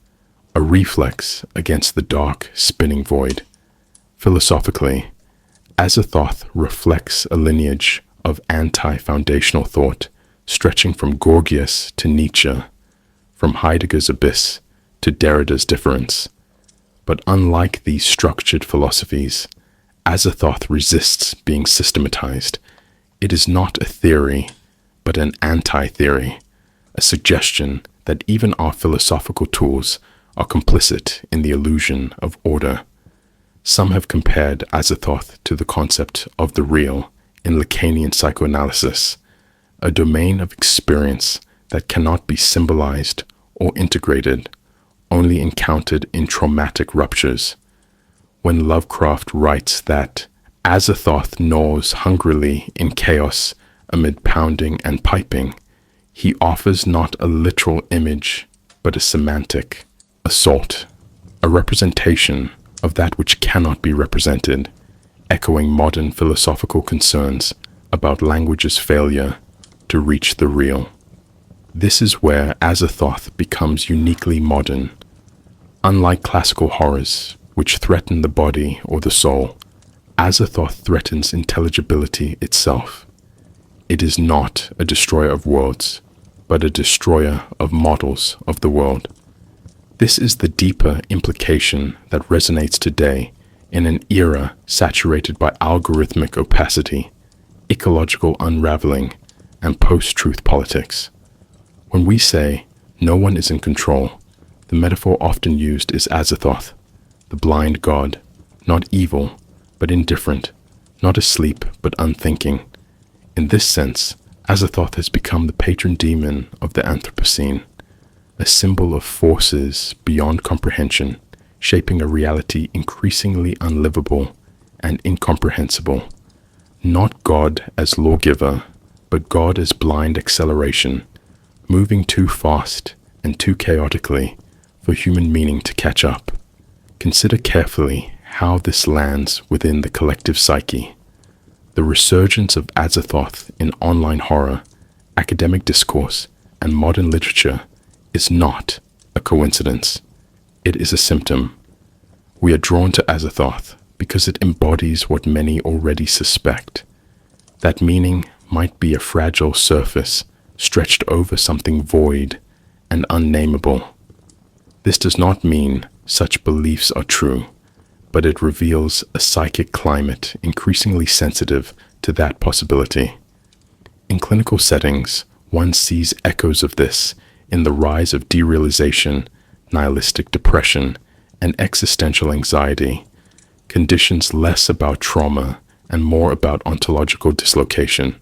a reflex against the dark, spinning void. Philosophically, Azathoth reflects a lineage of anti-foundational thought stretching from Gorgias to Nietzsche, from Heidegger's abyss to Derrida's difference. But unlike these structured philosophies, Azathoth resists being systematized. It is not a theory, but an anti-theory, a suggestion that even our philosophical tools are complicit in the illusion of order. Some have compared Azathoth to the concept of the real in Lacanian psychoanalysis, a domain of experience that cannot be symbolized or integrated, only encountered in traumatic ruptures. When Lovecraft writes that Azathoth gnaws hungrily in chaos amid pounding and piping, he offers not a literal image, but a semantic assault, a representation of that which cannot be represented, echoing modern philosophical concerns about language's failure to reach the real. This is where Azathoth becomes uniquely modern. Unlike classical horrors, which threaten the body or the soul, Azathoth threatens intelligibility itself. It is not a destroyer of worlds, but a destroyer of models of the world. This is the deeper implication that resonates today in an era saturated by algorithmic opacity, ecological unraveling, and post-truth politics. When we say no one is in control, the metaphor often used is Azathoth, the blind god, not evil, but indifferent, not asleep, but unthinking. In this sense, Azathoth has become the patron demon of the Anthropocene, a symbol of forces beyond comprehension, shaping a reality increasingly unlivable and incomprehensible. Not God as lawgiver, but God as blind acceleration, moving too fast and too chaotically for human meaning to catch up. Consider carefully how this lands within the collective psyche. The resurgence of Azathoth in online horror, academic discourse, and modern literature is not a coincidence. It is a symptom. We are drawn to Azathoth because it embodies what many already suspect. That meaning might be a fragile surface stretched over something void and unnameable. This does not mean such beliefs are true, but it reveals a psychic climate increasingly sensitive to that possibility. In clinical settings, one sees echoes of this in the rise of derealization, nihilistic depression, and existential anxiety, conditions less about trauma and more about ontological dislocation.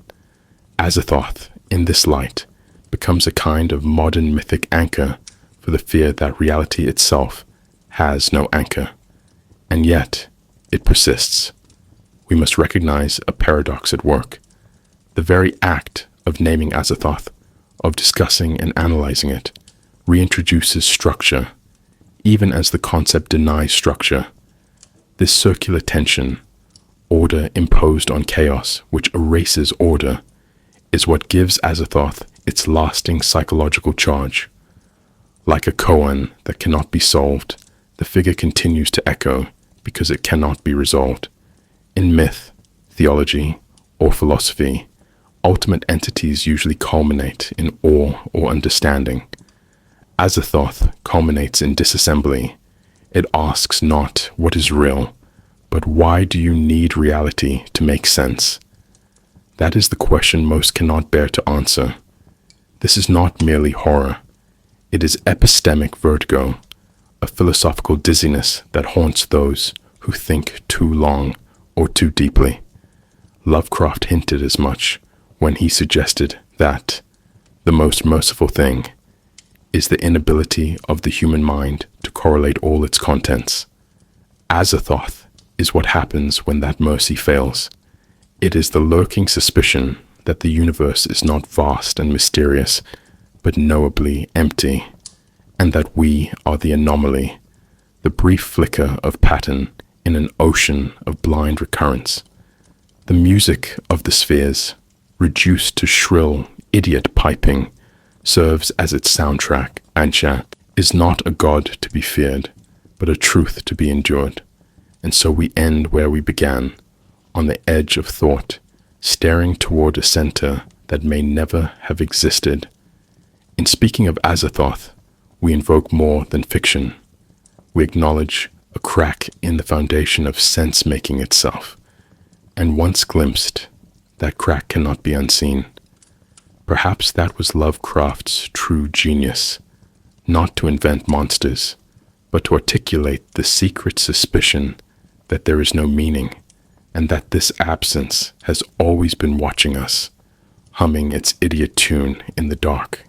Azathoth, in this light, becomes a kind of modern mythic anchor for the fear that reality itself has no anchor. And yet, it persists. We must recognize a paradox at work. The very act of naming Azathoth, of discussing and analyzing it, reintroduces structure, even as the concept denies structure. This circular tension, order imposed on chaos which erases order, is what gives Azathoth its lasting psychological charge. Like a koan that cannot be solved, the figure continues to echo because it cannot be resolved. In myth, theology, or philosophy, ultimate entities usually culminate in awe or understanding. Azathoth culminates in disassembly. It asks not what is real, but why do you need reality to make sense? That is the question most cannot bear to answer. This is not merely horror. It is epistemic vertigo, a philosophical dizziness that haunts those who think too long or too deeply. Lovecraft hinted as much when he suggested that the most merciful thing is the inability of the human mind to correlate all its contents. Azathoth is what happens when that mercy fails. It is the lurking suspicion that the universe is not vast and mysterious, but knowably empty, and that we are the anomaly, the brief flicker of pattern in an ocean of blind recurrence. The music of the spheres, reduced to shrill, idiot piping, serves as its soundtrack, and chat is not a god to be feared, but a truth to be endured. And so we end where we began, on the edge of thought, staring toward a center that may never have existed. In speaking of Azathoth, we invoke more than fiction. We acknowledge a crack in the foundation of sense-making itself, and once glimpsed, that crack cannot be unseen. Perhaps that was Lovecraft's true genius, not to invent monsters, but to articulate the secret suspicion that there is no meaning, and that this absence has always been watching us, humming its idiot tune in the dark.